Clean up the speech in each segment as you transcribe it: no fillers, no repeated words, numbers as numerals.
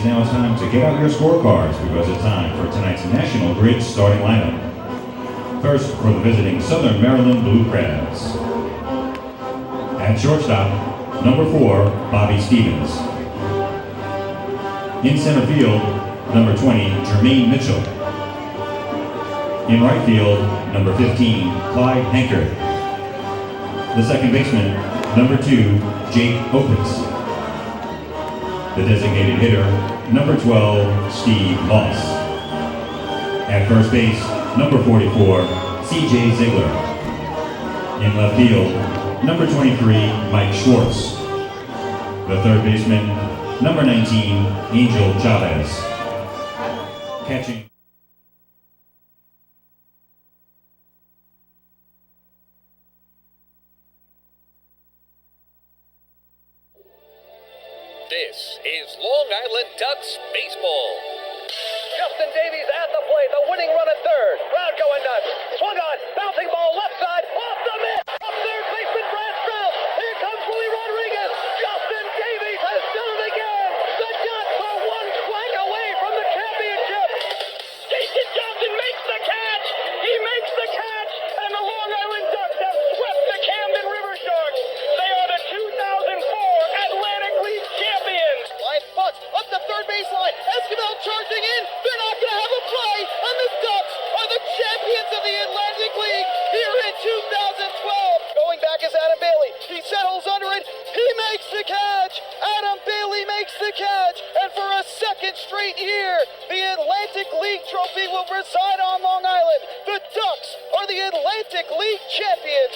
fans, now it's time to get out your scorecards because it's time for tonight's National Grid starting lineup. First, for the visiting Southern Maryland Blue Crabs. At shortstop, number 4, Bobby Stevens. In center field, number 20, Jermaine Mitchell. In right field, number 15, Clyde Hanker. The second baseman, number 2, Jake Opitz. The designated hitter, number 12, Steve Moss. At first base, number 44, C.J. Ziegler. In left field, number 23, Mike Schwartz. The third baseman, number 19, Angel Chavez. Catching. This is Long Island Ducks baseball. Justin Davies at the plate, the winning run at third. Crowd going nuts. Swung on, bouncing ball left side, off the mitt. Up third baseman Brad Strauss. Here comes Willie Rodriguez. Justin Davies has done it again. The Ducks are one strike away from the championship. Jason Johnson makes the catch. He makes the catch, and the Long Island Ducks have swept the Camden River Sharks. They are the 2004 Atlantic League champions. Live butts up the third baseline. Esquivel charging in. They're not going to have a play, and the Ducks are the champions of the Atlantic League here in 2012. Going back is Adam Bailey. He settles under it. He makes the catch. Adam Bailey makes the catch. And for a second straight year, the Atlantic League trophy will reside on Long Island. The Ducks are the Atlantic League champions.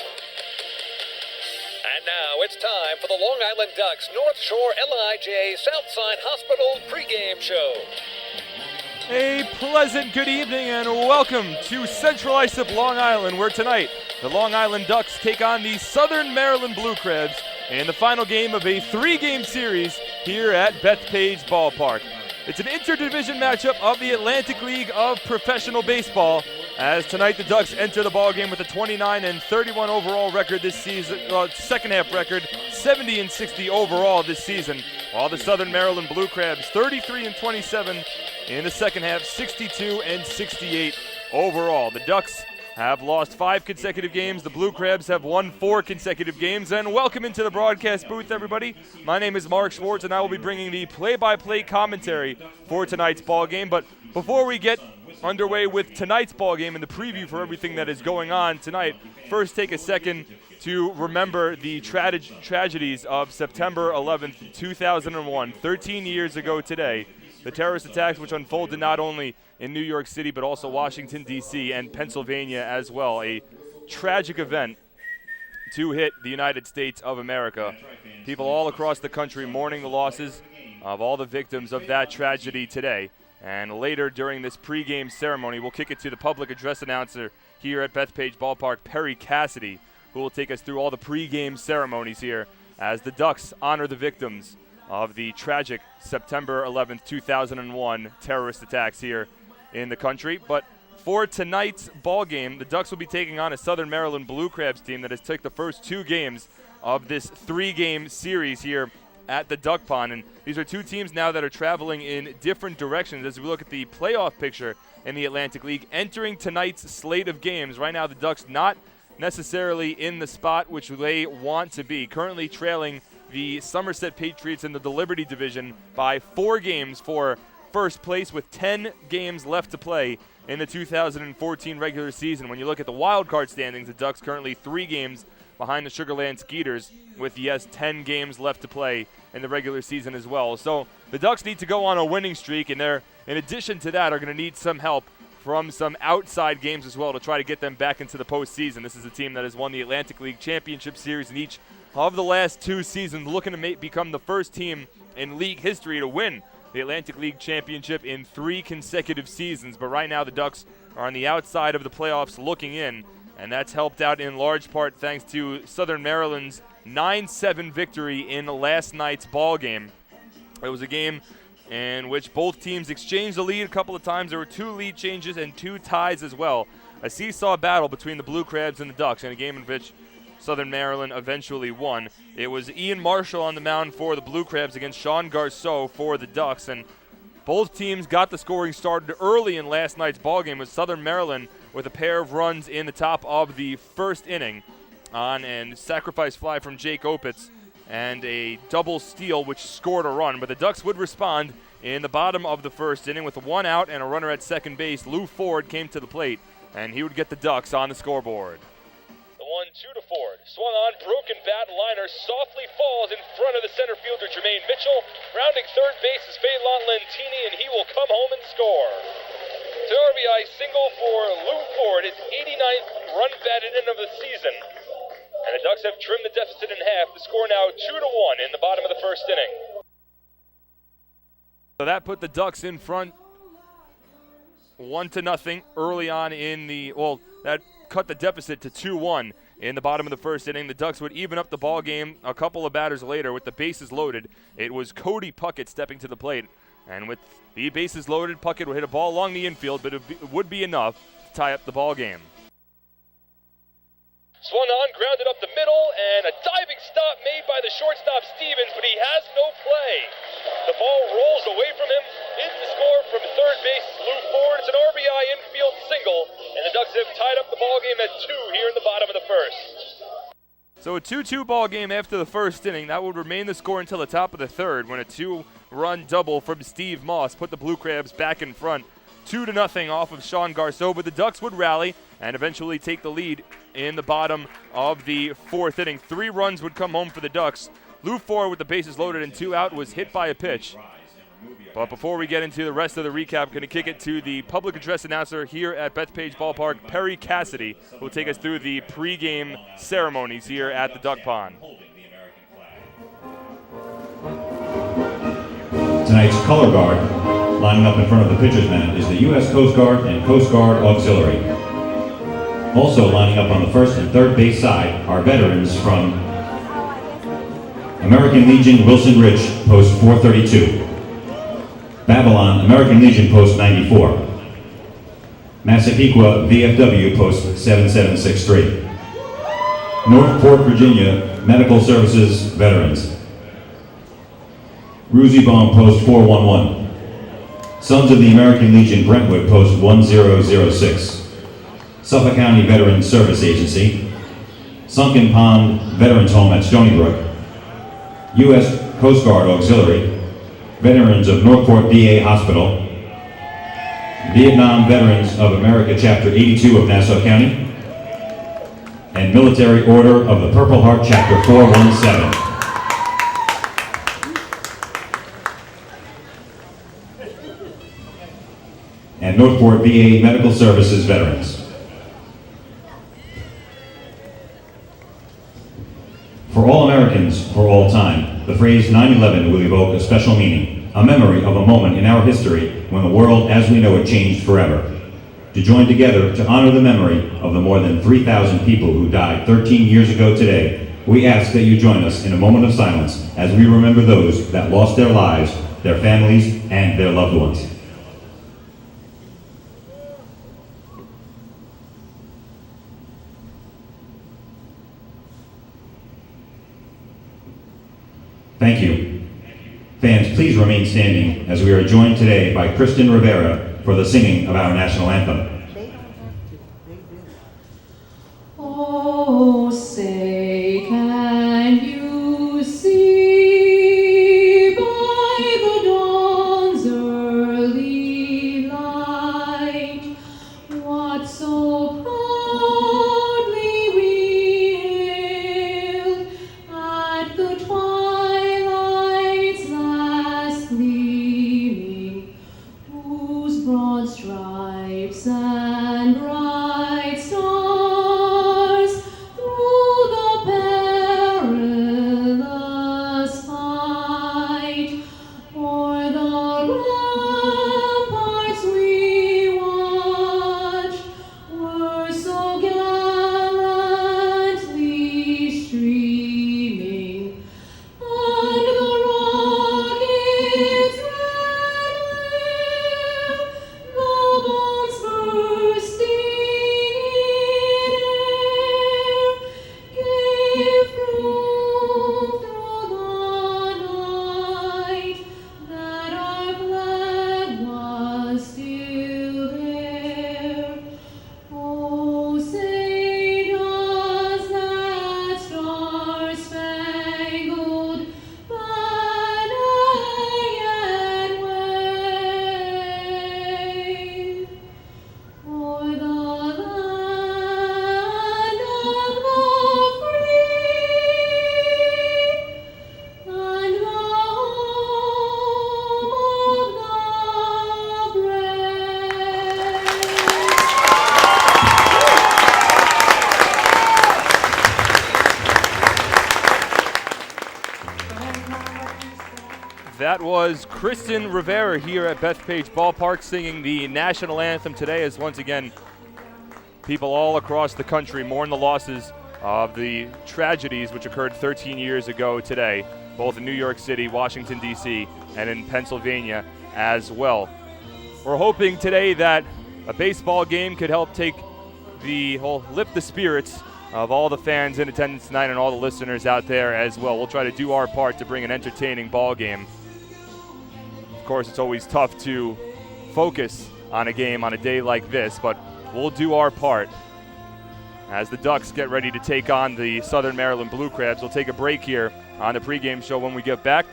And now it's time for the Long Island Ducks North Shore LIJ Southside Hospital pregame show. A pleasant good evening and welcome to Central Islip, Long Island, where tonight the Long Island Ducks take on the Southern Maryland Blue Crabs in the final game of a 3-game series here at Bethpage Ballpark. It's an interdivision matchup of the Atlantic League of Professional Baseball, as tonight the Ducks enter the ballgame with a 29-31 overall record this season, second half record, 70-60 overall this season, while the Southern Maryland Blue Crabs 33-27 in the second half, 62-68 overall. The Ducks have lost 5 consecutive games. The Blue Crabs have won 4 consecutive games. And welcome into the broadcast booth, everybody. My name is Mark Schwartz, and I will be bringing the play-by-play commentary for tonight's ball game. But before we get underway with tonight's ball game and the preview for everything that is going on tonight, first take a second to remember the tragedies of September 11th, 2001, 13 years ago today. The terrorist attacks which unfolded not only in New York City but also Washington, D.C. and Pennsylvania as well. A tragic event to hit the United States of America. People all across the country mourning the losses of all the victims of that tragedy today. And later during this pregame ceremony, we'll kick it to the public address announcer here at Bethpage Ballpark, Perry Cassidy, who will take us through all the pregame ceremonies here as the Ducks honor the victims of the tragic September 11th, 2001 terrorist attacks here in the country. But for tonight's ball game, the Ducks will be taking on a Southern Maryland Blue Crabs team that has took the first 2 games of this 3-game series here at the Duck Pond. And these are 2 teams now that are traveling in different directions as we look at the playoff picture in the Atlantic League. Entering tonight's slate of games, right now the Ducks not necessarily in the spot which they want to be, currently trailing the Somerset Patriots in the Liberty Division by 4 games for first place with 10 games left to play in the 2014 regular season. When you look at the wild card standings, the Ducks currently 3 games behind the Sugar Land Skeeters with, 10 games left to play in the regular season as well. So the Ducks need to go on a winning streak, and they're, in addition to that, are going to need some help from some outside games as well to try to get them back into the postseason. This is a team that has won the Atlantic League Championship Series in each of the last 2 seasons, looking to become the first team in league history to win the Atlantic League Championship in 3 consecutive seasons. But right now the Ducks are on the outside of the playoffs looking in, and that's helped out in large part thanks to Southern Maryland's 9-7 victory in last night's ball game. It was a game in which both teams exchanged the lead a couple of times. There were 2 lead changes and 2 ties as well. A seesaw battle between the Blue Crabs and the Ducks in a game in which Southern Maryland eventually won. It was Ian Marshall on the mound for the Blue Crabs against Sean Garceau for the Ducks, and Both teams got the scoring started early in last night's ballgame with Southern Maryland with a pair of runs in the top of the first inning on a sacrifice fly from Jake Opitz and a double steal which scored a run. But the Ducks would respond in the bottom of the first inning with 1 out and a runner at second base. Lou Ford came to the plate, and he would get the Ducks on the scoreboard. The 1-2 to Ford. Swung on, broken bat liner, softly falls in front of the center fielder Jermaine Mitchell. Rounding third base is Phelan Lentini, and he will come home and score. It's an RBI single for Lou Ford, his 89th run batted in of the season. And the Ducks have trimmed the deficit in half. The score now 2-1 in the bottom of the first inning. So that put the Ducks in front 1-0 early on in the, well, that cut the deficit to 2-1 in the bottom of the first inning. The Ducks would even up the ball game a couple of batters later with the bases loaded. It was Cody Puckett stepping to the plate. And with the bases loaded, Puckett would hit a ball along the infield, but it would be enough to tie up the ball game. Swung on, grounded up the middle, and a diving stop made by the shortstop Stevens, but he has no play. The ball rolls away from him. In to score from third base, Lou Ford. It's an RBI infield single, and the Ducks have tied up the ball game at 2 here in the bottom of the first. So a 2-2 ball game after the first inning. That would remain the score until the top of the third when a 2-run double from Steve Moss put the Blue Crabs back in front. 2-0 off of Sean Garceau, but the Ducks would rally and eventually take the lead in the bottom of the fourth inning. 3 runs would come home for the Ducks. Lou Ford, with the bases loaded and 2 out, was hit by a pitch. But before we get into the rest of the recap, going to kick it to the public address announcer here at Bethpage Ballpark, Perry Cassidy, who will take us through the pregame ceremonies here at the Duck Pond. Tonight's color guard, lining up in front of the pitcher's mound, is the U.S. Coast Guard and Coast Guard Auxiliary. Also lining up on the first and third base side are veterans from American Legion Wilson Ridge, post 432. Babylon, American Legion, post 94. Massapequa, VFW, post 7763. Northport, Virginia, Medical Services Veterans. Rusibon, post 411. Sons of the American Legion, Brentwood, post 1006. Suffolk County Veterans Service Agency. Sunken Pond Veterans Home at Stony Brook. U.S. Coast Guard Auxiliary. Veterans of Northport VA Hospital. Vietnam Veterans of America, Chapter 82 of Nassau County. And Military Order of the Purple Heart, Chapter 417. And Northport VA Medical Services Veterans. For all Americans, for all time, the phrase 9/11 will evoke a special meaning, a memory of a moment in our history when the world as we know it changed forever. To join together to honor the memory of the more than 3,000 people who died 13 years ago today, we ask that you join us in a moment of silence as we remember those that lost their lives, their families, and their loved ones. Thank you. Fans, please remain standing as we are joined today by Kristen Rivera for the singing of our national anthem. Oh, say, can you see by the dawn's early light what so proudly we hailed at the twilight's last gleaming, whose broad stripes and bright stars through the perilous fight o'er the ramparts we watched were so gallantly streaming, and the rocket's red glare, the bombs bursting That was Kristen Rivera here at Bethpage Ballpark singing the national anthem today, as once again people all across the country mourn the losses of the tragedies which occurred 13 years ago today, both in New York City, Washington, D.C., and in Pennsylvania as well. We're hoping today that a baseball game could help lift the spirits of all the fans in attendance tonight and all the listeners out there as well. We'll try to do our part to bring an entertaining ball game. Of course, it's always tough to focus on a game on a day like this, but we'll do our part. As the Ducks get ready to take on the Southern Maryland Blue Crabs, we'll take a break here on the pregame show. When we get back,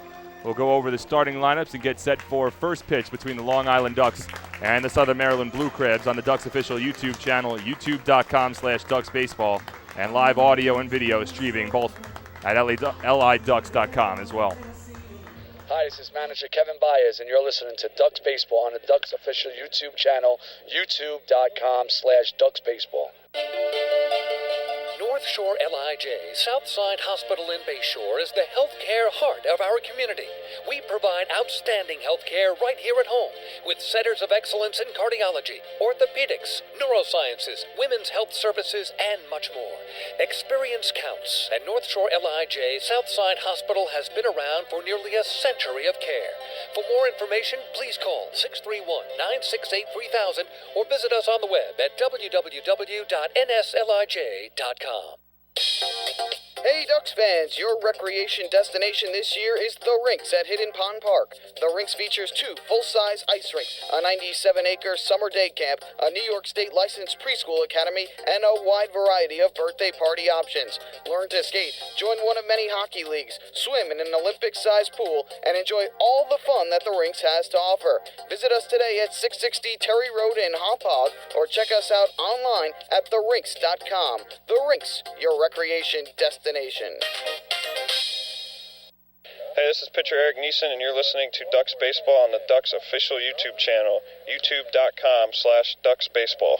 we'll go over the starting lineups and get set for first pitch between the Long Island Ducks and the Southern Maryland Blue Crabs on the Ducks official YouTube channel, youtube.com/DucksBaseball, and live audio and video streaming both at liducks.com as well. Hi, this is manager Kevin Baez, and you're listening to Ducks Baseball on the Ducks official YouTube channel, youtube.com/DucksBaseball. North Shore LIJ Southside Hospital in Bayshore is the healthcare heart of our community. We provide outstanding healthcare right here at home with centers of excellence in cardiology, orthopedics, neurosciences, women's health services, and much more. Experience counts, and North Shore LIJ Southside Hospital has been around for nearly a century of care. For more information, please call 631-968-3000 or visit us on the web at www.nslij.com. Hey Ducks fans, your recreation destination this year is The Rinks at Hidden Pond Park. The Rinks features 2 full-size ice rinks, a 97-acre summer day camp, a New York State licensed preschool academy, and a wide variety of birthday party options. Learn to skate, join one of many hockey leagues, swim in an Olympic-sized pool, and enjoy all the fun that The Rinks has to offer. Visit us today at 660 Terry Road in Hauppauge, or check us out online at therinks.com. The Rinks, your recreation destination. Hey, this is pitcher Eric Neeson, and you're listening to Ducks Baseball on the Ducks official YouTube channel, youtube.com/DucksBaseball.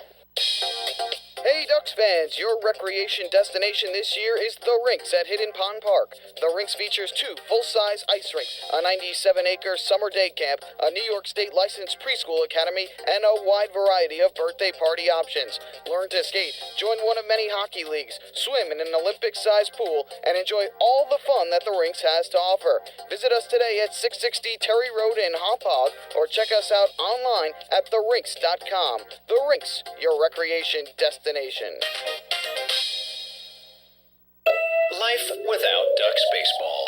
Hey Ducks fans, your recreation destination this year is The Rinks at Hidden Pond Park. The Rinks features 2 full-size ice rinks, a 97-acre summer day camp, a New York State licensed preschool academy, and a wide variety of birthday party options. Learn to skate, join one of many hockey leagues, swim in an Olympic-sized pool, and enjoy all the fun that The Rinks has to offer. Visit us today at 660 Terry Road in Hauppauge, or check us out online at therinks.com. The Rinks, your recreation destination. Life without Ducks Baseball.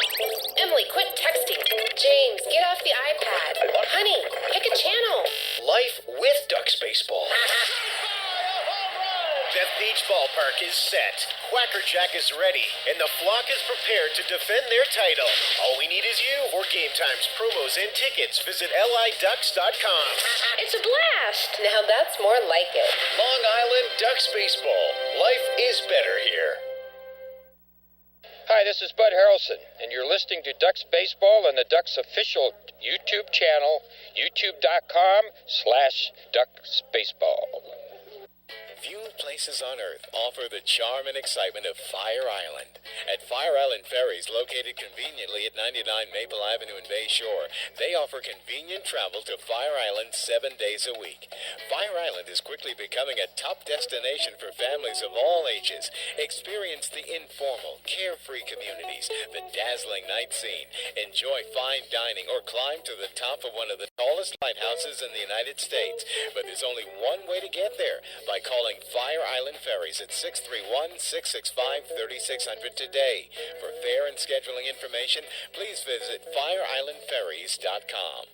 Emily, quit texting. James, get off the iPad. Honey, pick a channel. Life with Ducks Baseball. Bethpage Ballpark is set. Quackerjack is ready, and the flock is prepared to defend their title. All we need is you. For game times, promos, and tickets, visit liducks.com. It's a blast. Now that's more like it. Long Island Ducks Baseball. Life is better here. Hi, this is Bud Harrelson, and you're listening to Ducks Baseball on the Ducks official YouTube channel, youtube.com/DucksBaseball. Few places on Earth offer the charm and excitement of Fire Island. At Fire Island Ferries, located conveniently at 99 Maple Avenue in Bayshore, they offer convenient travel to Fire Island 7 days a week. Fire Island is quickly becoming a top destination for families of all ages. Experience the informal, carefree communities, the dazzling night scene, enjoy fine dining, or climb to the top of one of the tallest lighthouses in the United States. But there's only one way to get there, by calling Fire Island Ferries at 631-665-3600 today. For fare and scheduling information, please visit FireIslandFerries.com.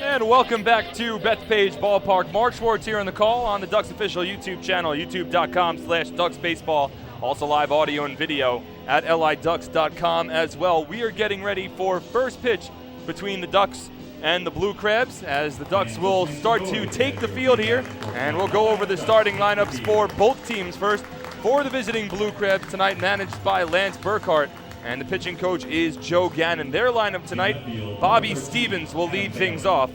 And welcome back to Bethpage Ballpark. Mark Schwartz here on the call on the Ducks official YouTube channel, youtube.com/DucksBaseball. Also live audio and video at liducks.com as well. We are getting ready for first pitch between the Ducks and the Blue Crabs, as the Ducks will start to take the field here, and we'll go over the starting lineups for both teams. First, for the visiting Blue Crabs tonight, managed by Lance Burkhart, and the pitching coach is Joe Gannon. Their lineup tonight, Bobby Stevens will lead things off.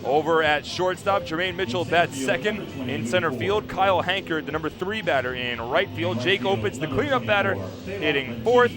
Over at shortstop, Jermaine Mitchell bats second. In center field, Kyle Hankard, the number 3 batter in right field. Jake Opitz, the cleanup batter, hitting fourth.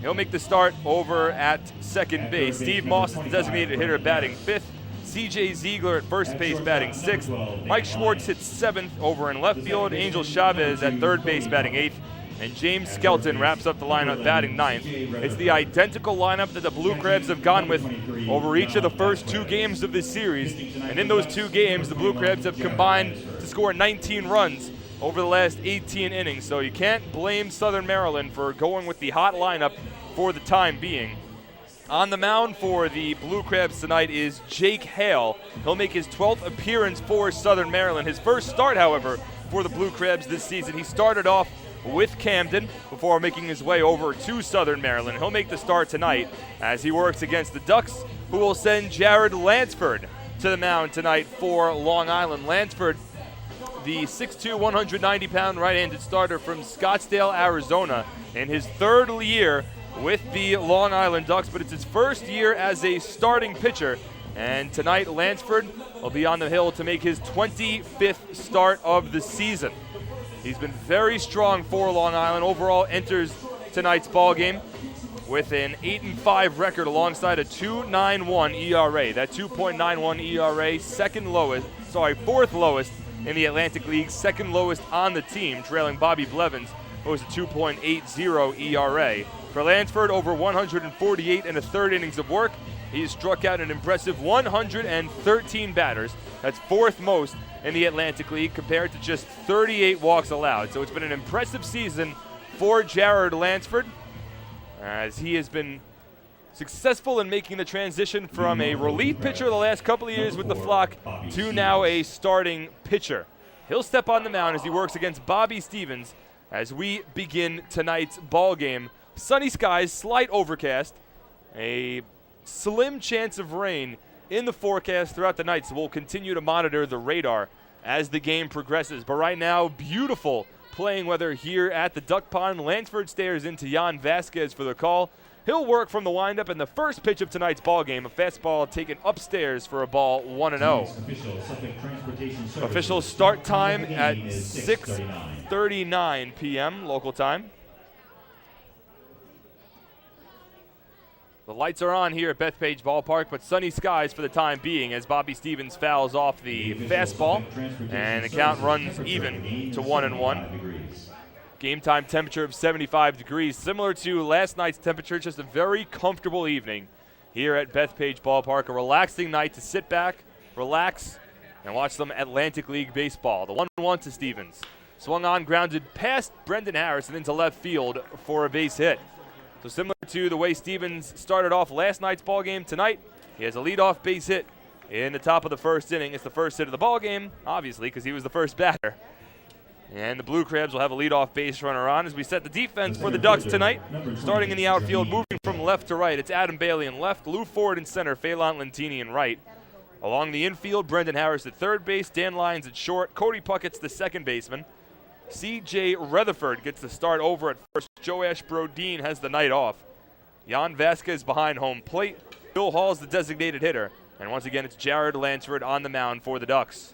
He'll make the start over at second base. Steve Moss is the designated hitter, batting fifth. C.J. Ziegler at first base, batting sixth. Mike Schwartz hits seventh over in left field. Angel Chavez at third base, batting eighth. And James Skelton wraps up the lineup, batting ninth. It's the identical lineup that the Blue Crabs have gone with over each of the first 2 games of this series. And in those 2 games, the Blue Crabs have combined to score 19 runs over the last 18 innings. So you can't blame Southern Maryland for going with the hot lineup for the time being. On the mound for the Blue Crabs tonight is Jake Hale. He'll make his 12th appearance for Southern Maryland. His first start, however, for the Blue Crabs this season. He started off with Camden before making his way over to Southern Maryland. He'll make the start tonight as he works against the Ducks, who will send Jared Lansford to the mound tonight for Long Island. Lansford, the 6'2", 190-pound right-handed starter from Scottsdale, Arizona, in his 3rd year with the Long Island Ducks, but it's his first year as a starting pitcher. And tonight, Lansford will be on the hill to make his 25th start of the season. He's been very strong for Long Island. Overall, enters tonight's ball game with an 8-5 record alongside a 2.91 ERA. That 2.91 ERA, 4th lowest in the Atlantic League, 2nd lowest on the team, trailing Bobby Blevins, who was a 2.80 ERA. For Lansford, over 148 1/3 innings of work. He's struck out an impressive 113 batters. That's 4th most in the Atlantic League compared to just 38 walks allowed. So it's been an impressive season for Jared Lansford, as he has been successful in making the transition from a relief pitcher the last couple of years with the Flock to now a starting pitcher. He'll step on the mound as he works against Bobby Stevens as we begin tonight's ball game. Sunny skies, slight overcast, a slim chance of rain in the forecast throughout the night, so we'll continue to monitor the radar as the game progresses. But right now, beautiful playing weather here at the Duck Pond. Lansford stares into Jan Vasquez for the call. He'll work from the windup, and the first pitch of tonight's ball game, a fastball taken upstairs for a ball, 1-0. Official start time at 6:39 p.m. local time. The lights are on here at Bethpage Ballpark, but sunny skies for the time being as Bobby Stevens fouls off the fastball, and the count runs even to 1-1. Game time temperature of 75 degrees, similar to last night's temperature, just a very comfortable evening here at Bethpage Ballpark. A relaxing night to sit back, relax, and watch some Atlantic League baseball. The 1-1 to Stevens. Swung on, grounded past Brendan Harris and into left field for a base hit. So similar to the way Stevens started off last night's ball game, tonight he has a leadoff base hit in the top of the first inning. It's the first hit of the ball game, obviously, because he was the first batter. And the Blue Crabs will have a leadoff base runner on as we set the defense for the Ducks tonight. Starting in the outfield, moving from left to right, it's Adam Bailey in left, Lou Ford in center, Phelan Lentini in right. Along the infield, Brendan Harris at third base, Dan Lyons at short, Cody Puckett's the second baseman. C.J. Rutherford gets the start over at first. Joash Brodeen has the night off. Jan Vasquez behind home plate. Bill Hall's the designated hitter. And once again, it's Jared Lansford on the mound for the Ducks.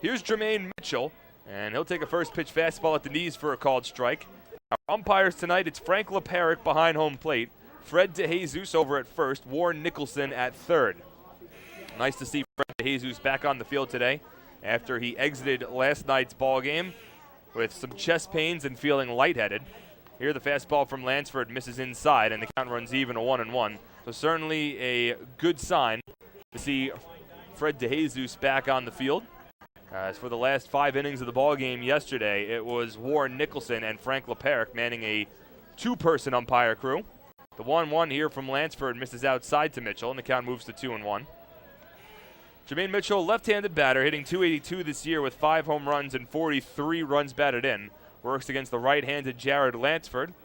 Here's Jermaine Mitchell, and he'll take a first pitch fastball at the knees for a called strike. Our umpires tonight, it's Frank LePeric behind home plate. Fred DeJesus over at first. Warren Nicholson at third. Nice to see Fred DeJesus back on the field today after he exited last night's ball game with some chest pains and feeling lightheaded. Here the fastball from Lansford misses inside, and the count runs even a 1-1. So certainly a good sign to see Fred DeJesus back on the field. As for the last 5 innings of the ball game yesterday, it was Warren Nicholson and Frank LePeric manning a 2-person umpire crew. The 1-1 here from Lansford misses outside to Mitchell, and the count moves to 2-1. Jermaine Mitchell, left-handed batter, hitting .282 this year with 5 home runs and 43 runs batted in. Works against the right-handed Jared Lansford,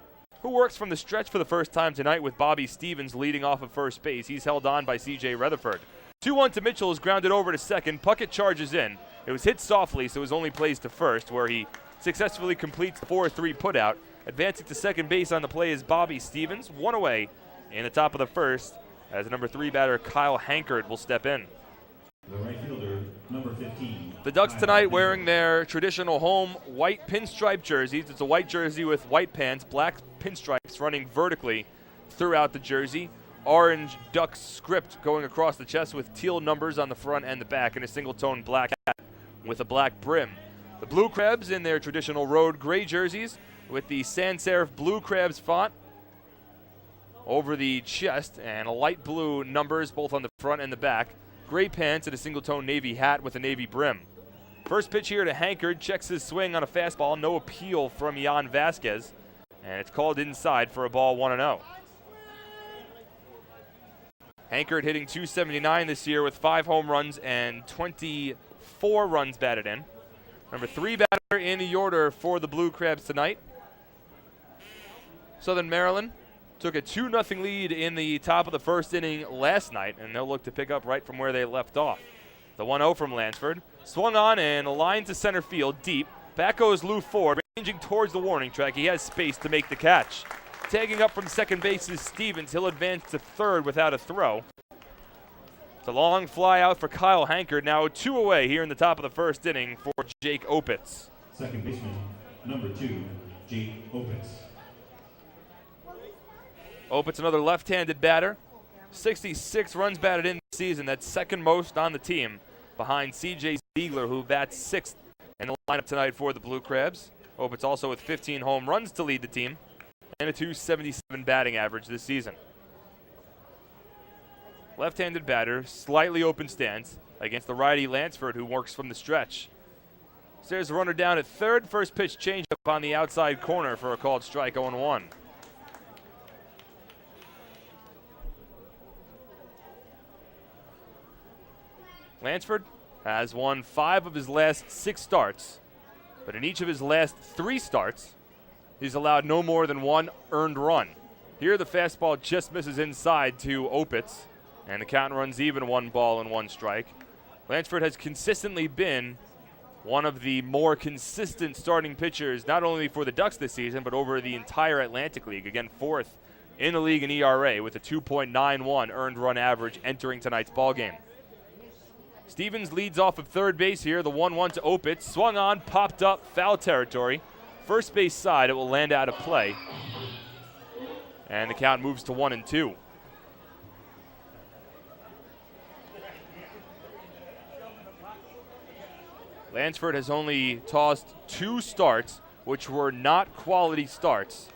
who works from the stretch for the first time tonight with Bobby Stevens leading off of first base. He's held on by C.J. Rutherford. 2-1 to Mitchell is grounded over to second. Puckett charges in. It was hit softly, so it was only plays to first, where he successfully completes the 4-3 putout. Advancing to second base on the play is Bobby Stevens. 1 away in the top of the first as the number 3 batter Kyle Hankard will step in. number 15. The Ducks tonight wearing their traditional home white pinstripe jerseys. It's a white jersey with white pants, black pinstripes running vertically throughout the jersey. Orange Ducks script going across the chest with teal numbers on the front and the back, and a single-tone black hat with a black brim. The Blue Crabs in their traditional road gray jerseys with the sans serif Blue Crabs font over the chest and a light blue numbers both on the front and the back. Gray pants and a single-tone navy hat with a navy brim. First pitch here to Hankard, checks his swing on a fastball, no appeal from Jan Vasquez, and it's called inside for a ball 1-0. Hankard hitting .279 this year with 5 home runs and 24 runs batted in. Number 3 batter in the order for the Blue Crabs tonight. Southern Maryland took a 2-0 lead in the top of the first inning last night, and they'll look to pick up right from where they left off. The 1-0 from Lansford. Swung on and a line to center field deep. Back goes Lou Ford, ranging towards the warning track. He has space to make the catch. Tagging up from second base is Stevens. He'll advance to third without a throw. It's a long fly out for Kyle Hankard. Now 2 away here in the top of the first inning for Jake Opitz. Second baseman, number 2, Jake Opitz. Opitz, another left-handed batter. 66 runs batted in the season. That's second most on the team behind C.J. Ziegler, who bats 6th in the lineup tonight for the Blue Crabs. Opitz also with 15 home runs to lead the team and a .277 batting average this season. Left-handed batter, slightly open stance against the righty Lansford, who works from the stretch. There's a runner down at third. First pitch change up on the outside corner for a called strike, 0-1. Lansford has won 5 of his last 6 starts, but in each of his last 3 starts, he's allowed no more than 1 earned run. Here the fastball just misses inside to Opitz, and the count runs even, 1 ball and 1 strike. Lansford has consistently been one of the more consistent starting pitchers, not only for the Ducks this season, but over the entire Atlantic League. Again, 4th in the league in ERA with a 2.91 earned run average entering tonight's ballgame. Stevens leads off of third base here. The 1-1 to Opitz. Swung on, popped up, foul territory. First base side, it will land out of play. And the count moves to 1-2. Lansford has only tossed 2 starts, which were not quality starts,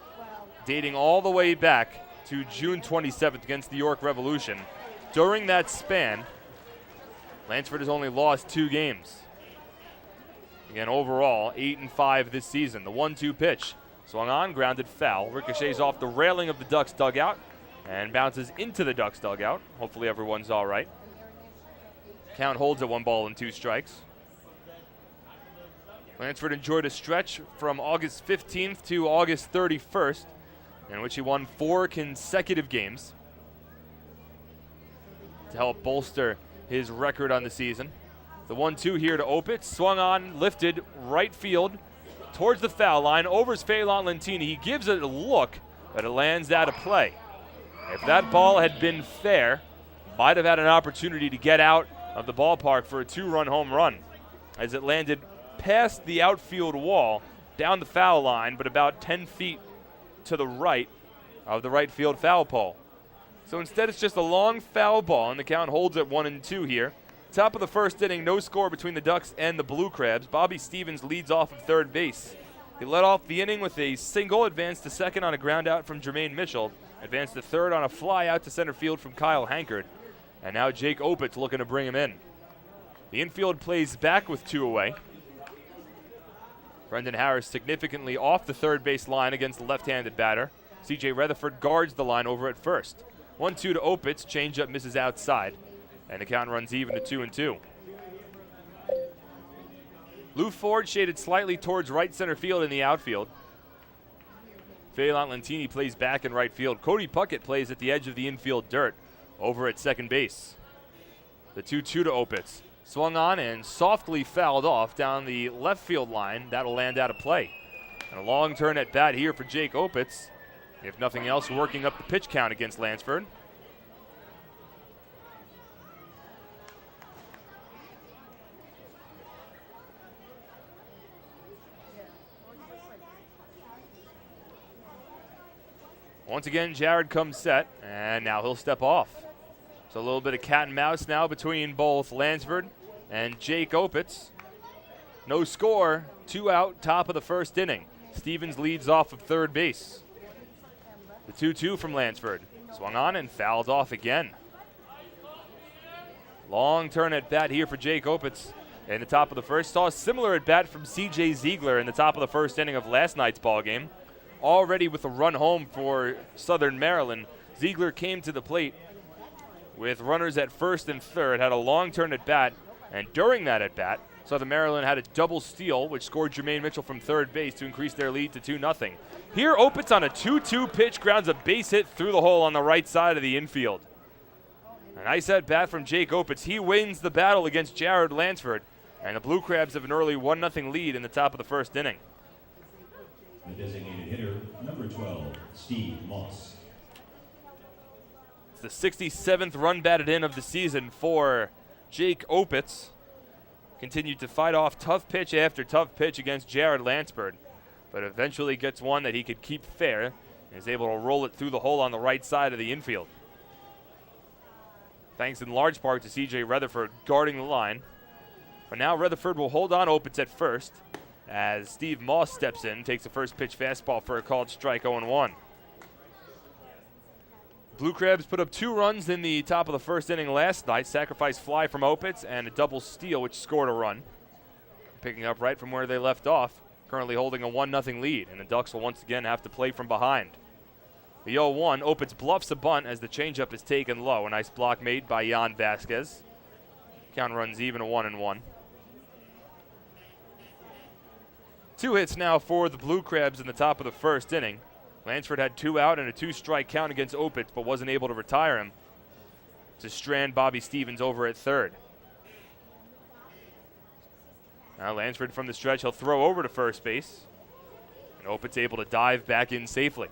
dating all the way back to June 27th against the York Revolution. During that span, Lansford has only lost 2 games. Again, overall, 8-5 this season. The 1-2 pitch. Swung on, grounded foul. Ricochets off the railing of the Ducks dugout and bounces into the Ducks dugout. Hopefully everyone's all right. Count holds at 1 ball and 2 strikes. Lansford enjoyed a stretch from August 15th to August 31st, in which he won 4 consecutive games to help bolster his record on the season. The 1-2 here to Opitz. Swung on, lifted, right field, towards the foul line, over Phelan Lentini. He gives it a look, but it lands out of play. If that ball had been fair, might have had an opportunity to get out of the ballpark for a 2-run home run, as it landed past the outfield wall, down the foul line, but about 10 feet to the right of the right field foul pole. So instead it's just a long foul ball, and the count holds at 1-2 here. Top of the first inning, no score between the Ducks and the Blue Crabs. Bobby Stevens leads off of third base. He led off the inning with a single, advanced to second on a ground out from Jermaine Mitchell, advanced to third on a fly out to center field from Kyle Hankard, and now Jake Opitz looking to bring him in. The infield plays back with 2 away. Brendan Harris significantly off the third base line against the left-handed batter. C.J. Rutherford guards the line over at first. 1-2 to Opitz, changeup misses outside, and the count runs even to 2-2. Lou Ford shaded slightly towards right center field in the outfield. Phelan Lentini plays back in right field. Cody Puckett plays at the edge of the infield dirt over at second base. The 2-2 to Opitz. Swung on and softly fouled off down the left field line. That'll land out of play. And a long turn at bat here for Jake Opitz. If nothing else, working up the pitch count against Lansford. Once again, Jared comes set, and now he'll step off. So a little bit of cat and mouse now between both Lansford and Jake Opitz. No score, 2 out, top of the first inning. Stevens leads off of third base. The 2-2 from Lansford. Swung on and fouled off again. Long turn at bat here for Jake Opitz in the top of the first. Saw a similar at bat from C.J. Ziegler in the top of the first inning of last night's ball game. Already with a run home for Southern Maryland, Ziegler came to the plate with runners at first and third, had a long turn at bat, and during that at bat, Southern Maryland had a double steal, which scored Jermaine Mitchell from third base to increase their lead to 2-0. Here, Opitz on a 2-2 pitch grounds a base hit through the hole on the right side of the infield. A nice at bat from Jake Opitz. He wins the battle against Jared Lansford, and the Blue Crabs have an early 1-0 lead in the top of the first inning. The designated hitter, number 12, Steve Moss. It's the 67th run batted in of the season for Jake Opitz. Continued to fight off tough pitch after tough pitch against Jared Lansford, but eventually gets one that he could keep fair and is able to roll it through the hole on the right side of the infield. Thanks in large part to C.J. Rutherford guarding the line. But now Rutherford will hold on Opitz at first as Steve Moss steps in, takes the first pitch fastball for a called strike, 0-1. Blue Crabs put up 2 runs in the top of the first inning last night. Sacrifice fly from Opitz and a double steal, which scored a run. Picking up right from where they left off, currently holding a 1-0 lead, and the Ducks will once again have to play from behind. The 0-1, Opitz bluffs a bunt as the changeup is taken low. A nice block made by Jan Vasquez. Count runs even, a 1-1. 2 hits now for the Blue Crabs in the top of the first inning. Lansford had 2 out and a 2-strike count against Opitz, but wasn't able to retire him to strand Bobby Stevens over at third. Now Lansford from the stretch, he'll throw over to first base, and Opitz able to dive back in safely.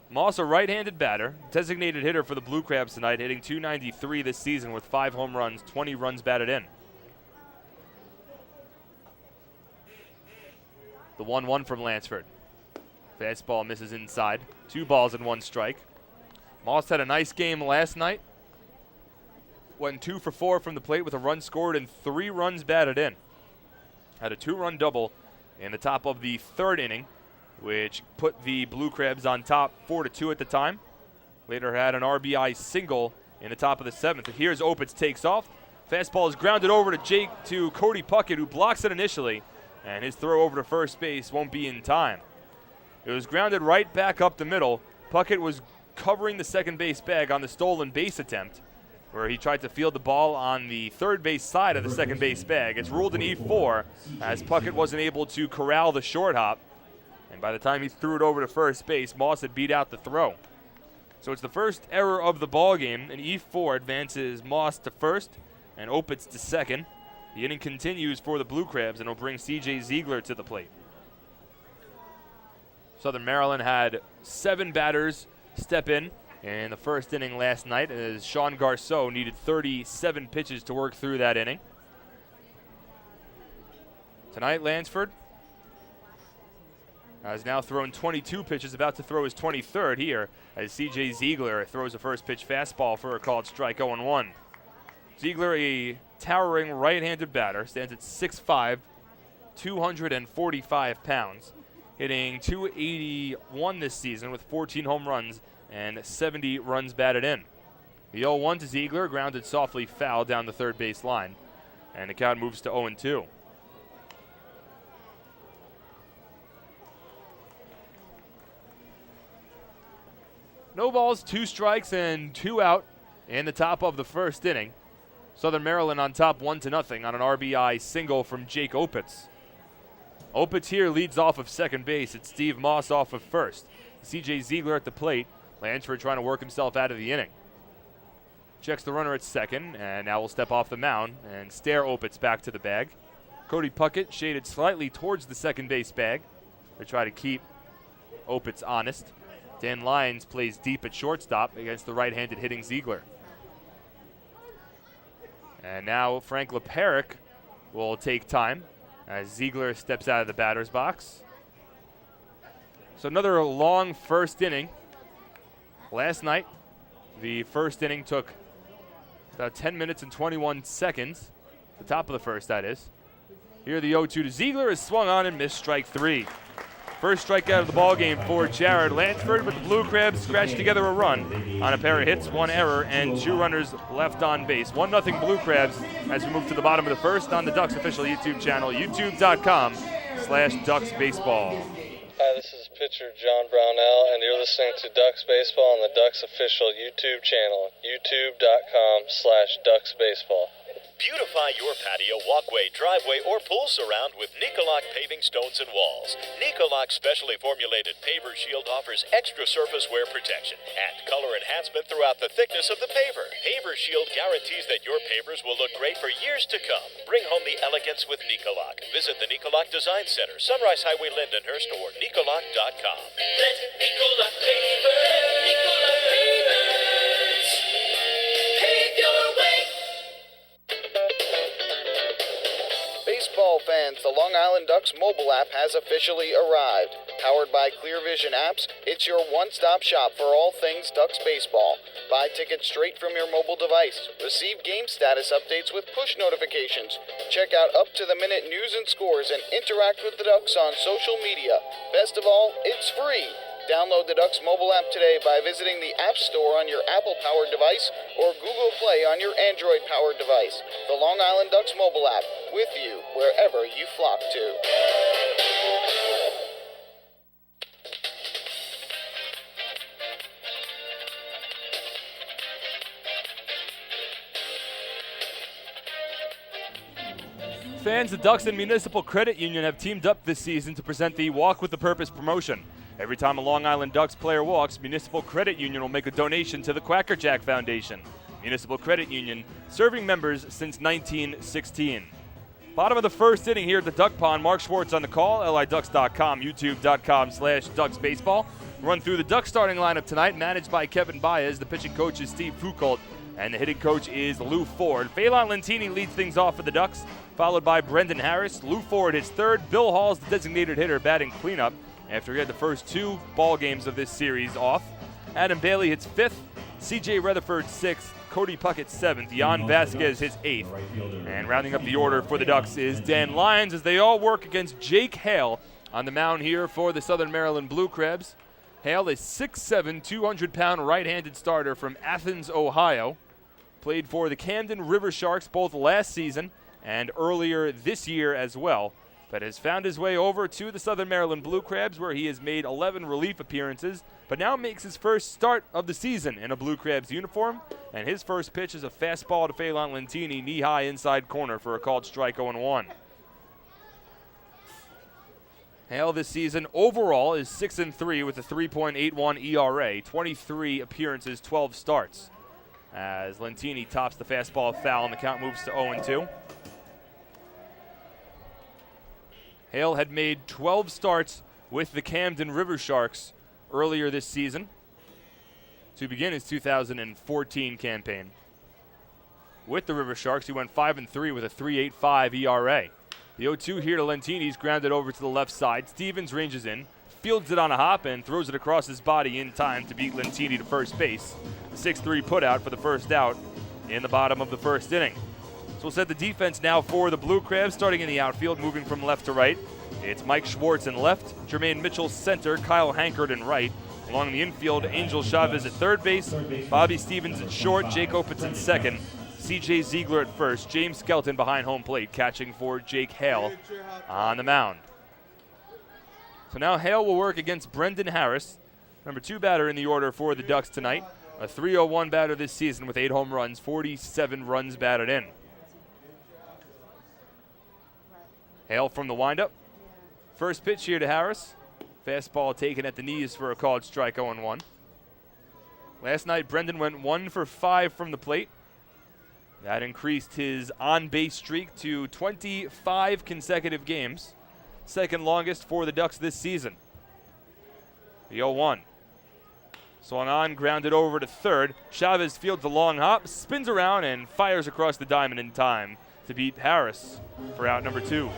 Moss, a right-handed batter, designated hitter for the Blue Crabs tonight, hitting .293 this season with 5 home runs, 20 runs batted in. The 1-1 from Lansford. Fastball misses inside. 2 balls and 1 strike. Moss had a nice game last night. Went 2 for 4 from the plate with a run scored and 3 runs batted in. Had a 2-run double in the top of the third inning, which put the Blue Crabs on top 4-2 at the time. Later had an RBI single in the top of the 7th. Here's Opitz takes off. Fastball is grounded over to Cody Puckett, who blocks it initially, and his throw over to first base won't be in time. It was grounded right back up the middle. Puckett was covering the second base bag on the stolen base attempt, where he tried to field the ball on the third base side of the second base bag. It's ruled an E4 as Puckett wasn't able to corral the short hop, and by the time he threw it over to first base, Moss had beat out the throw. So it's the first error of the ball game. An E4 advances Moss to first and Opitz to second. The inning continues for the Blue Crabs, and will bring C.J. Ziegler to the plate. Southern Maryland had 7 batters step in the first inning last night, as Sean Garceau needed 37 pitches to work through that inning. Tonight, Lansford has now thrown 22 pitches, about to throw his 23rd here, as C.J. Ziegler throws a first pitch fastball for a called strike, 0-1. Ziegler, a towering right-handed batter, stands at 6'5", 245 pounds, hitting .281 this season with 14 home runs and 70 runs batted in. The 0-1 to Ziegler, grounded softly foul down the third base line, and the count moves to 0-2. No balls, 2 strikes, and 2 out in the top of the first inning. Southern Maryland on top 1-0 on an RBI single from Jake Opitz. Opitz here leads off of second base. It's Steve Moss off of first. C.J. Ziegler at the plate. Lansford trying to work himself out of the inning. Checks the runner at second, and now will step off the mound and stare Opitz back to the bag. Cody Puckett shaded slightly towards the second base bag to try to keep Opitz honest. Dan Lyons plays deep at shortstop against the right-handed hitting Ziegler. And now Frank Leparic will take time as Ziegler steps out of the batter's box. So another long first inning. Last night, the first inning took about 10 minutes and 21 seconds. The top of the first, that is. Here the 0-2 to Ziegler is swung on and missed strike 3. First strikeout of the ball game for Jared Lansford, but the Blue Crabs scratched together a run on a pair of hits, 1 error, and 2 runners left on base. 1-0 Blue Crabs as we move to the bottom of the first on the Ducks official YouTube channel, youtube.com/DucksBaseball. Hi, this is pitcher John Brownell, and you're listening to Ducks Baseball on the Ducks official YouTube channel, youtube.com/DucksBaseball. Beautify your patio, walkway, driveway, or pool surround with Nicoloc paving stones and walls. Nicoloc's specially formulated paver shield offers extra surface wear protection and color enhancement throughout the thickness of the paver. Paver shield guarantees that your pavers will look great for years to come. Bring home the elegance with Nicoloc. Visit the Nicoloc Design Center, Sunrise Highway, Lindenhurst, or Nicoloc.com. Let Nicoloc pavers, Nicoloc pavers, pave your way. Baseball fans, the Long Island Ducks mobile app has officially arrived. Powered by ClearVision Apps, it's your one-stop shop for all things Ducks baseball. Buy tickets straight from your mobile device. Receive game status updates with push notifications. Check out up-to-the-minute news and scores and interact with the Ducks on social media. Best of all, it's free. Download the Ducks mobile app today by visiting the App Store on your Apple-powered device or Google Play on your Android-powered device. The Long Island Ducks mobile app, with you wherever you flock to. Fans, the Ducks and Municipal Credit Union have teamed up this season to present the Walk with the Purpose promotion. Every time a Long Island Ducks player walks, Municipal Credit Union will make a donation to the Quacker Jack Foundation. Municipal Credit Union, serving members since 1916. Bottom of the first inning here at the Duck Pond. Mark Schwartz on the call, liducks.com, youtube.com/DucksBaseball. Run through the Ducks starting lineup tonight, managed by Kevin Baez. The pitching coach is Steve Foucault, and the hitting coach is Lou Ford. Phelan Lentini leads things off for the Ducks, followed by Brendan Harris. Lou Ford his third. Bill Hall's the designated hitter, batting cleanup after he had the first 2 ball games of this series off. Adam Bailey hits 5th, C.J. Rutherford 6th, Cody Puckett 7th, Jan Vasquez his 8th. And rounding up the order for the Ducks is Dan Lyons as they all work against Jake Hale on the mound here for the Southern Maryland Blue Crabs. Hale is 6'7", 200-pound right-handed starter from Athens, Ohio. Played for the Camden River Sharks both last season and earlier this year as well, but has found his way over to the Southern Maryland Blue Crabs, where he has made 11 relief appearances, but now makes his first start of the season in a Blue Crabs uniform, and his first pitch is a fastball to Phelan Lentini, knee-high inside corner for a called strike 0-1. Hale this season overall is 6-3 with a 3.81 ERA, 23 appearances, 12 starts. As Lentini tops the fastball foul and the count moves to 0-2. Hale had made 12 starts with the Camden River Sharks earlier this season to begin his 2014 campaign. With the River Sharks, he went 5-3 with a 3.85 ERA. The 0-2 here to Lentini's grounded over to the left side. Stevens ranges in, fields it on a hop, and throws it across his body in time to beat Lentini to first base. The 6-3 putout for the first out in the bottom of the first inning. So we'll set the defense now for the Blue Crabs, starting in the outfield, moving from left to right. It's Mike Schwartz in left, Jermaine Mitchell center, Kyle Hankard in right. Along the infield, Angel Chavez at third base, Bobby Stevens at short, Jake Opitz in second, C.J. Ziegler at first, James Skelton behind home plate, catching for Jake Hale on the mound. So now Hale will work against Brendan Harris, number 2 batter in the order for the Ducks tonight. A 301 batter this season with 8 home runs, 47 runs batted in. Hale from the windup. First pitch here to Harris. Fastball taken at the knees for a called strike 0-1. Last night, Brendan went 1 for 5 from the plate. That increased his on-base streak to 25 consecutive games. Second longest for the Ducks this season. The 0-1. Swung on, grounded over to third. Chavez fields a long hop, spins around, and fires across the diamond in time to beat Harris for out number 2.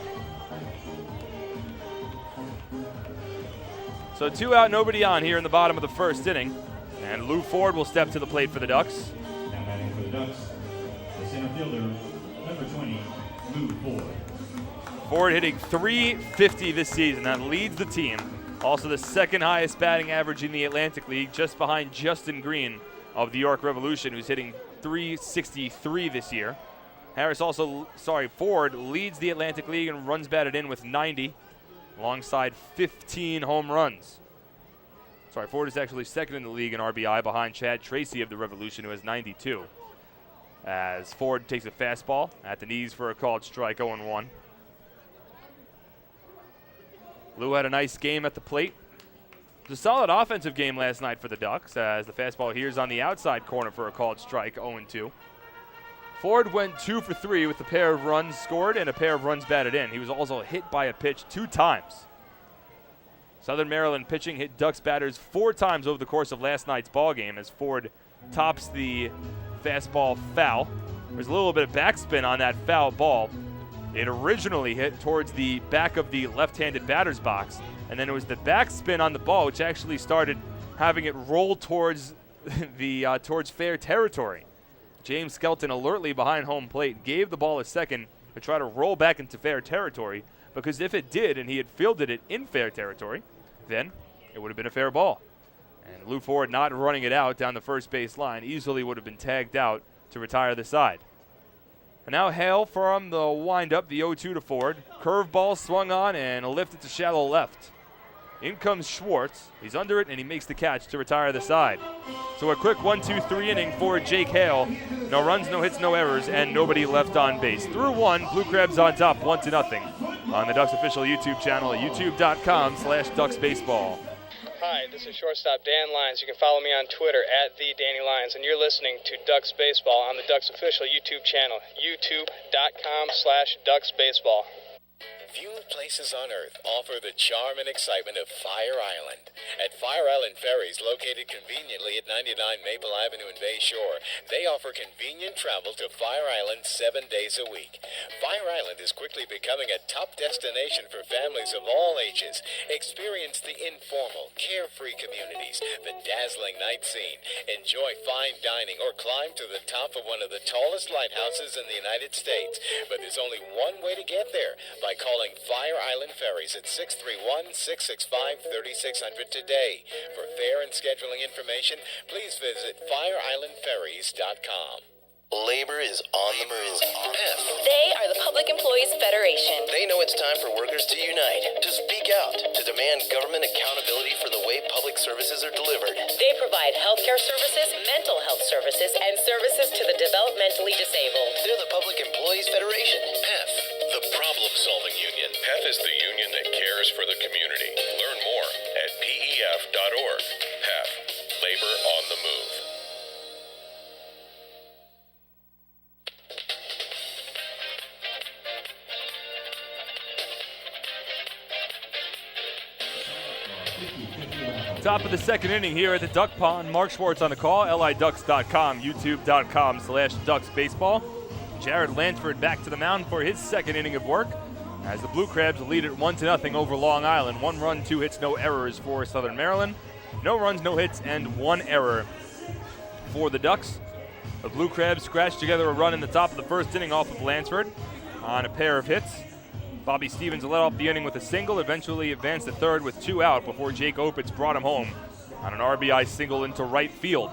So 2 out, nobody on here in the bottom of the first inning. And Lou Ford will step to the plate for the Ducks. Now batting for the Ducks, the center fielder, number 20, Lou Ford. Ford hitting .350 this season. That leads the team. Also the second highest batting average in the Atlantic League, just behind Justin Green of the York Revolution, who's hitting .363 this year. Ford leads the Atlantic League in runs batted in with 90, alongside 15 home runs. Ford is actually second in the league in RBI behind Chad Tracy of the Revolution, who has 92. As Ford takes a fastball at the knees for a called strike, 0-1. Lou had a nice game at the plate. It was a solid offensive game last night for the Ducks, as the fastball here's on the outside corner for a called strike, 0-2. Ford went 2 for 3 with a pair of runs scored and a pair of runs batted in. He was also hit by a pitch 2 times. Southern Maryland pitching hit Ducks batters 4 times over the course of last night's ball game, as Ford tops the fastball foul. There's a little bit of backspin on that foul ball. It originally hit towards the back of the left-handed batter's box, and then it was the backspin on the ball which actually started having it roll towards towards fair territory. James Skelton, alertly behind home plate, gave the ball a second to try to roll back into fair territory, because if it did and he had fielded it in fair territory, then it would have been a fair ball. And Lou Ford, not running it out down the first base line, easily would have been tagged out to retire the side. And now Hale from the windup, the 0-2 to Ford. Curveball swung on and lifted to shallow left. In comes Schwartz. He's under it and he makes the catch to retire the side. So a quick 1-2-3 inning for Jake Hale. No runs, no hits, no errors, and nobody left on base. Through 1, Blue Crabs on top 1-0 on the Ducks official YouTube channel at youtube.com/DucksBaseball. Hi, this is shortstop Dan Lyons. You can follow me on Twitter at @TheDannyLyons, and you're listening to Ducks Baseball on the Ducks official YouTube channel, youtube.com/DucksBaseball. Few places on Earth offer the charm and excitement of Fire Island. At Fire Island Ferries, located conveniently at 99 Maple Avenue in Bay Shore, they offer convenient travel to Fire Island 7 days a week. Fire Island is quickly becoming a top destination for families of all ages. Experience the informal, carefree communities, the dazzling night scene, enjoy fine dining, or climb to the top of one of the tallest lighthouses in the United States. But there's only one way to get there, by calling Fire Island Ferries at 631-665-3600 today. For fare and scheduling information, please visit FireIslandFerries.com. Labor is on the move. They are the Public Employees Federation. They know it's time for workers to unite, to speak out, to demand government accountability for the way public services are delivered. They provide healthcare services, mental health services, and services to the developmentally disabled. They're the Public Employees Federation. PEF, the problem-solving union. PEF is the union that cares for the community. Learn more at PEF.org. PEF, labor on the move. Top of the second inning here at the Duck Pond. Mark Schwartz on the call, LIDucks.com, youtube.com/DucksBaseball. Jared Lansford back to the mound for his second inning of work, as the Blue Crabs lead it 1-0 over Long Island. 1 run, 2 hits, no errors for Southern Maryland. No runs, no hits, and 1 error for the Ducks. The Blue Crabs scratched together a run in the top of the first inning off of Lansford on a pair of hits. Bobby Stevens led off the inning with a single, eventually advanced to third with 2 out before Jake Opitz brought him home on an RBI single into right field.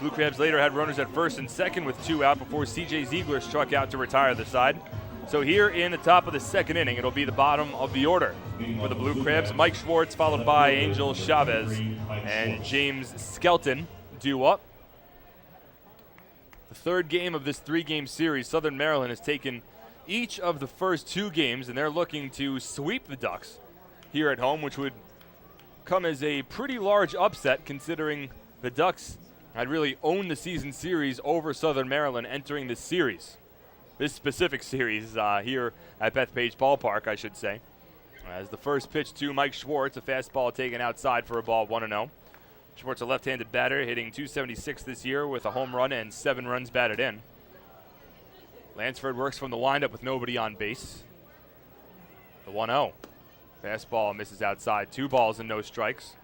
Blue Crabs later had runners at first and second with 2 out before C.J. Ziegler struck out to retire the side. So here in the top of the second inning, it'll be the bottom of the order for the Blue Crabs. Mike Schwartz, followed by Angel Chavez and James Skelton due up. The third game of this 3-game series, Southern Maryland has taken each of the first 2 games, and they're looking to sweep the Ducks here at home, which would come as a pretty large upset considering the Ducks had really owned the season series over Southern Maryland entering this series. This specific series here at Bethpage Ballpark, I should say. As the first pitch to Mike Schwartz, a fastball taken outside for a ball, 1-0. Schwartz, a left-handed batter, hitting .276 this year with a home run and 7 runs batted in. Lansford works from the windup with nobody on base. The 1-0. Fastball misses outside. 2 balls and no strikes.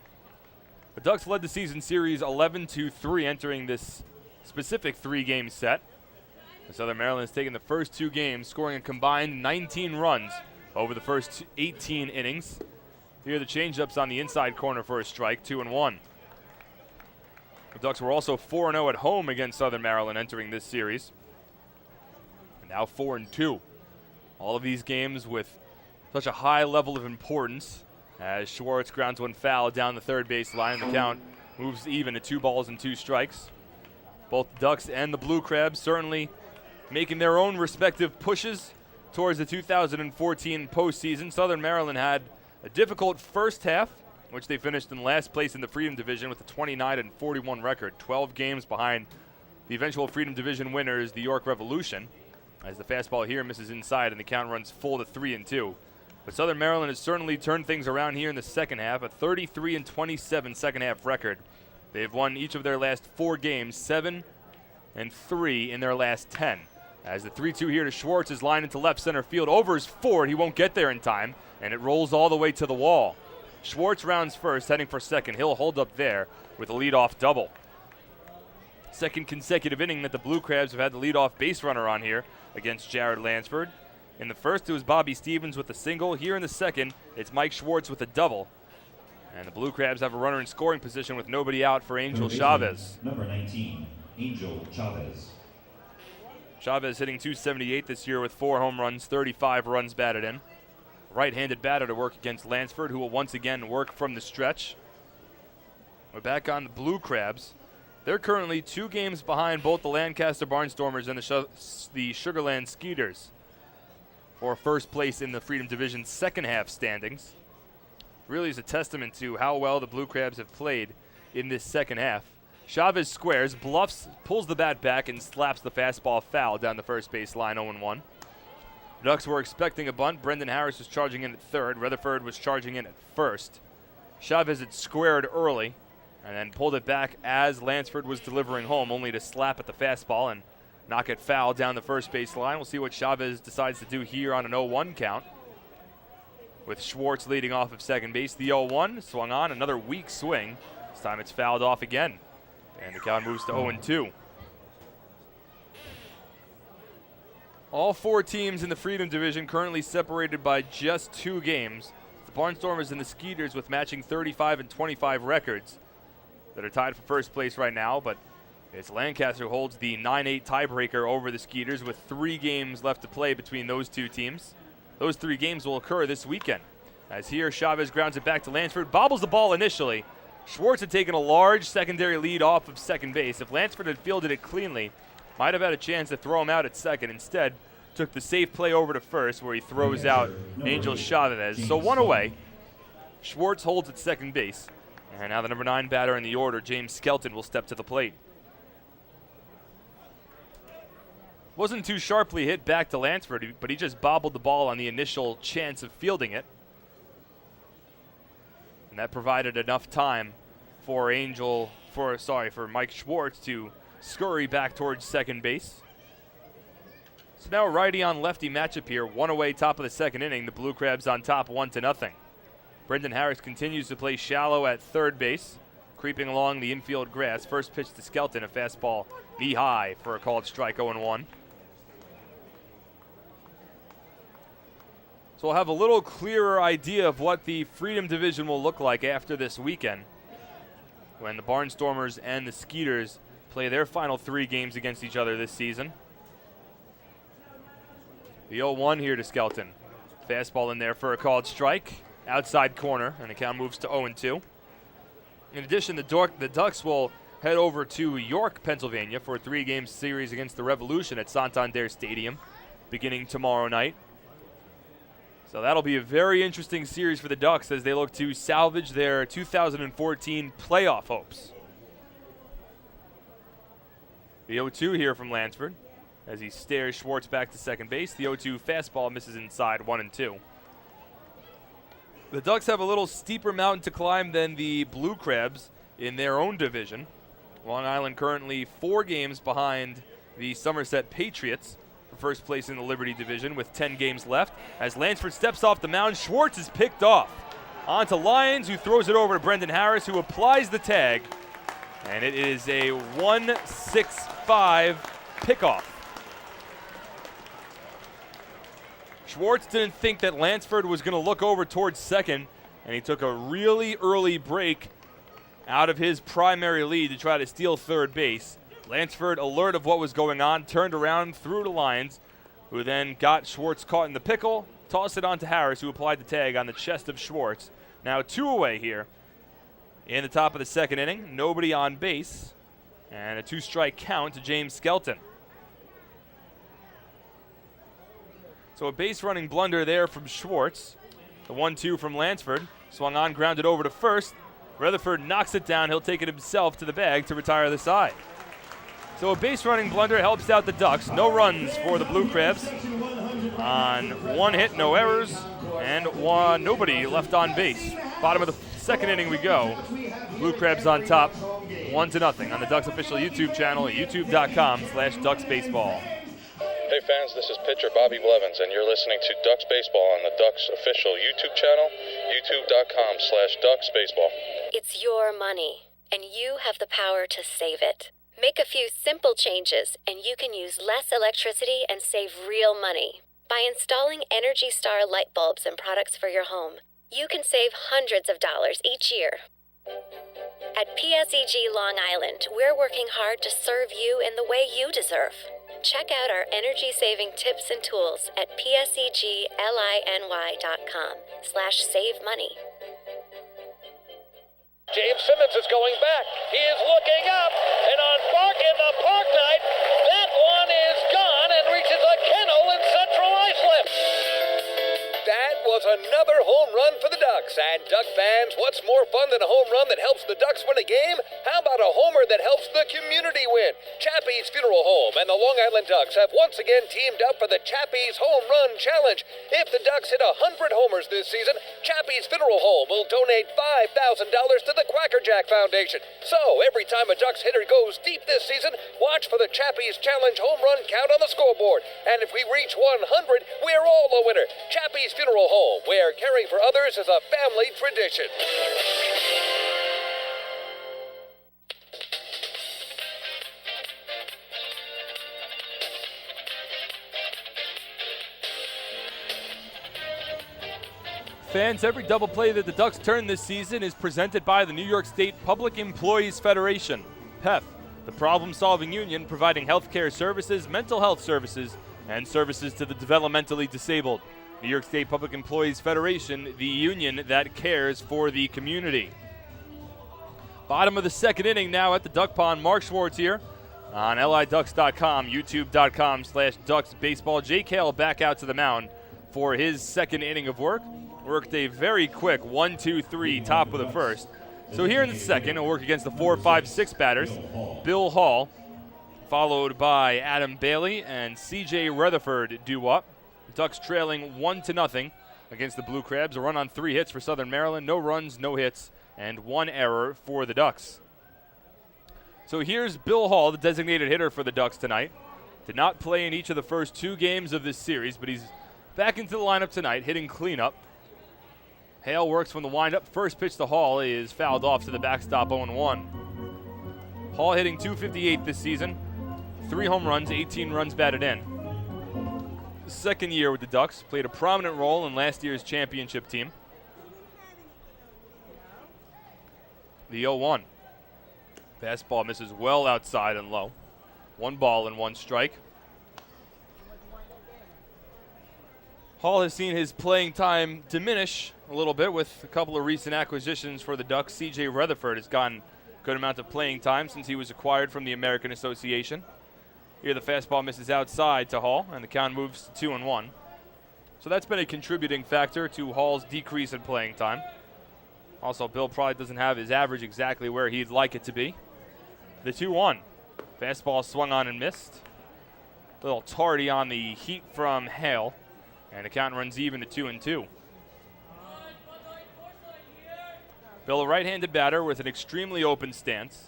The Ducks led the season series 11-3 entering this specific 3-game set. The Southern Maryland has taken the first 2 games, scoring a combined 19 runs over the first 18 innings. Here the changeups on the inside corner for a strike, 2-1. The Ducks were also 4-0 at home against Southern Maryland entering this series. And now 4-2. All of these games with such a high level of importance as Schwartz grounds one foul down the third base line. The count moves even to 2 balls and 2 strikes. Both the Ducks and the Blue Crabs certainly making their own respective pushes towards the 2014 postseason. Southern Maryland had a difficult first half, which they finished in last place in the Freedom Division with a 29-41 record, 12 games behind the eventual Freedom Division winners, the York Revolution, as the fastball here misses inside and the count runs full to 3-2. But Southern Maryland has certainly turned things around here in the second half, a 33-27 second half record. They've won each of their last 4 games, 7-3 in their last 10. As the 3-2 here to Schwartz is lined into left center field. Over is Ford. He won't get there in time, and it rolls all the way to the wall. Schwartz rounds first, heading for second. He'll hold up there with a leadoff double. Second consecutive inning that the Blue Crabs have had the leadoff base runner on here against Jared Lansford. In the first, it was Bobby Stevens with a single. Here in the second, it's Mike Schwartz with a double. And the Blue Crabs have a runner in scoring position with nobody out for Angel Chavez. Number 19, Angel Chavez. Chavez hitting .278 this year with 4 home runs, 35 runs batted in. Right-handed batter to work against Lansford, who will once again work from the stretch. We're back on the Blue Crabs. They're currently 2 games behind both the Lancaster Barnstormers and the Sugarland Skeeters for first place in the Freedom Division second half standings. Really is a testament to how well the Blue Crabs have played in this second half. Chavez squares, bluffs, pulls the bat back, and slaps the fastball foul down the first base line, 0-1. The Ducks were expecting a bunt. Brendan Harris was charging in at third. Rutherford was charging in at first. Chavez had squared early and then pulled it back as Lansford was delivering home, only to slap at the fastball and knock it foul down the first base line. We'll see what Chavez decides to do here on an 0-1 count. With Schwartz leading off of second base, the 0-1 swung on, another weak swing. This time it's fouled off again, and the count moves to 0-2. All 4 teams in the Freedom Division currently separated by just 2 games. The Barnstormers and the Skeeters with matching 35-25 records that are tied for first place right now, but it's Lancaster who holds the 9-8 tiebreaker over the Skeeters with 3 games left to play between those 2 teams. Those 3 games will occur this weekend. As here, Chavez grounds it back to Lansford, bobbles the ball initially. Schwartz had taken a large secondary lead off of second base. If Lansford had fielded it cleanly, might have had a chance to throw him out at second. Instead, took the safe play over to first where he throws out Angel Chavez. So 1 away. Schwartz holds at second base. And now the number 9 batter in the order, James Skelton, will step to the plate. Wasn't too sharply hit back to Lansford, but he just bobbled the ball on the initial chance of fielding it. And that provided enough time for Mike Schwartz to scurry back towards second base. So now a righty on lefty matchup here. 1 away, top of the second inning. The Blue Crabs on top 1-0. Brendan Harris continues to play shallow at third base, creeping along the infield grass. First pitch to Skelton, a fastball knee high for a called strike, 0-1. So we'll have a little clearer idea of what the Freedom Division will look like after this weekend, when the Barnstormers and the Skeeters play their final 3 games against each other this season. The 0-1 here to Skelton. Fastball in there for a called strike, outside corner, and the count moves to 0-2. In addition, the Ducks will head over to York, Pennsylvania for a 3-game series against the Revolution at Santander Stadium beginning tomorrow night. So that'll be a very interesting series for the Ducks as they look to salvage their 2014 playoff hopes. The 0-2 here from Lansford as he stares Schwartz back to second base. The 0-2 fastball misses inside, 1-2. The Ducks have a little steeper mountain to climb than the Blue Crabs in their own division. Long Island currently 4 games behind the Somerset Patriots for first place in the Liberty division with 10 games left. As Lansford steps off the mound, Schwartz is picked off. On to Lyons, who throws it over to Brendan Harris, who applies the tag. And it is a 1-6-5 pickoff. Schwartz didn't think that Lansford was going to look over towards second, and he took a really early break out of his primary lead to try to steal third base. Lansford, alert of what was going on, turned around, threw to Lyons, who then got Schwartz caught in the pickle, tossed it on to Harris, who applied the tag on the chest of Schwartz. Now 2 away here in the top of the second inning. Nobody on base, and a 2-strike count to James Skelton. So a base running blunder there from Schwartz. The 1-2 from Lansford. Swung on, grounded over to first. Rutherford knocks it down. He'll take it himself to the bag to retire the side. So a base running blunder helps out the Ducks. No runs for the Blue Crabs. On 1 hit, no errors, and nobody left on base. Bottom of the second inning we go. Blue Crabs on top, 1-0 on the Ducks official YouTube channel at youtube.com/DucksBaseball. Hey fans, this is pitcher Bobby Blevins, and you're listening to Ducks Baseball on the Ducks official YouTube channel, youtube.com/DucksBaseball. It's your money, and you have the power to save it. Make a few simple changes, and you can use less electricity and save real money. By installing Energy Star light bulbs and products for your home, you can save hundreds of dollars each year. At PSEG Long Island, we're working hard to serve you in the way you deserve. Check out our energy-saving tips and tools at pseglyny.com/save money. James Simmons is going back. He is looking up, and on Bark in the Park Night, that one is gone and reaches a kennel in Central Islip. That was another home run for the Ducks. And Duck fans, what's more fun than a home run that helps the Ducks win a game? How about a homer that helps the community win? Chappie's Funeral Home and the Long Island Ducks have once again teamed up for the Chappie's Home Run Challenge. If the Ducks hit 100 homers this season, Chappie's Funeral Home will donate $5,000 to the Quackerjack Foundation. So every time a Ducks hitter goes deep this season, watch for the Chappie's Challenge home run count on the scoreboard. And if we reach 100, we're all a winner. Chappie's Funeral Home, where caring for others is a family tradition. Fans, every double play that the Ducks turn this season is presented by the New York State Public Employees Federation, PEF, the problem-solving union providing healthcare services, mental health services, and services to the developmentally disabled. New York State Public Employees Federation, the union that cares for the community. Bottom of the second inning now at the Duck Pond. Mark Schwartz here on LIDucks.com, youtube.com/DucksBaseball. Jake Hale back out to the mound for his second inning of work. Worked a very quick 1-2-3 top of the first. So here in the second, he'll work against the 4, 5, 6 batters. Bill Hall, followed by Adam Bailey and C.J. Rutherford due up. The Ducks trailing 1-0 against the Blue Crabs. A run on 3 hits for Southern Maryland. No runs, no hits, and 1 error for the Ducks. So here's Bill Hall, the designated hitter for the Ducks tonight. Did not play in each of the first 2 games of this series, but he's back into the lineup tonight, hitting cleanup. Hale works from the windup. First pitch to Hall is fouled off to the backstop, 0-1. Hall hitting .258 this season. 3 home runs, 18 runs batted in. Second year with the Ducks. Played a prominent role in last year's championship team. The 0-1. Fastball misses well outside and low. 1 ball and 1 strike. Hall has seen his playing time diminish a little bit with a couple of recent acquisitions for the Ducks. C.J. Rutherford has gotten a good amount of playing time since he was acquired from the American Association. Here the fastball misses outside to Hall, and the count moves to 2-1. So that's been a contributing factor to Hall's decrease in playing time. Also, Bill probably doesn't have his average exactly where he'd like it to be. The 2-1. Fastball swung on and missed. A little tardy on the heat from Hale. And the count runs even to 2-2. Bill, a right-handed batter with an extremely open stance.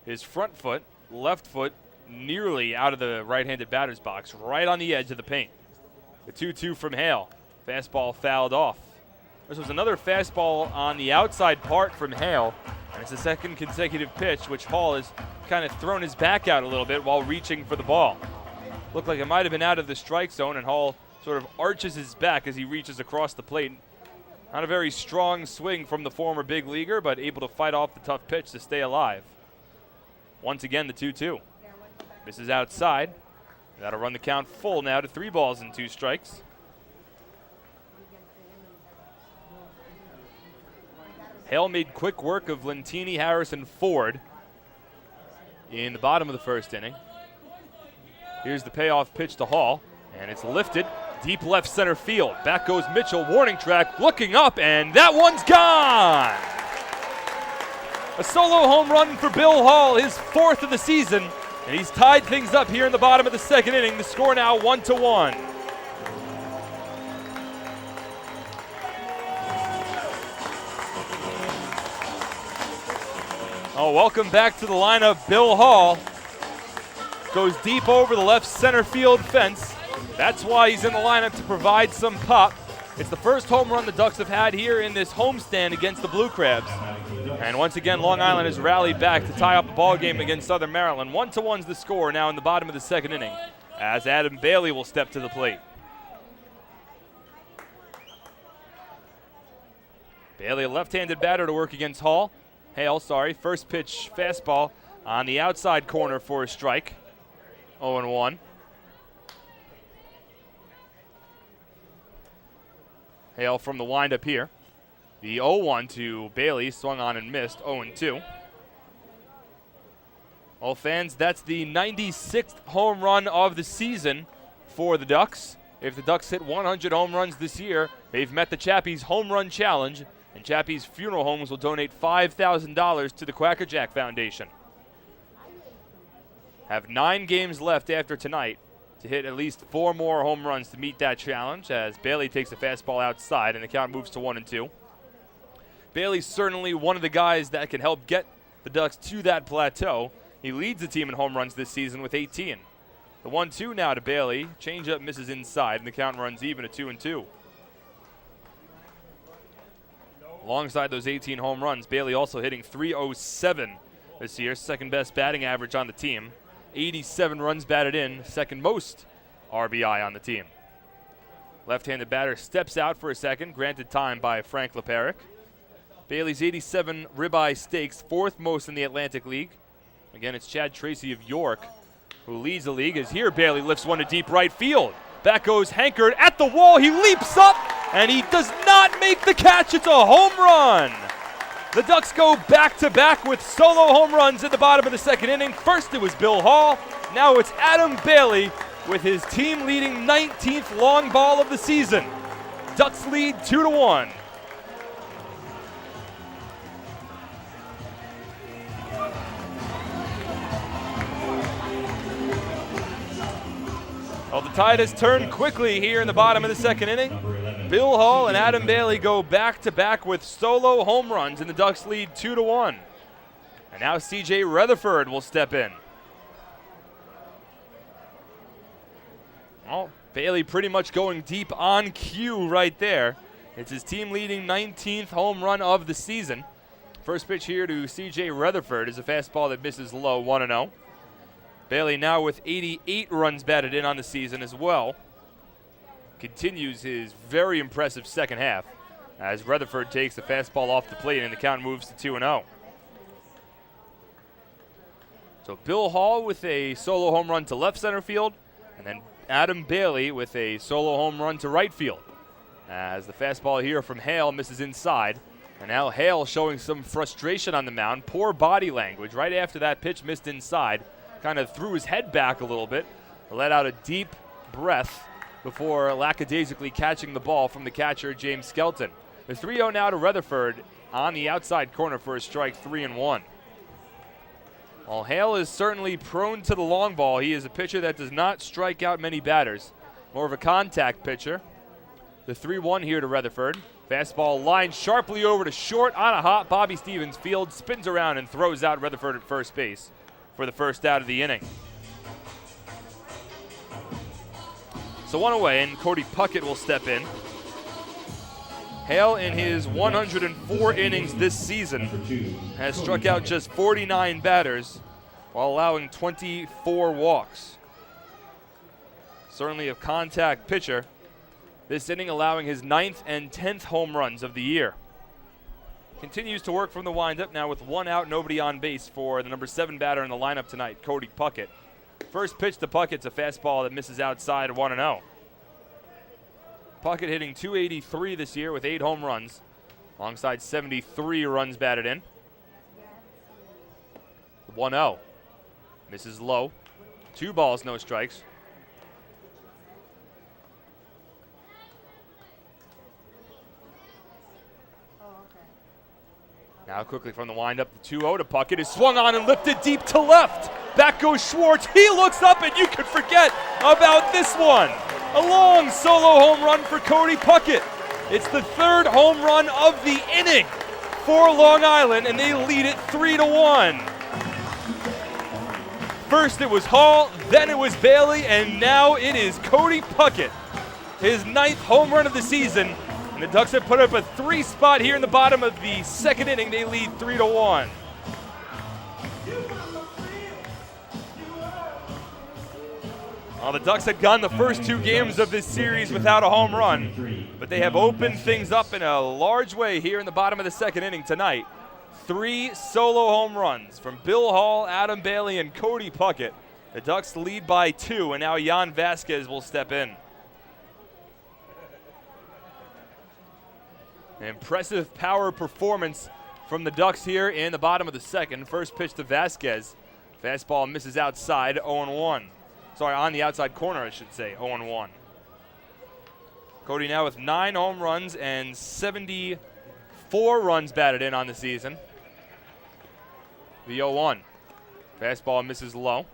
His front foot, left foot, nearly out of the right-handed batter's box, right on the edge of the paint. The 2-2 from Hale. Fastball fouled off. This was another fastball on the outside part from Hale, and it's the second consecutive pitch, which Hall has kind of thrown his back out a little bit while reaching for the ball. Looked like it might have been out of the strike zone, and Hall sort of arches his back as he reaches across the plate. Not a very strong swing from the former big leaguer, but able to fight off the tough pitch to stay alive. Once again, the 2-2. Misses outside. That'll run the count full now to 3 balls and 2 strikes. Hale made quick work of Lentini, Harris, and Ford in the bottom of the first inning. Here's the payoff pitch to Hall, and it's lifted deep left center field. Back goes Mitchell, warning track, looking up, and that one's gone! A solo home run for Bill Hall, his 4th of the season, and he's tied things up here in the bottom of the second inning. The score now 1-1. Oh, welcome back to the lineup, Bill Hall. Goes deep over the left center field fence. That's why he's in the lineup, to provide some pop. It's the first home run the Ducks have had here in this homestand against the Blue Crabs. And once again, Long Island has rallied back to tie up a ball game against Southern Maryland. 1-1's the score now in the bottom of the second inning, as Adam Bailey will step to the plate. Bailey, a left-handed batter to work against Hall. Hale, first pitch fastball on the outside corner for a strike. 0-1. Hale from the windup here. The 0-1 to Bailey, swung on and missed, 0-2. Well, fans, that's the 96th home run of the season for the Ducks. If the Ducks hit 100 home runs this year, they've met the Chappie's Home Run Challenge, and Chappie's Funeral Homes will donate $5,000 to the Quackerjack Foundation. Have 9 games left after tonight to hit at least 4 more home runs to meet that challenge, as Bailey takes a fastball outside and the count moves to 1-2. Bailey's certainly one of the guys that can help get the Ducks to that plateau. He leads the team in home runs this season with 18. The 1-2 now to Bailey. Changeup misses inside, and the count runs even at 2-2. Alongside those 18 home runs, Bailey also hitting .307 this year, second best batting average on the team. 87 runs batted in, second most RBI on the team. Left-handed batter steps out for a second, granted time by Frank Leparic. Bailey's 87 ribeye stakes, 4th most in the Atlantic League. Again, it's Chad Tracy of York who leads the league, as here Bailey lifts one to deep right field. Back goes Hankard at the wall. He leaps up, and he does not make the catch. It's a home run. The Ducks go back-to-back with solo home runs at the bottom of the second inning. First it was Bill Hall. Now it's Adam Bailey with his team-leading 19th long ball of the season. Ducks lead 2-1. Well, the tide has turned quickly here in the bottom of the second inning. Bill Hall and Adam Bailey go back-to-back with solo home runs, and the Ducks lead 2-1. And now C.J. Rutherford will step in. Well, Bailey pretty much going deep on cue right there. It's his team-leading 19th home run of the season. First pitch here to C.J. Rutherford is a fastball that misses low, 1-0. Bailey now with 88 runs batted in on the season as well. Continues his very impressive second half as Rutherford takes the fastball off the plate and the count moves to 2-0. So Bill Hall with a solo home run to left center field, and then Adam Bailey with a solo home run to right field. As the fastball here from Hale misses inside, and now Hale showing some frustration on the mound. Poor body language right after that pitch missed inside. Kind of threw his head back a little bit, let out a deep breath before lackadaisically catching the ball from the catcher, James Skelton. The 3-0 now to Rutherford on the outside corner for a strike, 3-1. While Hale is certainly prone to the long ball, he is a pitcher that does not strike out many batters. More of a contact pitcher. The 3-1 here to Rutherford. Fastball lined sharply over to short on a hot Bobby Stevens field, spins around and throws out Rutherford at first base for the first out of the inning. So one away, and Cody Puckett will step in. Hale, in his 104 innings this season, has struck out just 49 batters while allowing 24 walks. Certainly a contact pitcher. This inning allowing his 9th and 10th home runs of the year. Continues to work from the windup now with 1 out, nobody on base for the number 7 batter in the lineup tonight, Cody Puckett. First pitch to Puckett's a fastball that misses outside 1-0. Puckett hitting .283 this year with 8 home runs, alongside 73 runs batted in. 1-0. Misses low. 2 balls, no strikes. Now quickly from the windup, the 2-0 to Puckett is swung on and lifted deep to left. Back goes Schwartz. He looks up, and you can forget about this one. A long solo home run for Cody Puckett. It's the 3rd home run of the inning for Long Island, and they lead it 3-1. First it was Hall, then it was Bailey, and now it is Cody Puckett. His 9th home run of the season. And the Ducks have put up a 3 spot here in the bottom of the 2nd inning. They lead 3-1. Well, the Ducks had gone the first 2 games of this series without a home run, but they have opened things up in a large way here in the bottom of the 2nd inning tonight. 3 solo home runs from Bill Hall, Adam Bailey, and Cody Puckett. The Ducks lead by 2, and now Jan Vasquez will step in. An impressive power performance from the Ducks here in the bottom of the 2nd. First pitch to Vasquez. Fastball misses outside, 0-1. Sorry, on the outside corner, I should say, 0-1. Cody now with 9 home runs and 74 runs batted in on the season. The 0-1. Fastball misses low.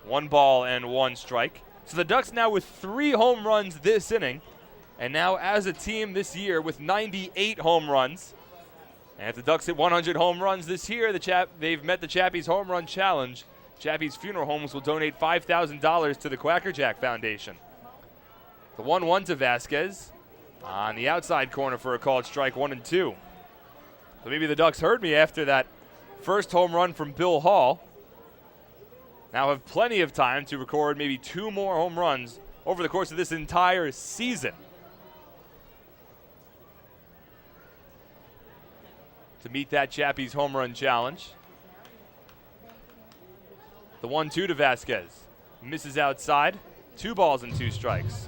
1 ball and 1 strike. So the Ducks now with 3 home runs this inning. And now as a team this year with 98 home runs. And if the Ducks hit 100 home runs this year, they've met the Chappie's Home Run Challenge. Chappie's Funeral Homes will donate $5,000 to the Quackerjack Foundation. The 1-1 to Vasquez on the outside corner for a called strike, 1-2. So maybe the Ducks heard me after that first home run from Bill Hall. Now have plenty of time to record maybe 2 more home runs over the course of this entire season. To meet that Chappie's Home Run Challenge. The 1-2 to Vasquez. Misses outside. 2 balls and 2 strikes.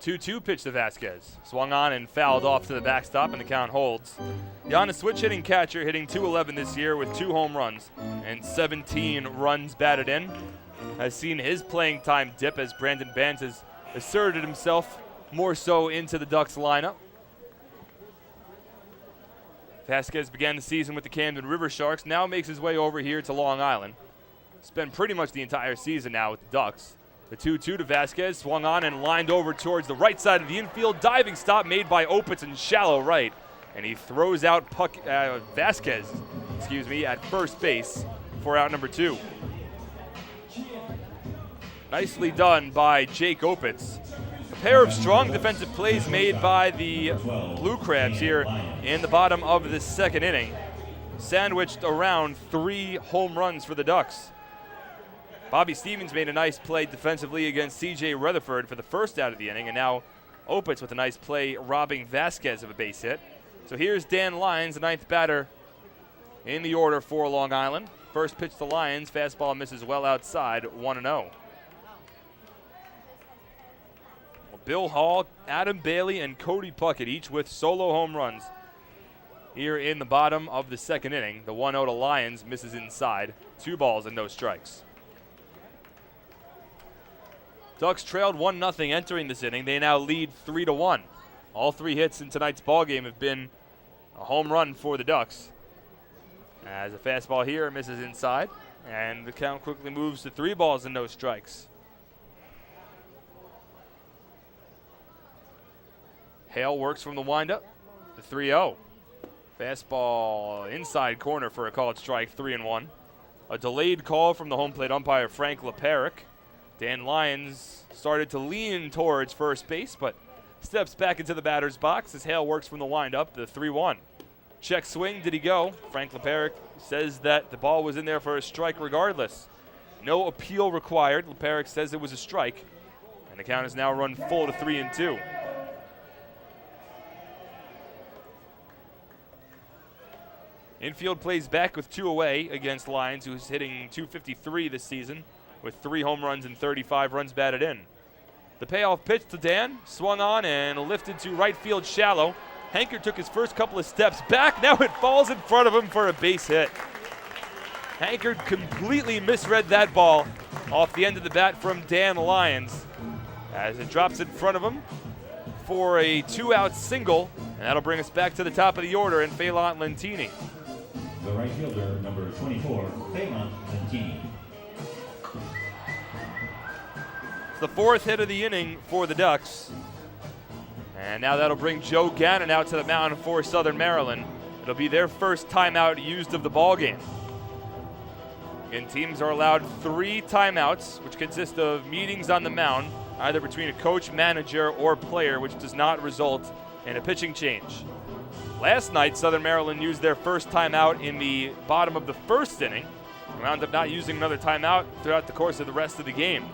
Two pitch to Vasquez. Swung on and fouled off to the backstop, and the count holds. Jan, a switch-hitting catcher, hitting .211 this year with 2 home runs and 17 runs batted in. Has seen his playing time dip as Brandon Bantz has asserted himself more so into the Ducks lineup. Vasquez began the season with the Camden River Sharks, now makes his way over here to Long Island. Spent pretty much the entire season now with the Ducks. The 2-2 to Vasquez, swung on and lined over towards the right side of the infield. Diving stop made by Opitz in shallow right. And he throws out Vasquez, at first base for out number 2. Nicely done by Jake Opitz. A pair of strong defensive plays made by the Blue Crabs here in the bottom of the 2nd inning. Sandwiched around 3 home runs for the Ducks. Bobby Stevens made a nice play defensively against C.J. Rutherford for the first out of the inning, and now Opitz with a nice play robbing Vasquez of a base hit. So here's Dan Lyons, the 9th batter in the order for Long Island. First pitch to Lyons, fastball misses well outside, 1-0. Well, Bill Hall, Adam Bailey, and Cody Puckett each with solo home runs here in the bottom of the 2nd inning. The 1-0 to Lyons misses inside, 2 balls and no strikes. Ducks trailed 1-0 entering this inning. They now lead 3-1. All 3 hits in tonight's ballgame have been a home run for the Ducks. As a fastball here misses inside, and the count quickly moves to 3 balls and no strikes. Hale works from the windup. The 3-0. Fastball inside corner for a called strike, 3-1. A delayed call from the home plate umpire, Frank Leparic. Dan Lyons started to lean towards first base, but steps back into the batter's box as Hale works from the windup, the 3-1. Check swing, did he go? Frank Leparic says that the ball was in there for a strike regardless. No appeal required. Leparic says it was a strike, and the count is now run full to 3-2. Infield plays back with 2 away against Lyons, who's hitting .253 this season with 3 home runs and 35 runs batted in. The payoff pitch to Dan, swung on and lifted to right field shallow. Hankard took his first couple of steps back. Now it falls in front of him for a base hit. Hankard completely misread that ball off the end of the bat from Dan Lyons as it drops in front of him for a 2-out single, and that'll bring us back to the top of the order in Phelan Lentini. The right fielder, number 24, Phelan Lentini. It's the 4th hit of the inning for the Ducks. And now that'll bring Joe Gannon out to the mound for Southern Maryland. It'll be their first timeout used of the ball game. Again, teams are allowed 3 timeouts, which consist of meetings on the mound, either between a coach, manager, or player, which does not result in a pitching change. Last night, Southern Maryland used their first timeout in the bottom of the 1st inning. They wound up not using another timeout throughout the course of the rest of the game.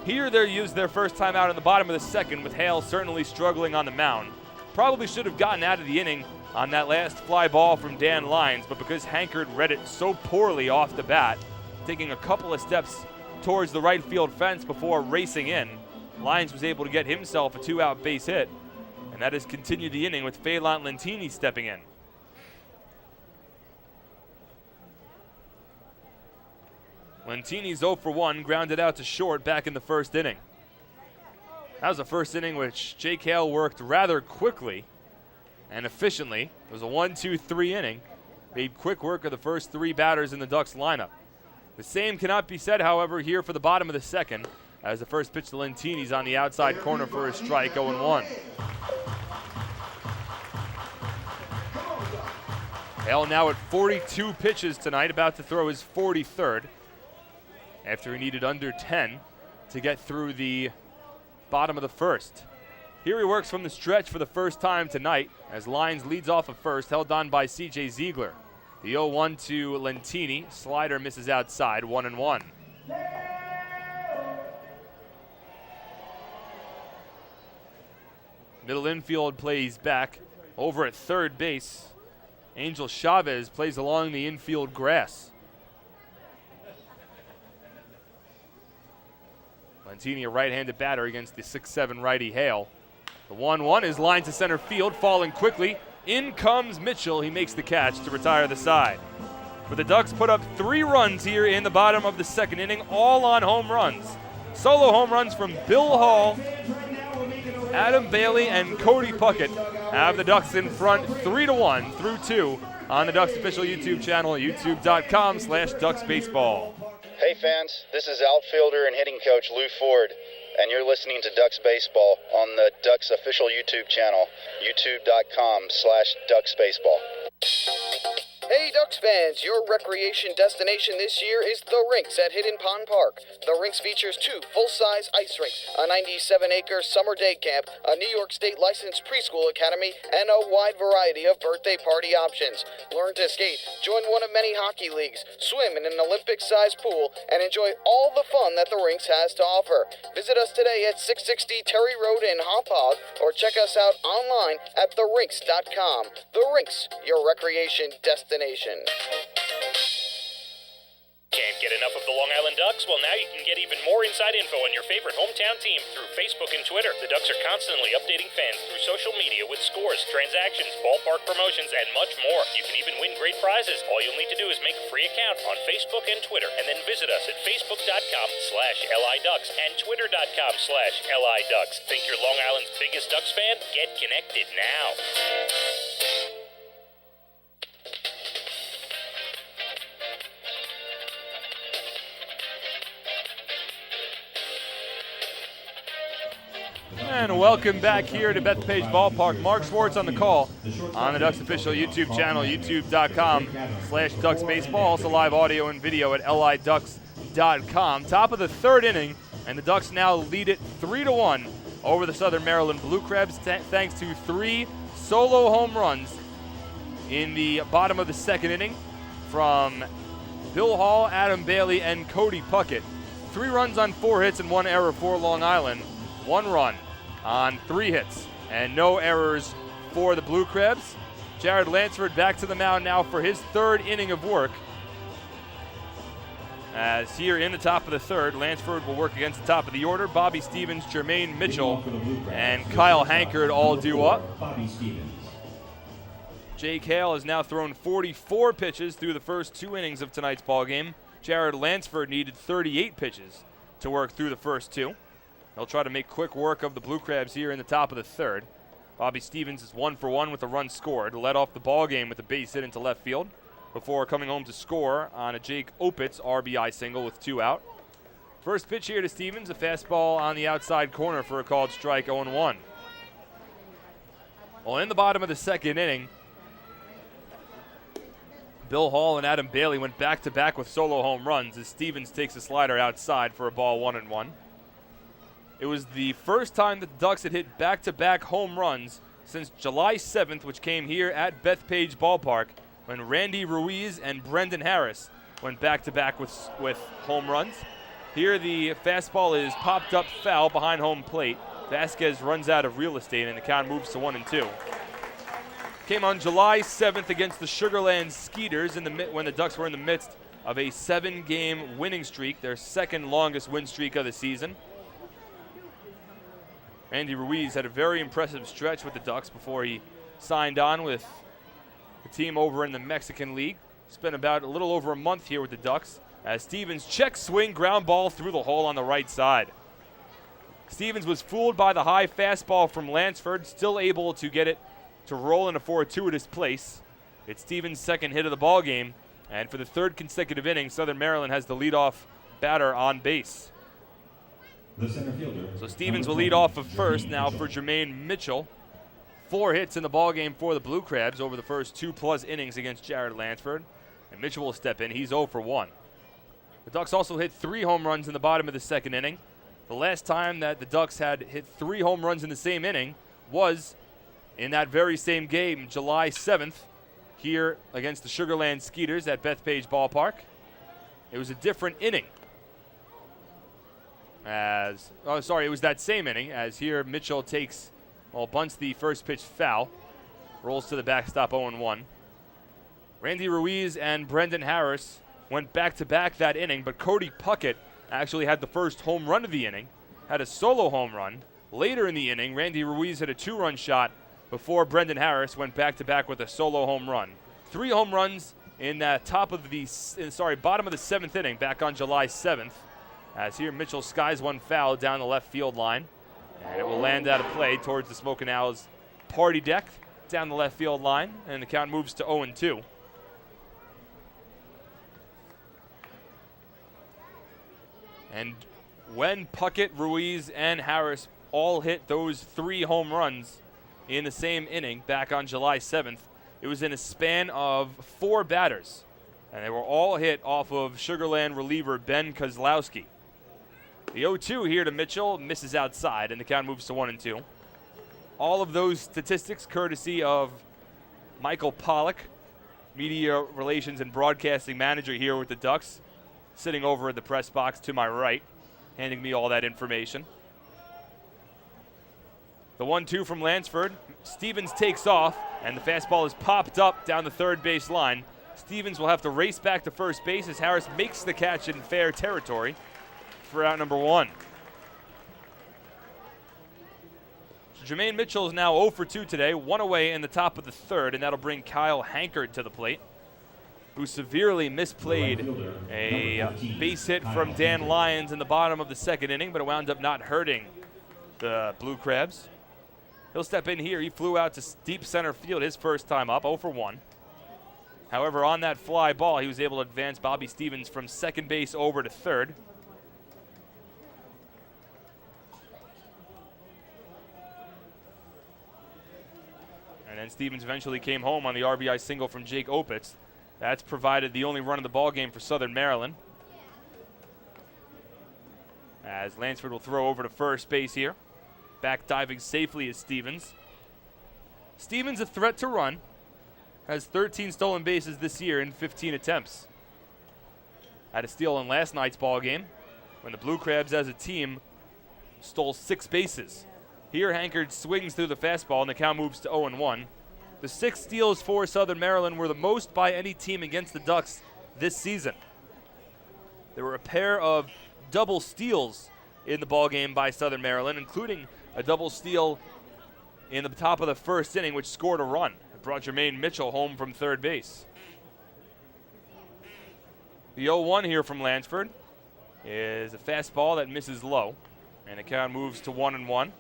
Here, they used their first timeout in the bottom of the 2nd, with Hale certainly struggling on the mound. Probably should have gotten out of the inning on that last fly ball from Dan Lyons, but because Hankard read it so poorly off the bat, taking a couple of steps towards the right field fence before racing in, Lyons was able to get himself a 2-out base hit, and that has continued the inning with Phelan Lentini stepping in. Lentini's 0 for 1, grounded out to short back in the 1st inning. That was the 1st inning which Jake Hale worked rather quickly and efficiently. It was a 1-2-3 inning. Made quick work of the first 3 batters in the Ducks lineup. The same cannot be said, however, here for the bottom of the 2nd, as the first pitch to Lentini's on the outside corner for a strike, 0-1. Hale now at 42 pitches tonight, about to throw his 43rd. After he needed under 10 to get through the bottom of the 1st. Here he works from the stretch for the first time tonight as Lyons leads off of first, held on by C.J. Ziegler. The 0-1 to Lentini. Slider misses outside, 1-1. Middle infield plays back. Over at third base, Angel Chavez plays along the infield grass. Lentini, a right-handed batter against the 6'7 righty Hale. The 1-1 is lined to center field, falling quickly. In comes Mitchell. He makes the catch to retire the side. But the Ducks put up 3 runs here in the bottom of the 2nd inning, all on home runs. Solo home runs from Bill Hall, Adam Bailey, and Cody Puckett have the Ducks in front 3-1 through 2 on the Ducks official YouTube channel at youtube.com/DucksBaseball. Hey fans, this is outfielder and hitting coach Lou Ford, and you're listening to Ducks Baseball on the Ducks official YouTube channel, youtube.com/DucksBaseball. Hey Ducks fans, your recreation destination this year is The Rinks at Hidden Pond Park. The Rinks features 2 full-size ice rinks, a 97-acre summer day camp, a New York State licensed preschool academy, and a wide variety of birthday party options. Learn to skate, join one of many hockey leagues, swim in an Olympic-sized pool, and enjoy all the fun that The Rinks has to offer. Visit us today at 660 Terry Road in Hauppauge, or check us out online at therinks.com. The Rinks, your recreation destination. Can't get enough of the Long Island Ducks? Well, now you can get even more inside info on your favorite hometown team through Facebook and Twitter. The Ducks are constantly updating fans through social media with scores, transactions, ballpark promotions, and much more. You can even win great prizes. All you'll need to do is make a free account on Facebook and Twitter, and then visit us at facebook.com/LIDucks and twitter.com/LIDucks. Think you're Long Island's biggest Ducks fan? Get connected now. The And welcome back here to Bethpage Ballpark. Mark Schwartz on the call on the Ducks official YouTube channel, youtube.com/Ducks Baseball. Also live audio and video at liducks.com. Top of the third inning, and the Ducks now lead it 3-1 over the Southern Maryland Blue Crabs, thanks to 3 solo home runs in the bottom of the second inning from Bill Hall, Adam Bailey, and Cody Puckett. 3 runs on 4 hits and 1 error for Long Island. 1 run on 3 hits and no errors for the Blue Crabs. Jared Lansford back to the mound now for his 3rd inning of work. As here in the top of the 3rd, Lansford will work against the top of the order. Bobby Stevens, Jermaine Mitchell, and Kyle Hankard all due up. Bobby Stevens. Jake Hale has now thrown 44 pitches through the first 2 innings of tonight's ballgame. Jared Lansford needed 38 pitches to work through the first 2. He'll try to make quick work of the Blue Crabs here in the top of the 3rd. Bobby Stevens is 1 for 1 with a run scored, led off the ballgame with a base hit into left field before coming home to score on a Jake Opitz RBI single with 2 out. First pitch here to Stevens, a fastball on the outside corner for a called strike, 0-1. Well, in the bottom of the second inning, Bill Hall and Adam Bailey went back-to-back with solo home runs as Stevens takes a slider outside for a ball 1-1. It was the first time that the Ducks had hit back-to-back home runs since July 7th, which came here at Bethpage Ballpark when Randy Ruiz and Brendan Harris went back-to-back with home runs. Here the fastball is popped up foul behind home plate. Vasquez runs out of real estate and the count moves to 1-2. Came on July 7th against the Sugarland Skeeters when the Ducks were in the midst of a 7-game winning streak, their 2nd longest win streak of the season. Randy Ruiz had a very impressive stretch with the Ducks before he signed on with the team over in the Mexican League. Spent about a little over a month here with the Ducks as Stevens check swing ground ball through the hole on the right side. Stevens was fooled by the high fastball from Lansford, still able to get it to roll in a fortuitous place. It's Stevens' 2nd hit of the ball game, and for the 3rd consecutive inning, Southern Maryland has the leadoff batter on base. The center fielder. So Stevens will lead off of first now for Jermaine Mitchell. 4 hits in the ballgame for the Blue Crabs over the first 2+ innings against Jared Lansford. And Mitchell will step in. He's 0 for 1. The Ducks also hit 3 home runs in the bottom of the 2nd inning. The last time that the Ducks had hit 3 home runs in the same inning was in that very same game, July 7th, here against the Sugarland Skeeters at Bethpage Ballpark. It was a different inning. It was that same inning, as here Mitchell bunts the first pitch foul, rolls to the backstop 0-1. Randy Ruiz and Brendan Harris went back-to-back that inning, but Cody Puckett actually had the first home run of the inning, had a solo home run. Later in the inning, Randy Ruiz hit a 2-run shot before Brendan Harris went back-to-back with a solo home run. 3 home runs in the bottom of the 7th inning back on July 7th. As here, Mitchell skies one foul down the left field line, and it will land out of play towards the Smokin' Owls party deck down the left field line, and the count moves to 0-2. And when Puckett, Ruiz, and Harris all hit those 3 home runs in the same inning back on July 7th, it was in a span of 4 batters, and they were all hit off of Sugarland reliever Ben Kozlowski. The 0-2 here to Mitchell misses outside, and the count moves to 1-2. All of those statistics courtesy of Michael Pollock, media relations and broadcasting manager here with the Ducks, sitting over at the press box to my right, handing me all that information. The 1-2 from Lansford. Stevens takes off, and the fastball is popped up down the 3rd base line. Stevens will have to race back to first base as Harris makes the catch in fair territory for out number 1. So Jermaine Mitchell is now 0 for 2 today, 1 away in the top of the 3rd, and that'll bring Kyle Hankard to the plate, who severely misplayed a base hit from Dan Lyons in the bottom of the 2nd inning, but it wound up not hurting the Blue Crabs. He'll step in here. He flew out to deep center field his first time up, 0 for 1. However, on that fly ball, he was able to advance Bobby Stevens from second base over to 3rd. and Stevens eventually came home on the RBI single from Jake Opitz. That's provided the only run of the ball game for Southern Maryland. As Lansford will throw over to first base here. Back diving safely is Stevens. Stevens a threat to run. Has 13 stolen bases this year in 15 attempts. Had a steal in last night's ball game when the Blue Crabs as a team stole 6 bases. Here Hankard swings through the fastball and the count moves to 0-1. The 6 steals for Southern Maryland were the most by any team against the Ducks this season. There were a pair of double steals in the ballgame by Southern Maryland, including a double steal in the top of the first inning, which scored a run. It brought Jermaine Mitchell home from third base. The 0-1 here from Lansford is a fastball that misses low, and the count moves to 1-1.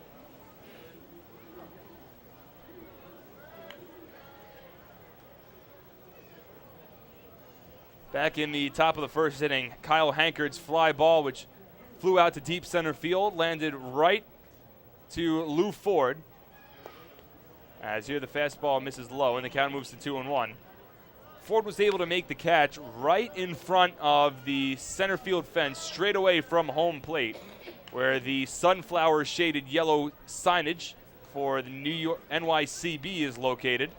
Back in the top of the first inning, Kyle Hankard's fly ball, which flew out to deep center field, landed right to Lou Ford. As here the fastball misses low, and the count moves to 2-1. Ford was able to make the catch right in front of the center field fence, straight away from home plate, where the sunflower shaded yellow signage for the New York NYCB is located.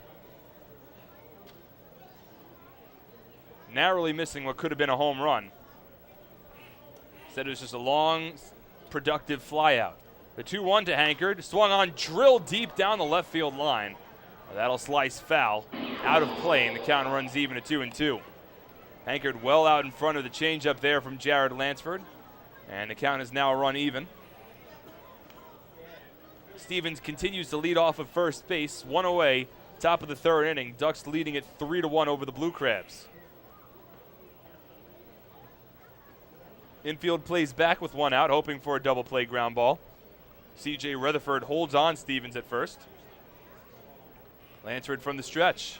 Narrowly missing what could have been a home run. Instead, it was just a long, productive fly out. The 2-1 to Hankard, swung on, drilled deep down the left field line. That'll slice foul, out of play, and the count runs even at 2-2. Hankard well out in front of the changeup there from Jared Lansford, and the count is now run even. Stevens continues to lead off of first base, 1 away, top of the third inning. Ducks leading at 3-1 over the Blue Crabs. Infield plays back with 1 out, hoping for a double play ground ball. C.J. Rutherford holds on Stevens at first. Lansford from the stretch.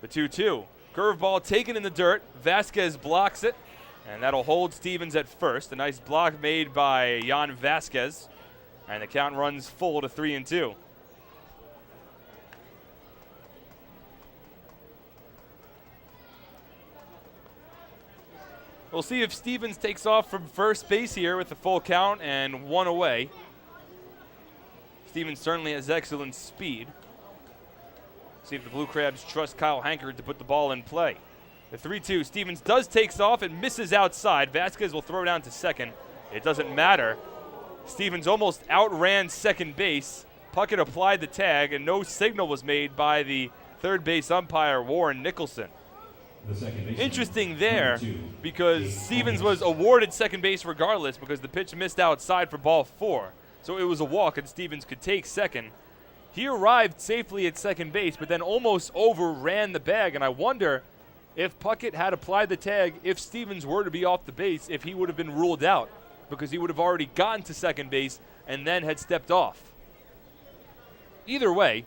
The 2-2. Curveball taken in the dirt. Vasquez blocks it, and that'll hold Stevens at first. A nice block made by Jan Vasquez, and the count runs full to 3-2. We'll see if Stevens takes off from first base here with the full count and 1 away. Stevens certainly has excellent speed. See if the Blue Crabs trust Kyle Hankard to put the ball in play. The 3-2, Stevens does takes off and misses outside. Vasquez will throw down to second. It doesn't matter. Stevens almost outran second base. Puckett applied the tag, and no signal was made by the third base umpire, Warren Nicholson. Interesting there, because Stevens was awarded second base regardless because the pitch missed outside for ball 4. So it was a walk and Stevens could take second. He arrived safely at second base, but then almost overran the bag, and I wonder if Puckett had applied the tag, if Stevens were to be off the base, if he would have been ruled out, because he would have already gotten to second base and then had stepped off. Either way,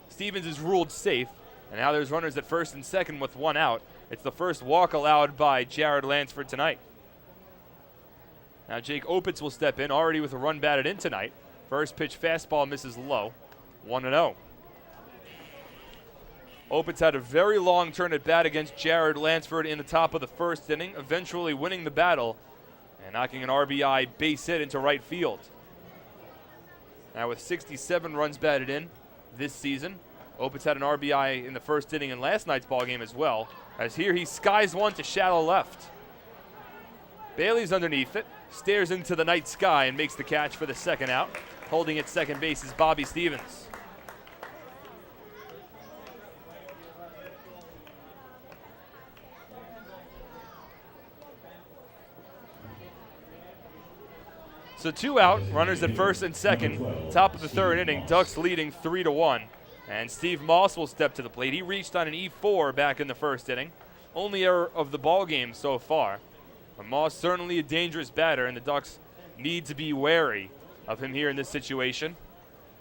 Stevens is ruled safe. And now there's runners at first and second with 1 out. It's the first walk allowed by Jared Lansford tonight. Now Jake Opitz will step in, already with a run batted in tonight. First pitch fastball misses low, 1-0. Opitz had a very long turn at bat against Jared Lansford in the top of the first inning, eventually winning the battle and knocking an RBI base hit into right field. Now with 67 runs batted in this season, Opitz had an RBI in the first inning in last night's ballgame as well, as here he skies one to shallow left. Bailey's underneath it, stares into the night sky and makes the catch for the second out. Holding at second base is Bobby Stevens. So 2 out, runners at first and second, top of the third inning, Ducks leading 3-1. And Steve Moss will step to the plate. He reached on an E4 back in the first inning. Only error of the ball game so far. But Moss certainly a dangerous batter, and the Ducks need to be wary of him here in this situation.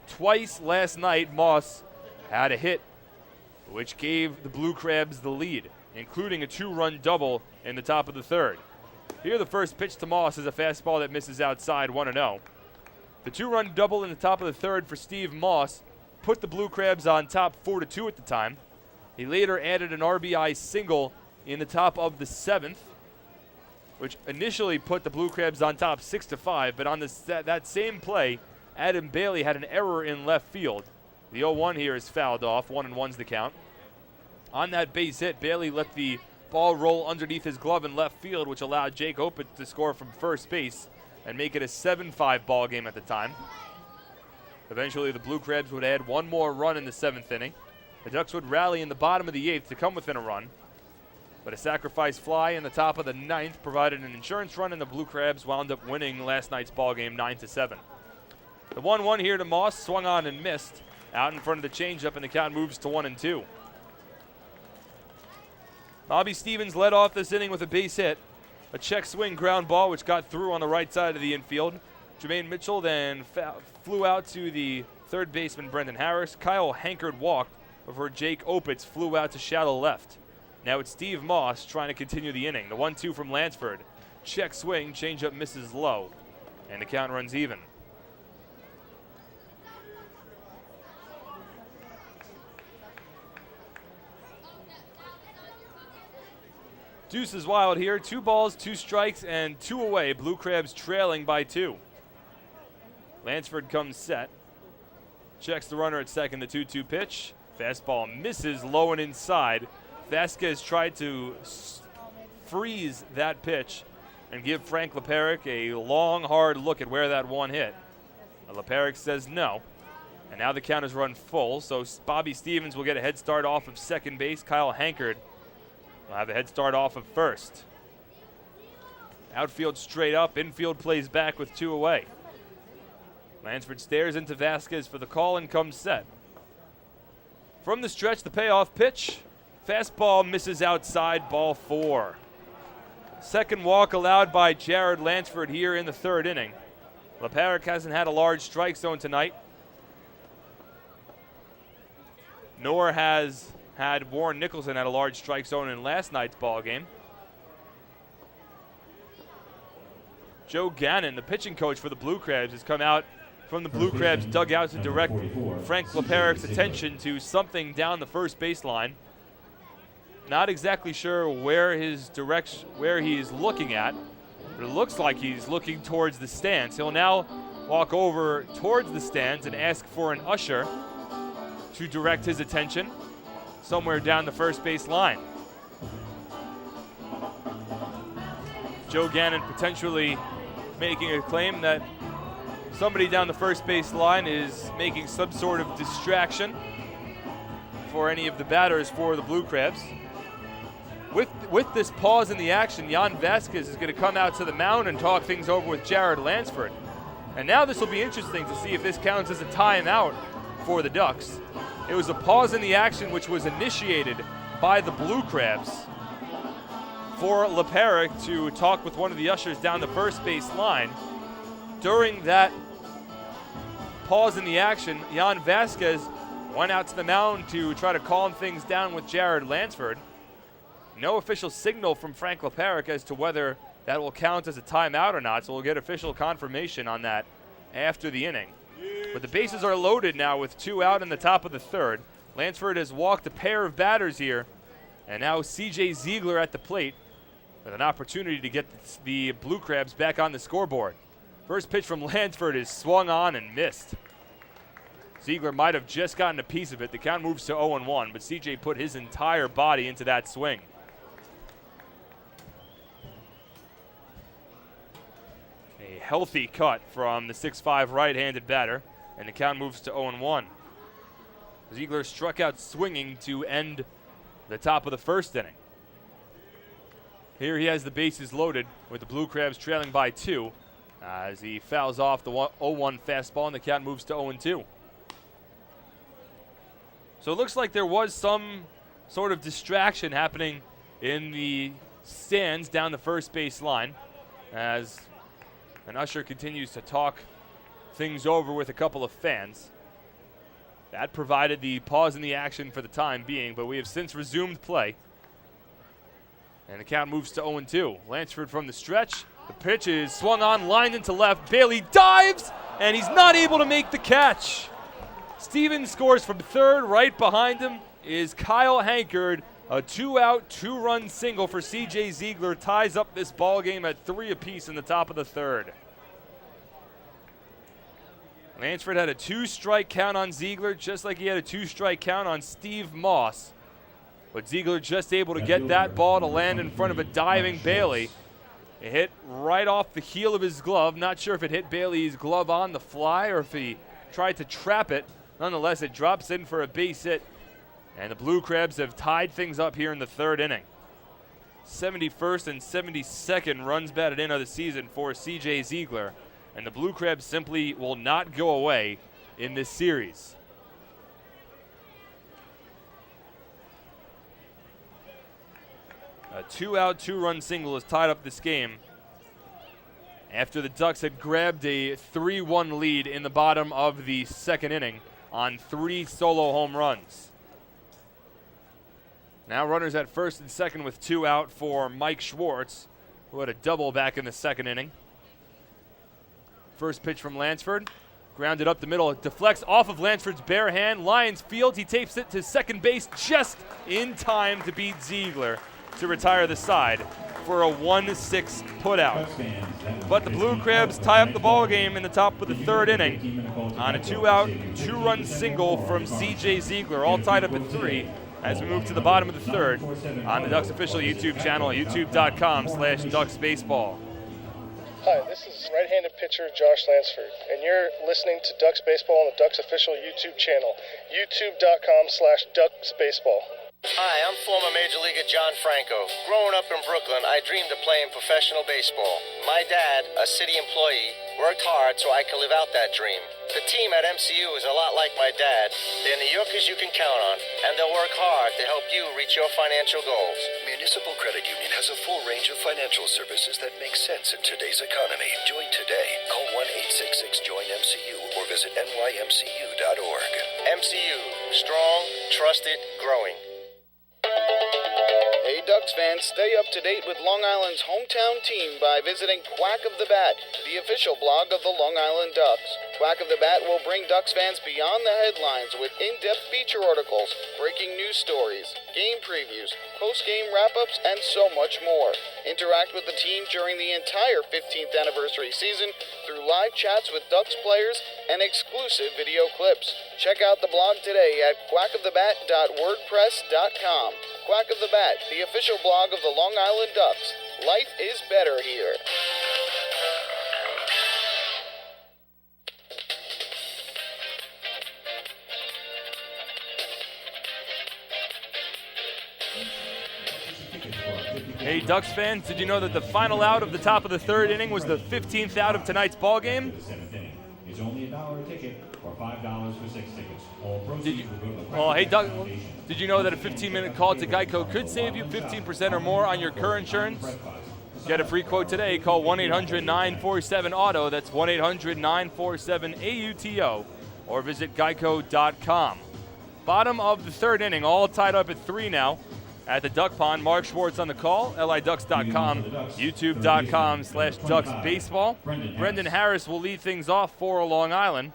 Twice last night, Moss had a hit, which gave the Blue Crabs the lead, including a 2-run double in the top of the third. Here the first pitch to Moss is a fastball that misses outside, 1-0. The 2-run double in the top of the third for Steve Moss put the Blue Crabs on top 4-2 at the time. He later added an RBI single in the top of the 7th, which initially put the Blue Crabs on top 6-5, but on that same play, Adam Bailey had an error in left field. The 0-1 here is fouled off, 1-1's the count. On that base hit, Bailey let the ball roll underneath his glove in left field, which allowed Jake Opitz to score from first base and make it a 7-5 ball game at the time. Eventually, the Blue Crabs would add one more run in the 7th inning. The Ducks would rally in the bottom of the 8th to come within a run, but a sacrifice fly in the top of the 9th provided an insurance run, and the Blue Crabs wound up winning last night's ball game 9-7. The 1-1 here to Moss, swung on and missed, out in front of the changeup, and the count moves to 1-2. Bobby Stevens led off this inning with a base hit, a check swing ground ball which got through on the right side of the infield. Jermaine Mitchell then flew out to the third baseman Brendan Harris. Kyle Hankard walked before Jake Opitz flew out to shallow left. Now it's Steve Moss trying to continue the inning. The 1-2 from Lansford. Check swing, changeup misses low, and the count runs even. Deuce is wild here. 2 balls, 2 strikes, and 2 away. Blue Crabs trailing by 2. Lansford comes set. Checks the runner at second, the 2-2 pitch. Fastball misses low and inside. Vasquez tried to freeze that pitch and give Frank Leparic a long, hard look at where that one hit. Leparic says no. And now the count is run full, so Bobby Stevens will get a head start off of second base. Kyle Hankard will have a head start off of first. Outfield straight up, infield plays back with 2 away. Lansford stares into Vasquez for the call and comes set. From the stretch, the payoff pitch. Fastball misses outside, ball 4. Second walk allowed by Jared Lansford here in the 3rd inning. Leparic hasn't had a large strike zone tonight, nor has had Warren Nicholson at a large strike zone in last night's ball game. Joe Gannon, the pitching coach for the Blue Crabs, has come out from the Blue Crabs dugout to direct Frank Leparic's attention to something down the first baseline. Not exactly sure where he's looking at, but it looks like he's looking towards the stands. He'll now walk over towards the stands and ask for an usher to direct his attention somewhere down the first base line. Joe Gannon potentially making a claim that somebody down the first base line is making some sort of distraction for any of the batters for the Blue Crabs. With this pause in the action, Jan Vasquez is going to come out to the mound and talk things over with Jared Lansford. And now this will be interesting to see if this counts as a timeout for the Ducks. It was a pause in the action which was initiated by the Blue Crabs for Leparic to talk with one of the ushers down the first base line. During that pause in the action, Jan Vasquez went out to the mound to try to calm things down with Jared Lansford. No official signal from Frank Leparic as to whether that will count as a timeout or not, so we'll get official confirmation on that after the inning. But the bases are loaded now with 2 out in the top of the 3rd. Lansford has walked a pair of batters here, and now C.J. Ziegler at the plate with an opportunity to get the Blue Crabs back on the scoreboard. First pitch from Lansford is swung on and missed. Ziegler might have just gotten a piece of it. The count moves to 0-1, but C.J. put his entire body into that swing. A healthy cut from the 6'5" right-handed batter, and the count moves to 0-1. Ziegler struck out swinging to end the top of the 1st inning. Here he has the bases loaded with the Blue Crabs trailing by 2 as he fouls off the 0-1 fastball, and the count moves to 0-2. So it looks like there was some sort of distraction happening in the stands down the first base line as an usher continues to talk things over with a couple of fans. That provided the pause in the action for the time being, but we have since resumed play. And the count moves to 0-2. Lansford from the stretch. The pitch is swung on, lined into left. Bailey dives, and he's not able to make the catch. Stevens scores from third. Right behind him is Kyle Hankard. A 2-out, 2-run single for C.J. Ziegler ties up this ball game at 3 apiece in the top of the third. Lansford had a 2-strike count on Ziegler, just like he had a 2-strike count on Steve Moss. But Ziegler just able to get that ball to land in front of a diving Bailey. It hit right off the heel of his glove. Not sure if it hit Bailey's glove on the fly or if he tried to trap it. Nonetheless, it drops in for a base hit. And the Blue Crabs have tied things up here in the third inning. 71st and 72nd runs batted in of the season for C.J. Ziegler. And the Blue Crabs simply will not go away in this series. A 2-out, 2-run single has tied up this game after the Ducks had grabbed a 3-1 lead in the bottom of the second inning on 3 solo home runs. Now runners at first and second with 2 out for Mike Schwartz, who had a double back in the second inning. First pitch from Lansford, grounded up the middle, it deflects off of Lansford's bare hand. Lions field, he tapes it to second base just in time to beat Ziegler to retire the side for a 1-6 putout. But the Blue Crabs tie up the ball game in the top of the third inning on a 2-out, 2-run single from C.J. Ziegler, all tied up at 3 as we move to the bottom of the third on the Ducks official YouTube channel at youtube.com/DucksBaseball. Hi, this is right-handed pitcher Josh Lansford, and you're listening to Ducks Baseball on the Ducks official YouTube channel, youtube.com/DucksBaseball. Hi, I'm former Major Leaguer John Franco. Growing up in Brooklyn, I dreamed of playing professional baseball. My dad, a city employee, worked hard so I could live out that dream. The team at MCU is a lot like my dad. They're New Yorkers you can count on, and they'll work hard to help you reach your financial goals. Municipal Credit Union has a full range of financial services that make sense in today's economy. Join today. Call 1-866-JOIN-MCU or visit nymcu.org. MCU, strong, trusted, growing. Hey Ducks fans, stay up to date with Long Island's hometown team by visiting Quack of the Bat, the official blog of the Long Island Ducks. Quack of the Bat will bring Ducks fans beyond the headlines with in-depth feature articles, breaking news stories, game previews, post-game wrap-ups, and so much more. Interact with the team during the entire 15th anniversary season through live chats with Ducks players and exclusive video clips. Check out the blog today at quackofthebat.wordpress.com. Quack of the Bat, the official blog of the Long Island Ducks. Life is better here. Hey Ducks fans, did you know that the final out of the top of the third inning was the 15th out of tonight's ball game? It's only $1 a ticket or $5 for 6 tickets. All proceeds will go to the Well, hey Doug, did you know that a 15-minute call to Geico could save you 15% or more on your car insurance? Get a free quote today. Call 1-800-947-AUTO. That's 1-800-947-AUTO. Or visit geico.com. Bottom of the third inning, all tied up at 3 now. At the Duck Pond, Mark Schwartz on the call, liducks.com, youtube.com/DucksBaseball. Brendan Harris will lead things off for Long Island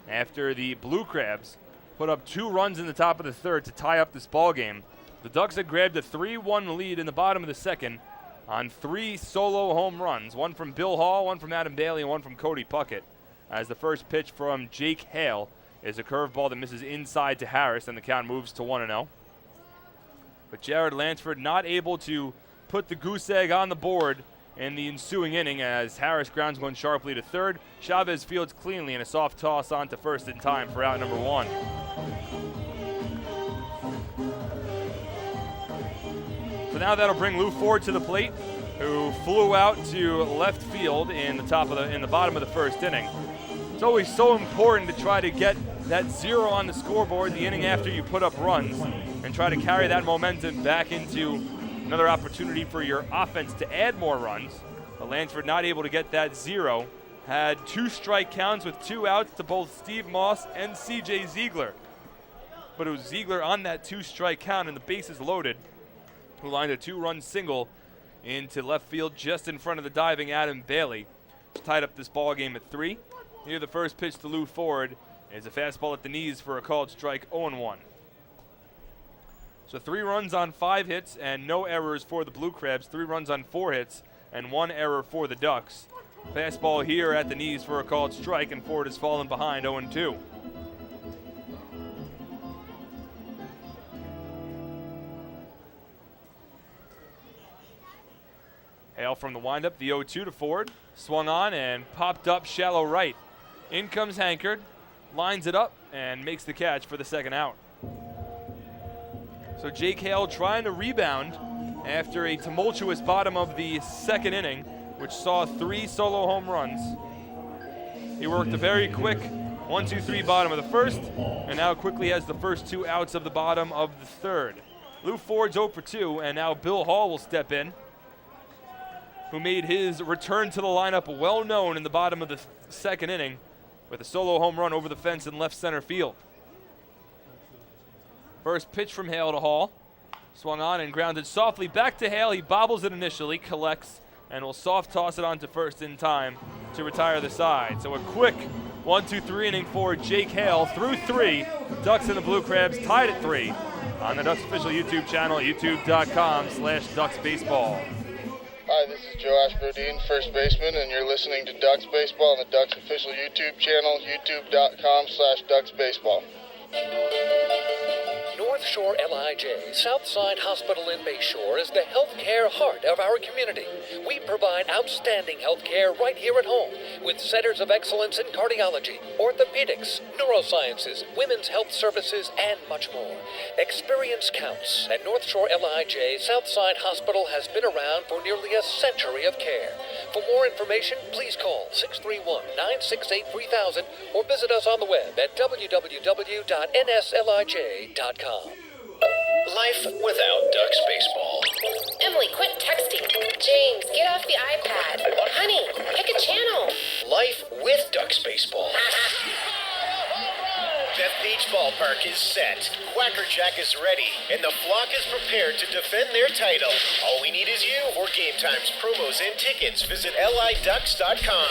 after the Blue Crabs put up 2 runs in the top of the third to tie up this ball game. The Ducks had grabbed a 3-1 lead in the bottom of the second on 3 solo home runs, one from Bill Hall, one from Adam Bailey, and one from Cody Puckett, as the first pitch from Jake Hale is a curveball that misses inside to Harris, and the count moves to 1-0. But Jared Lansford not able to put the goose egg on the board in the ensuing inning as Harris grounds one sharply to third. Chavez fields cleanly and a soft toss on to first in time for out number 1. So now that'll bring Lou Ford to the plate, who flew out to left field in the bottom of the first inning. It's always so important to try to get that 0 on the scoreboard the inning after you put up runs and try to carry that momentum back into another opportunity for your offense to add more runs. But Lansford not able to get that 0. Had 2 strike counts with 2 outs to both Steve Moss and C.J. Ziegler. But it was Ziegler on that 2-strike count and the bases loaded who lined a 2-run single into left field just in front of the diving Adam Bailey. Tied up this ball game at 3. Here the first pitch to Lou Ford It's a fastball at the knees for a called strike, 0-1. So 3 runs on 5 hits and no errors for the Blue Crabs. 3 runs on 4 hits and 1 error for the Ducks. Fastball here at the knees for a called strike, and Ford has fallen behind 0-2. Hale from the windup, the 0-2 to Ford. Swung on and popped up shallow right. In comes Hankard, lines it up, and makes the catch for the second out. So Jake Hale trying to rebound after a tumultuous bottom of the second inning, which saw 3 solo home runs. He worked a very quick 1-2-3 bottom of the first, and now quickly has the first 2 outs of the bottom of the third. Lou Ford's 0 for 2, and now Bill Hall will step in, who made his return to the lineup well known in the bottom of the second inning with a solo home run over the fence in left center field. First pitch from Hale to Hall. Swung on and grounded softly back to Hale. He bobbles it initially, collects, and will soft toss it onto first in time to retire the side. So a quick 1-2-3 inning for Jake Hale through 3. Ducks and the Blue Crabs tied at 3 on the Ducks official YouTube channel, youtube.com/DucksBaseball. Hi, this is Joash Brodeen, first baseman, and you're listening to Ducks Baseball on the Ducks official YouTube channel, youtube.com/DucksBaseball. North Shore LIJ, Southside Hospital in Bayshore, is the healthcare heart of our community. We provide outstanding healthcare right here at home, with centers of excellence in cardiology, orthopedics, neurosciences, women's health services, and much more. Experience counts, and North Shore LIJ Southside Hospital has been around for nearly a century of care. For more information, please call 631-968-3000 or visit us on the web at www.nslij.com. Life without Ducks Baseball. Emily, quit texting. James, get off the iPad. Honey, pick a channel. Life with Ducks Baseball. Bethpage Ballpark is set. Quackerjack is ready, and the flock is prepared to defend their title. All we need is you. For game times, promos, and tickets, visit liducks.com.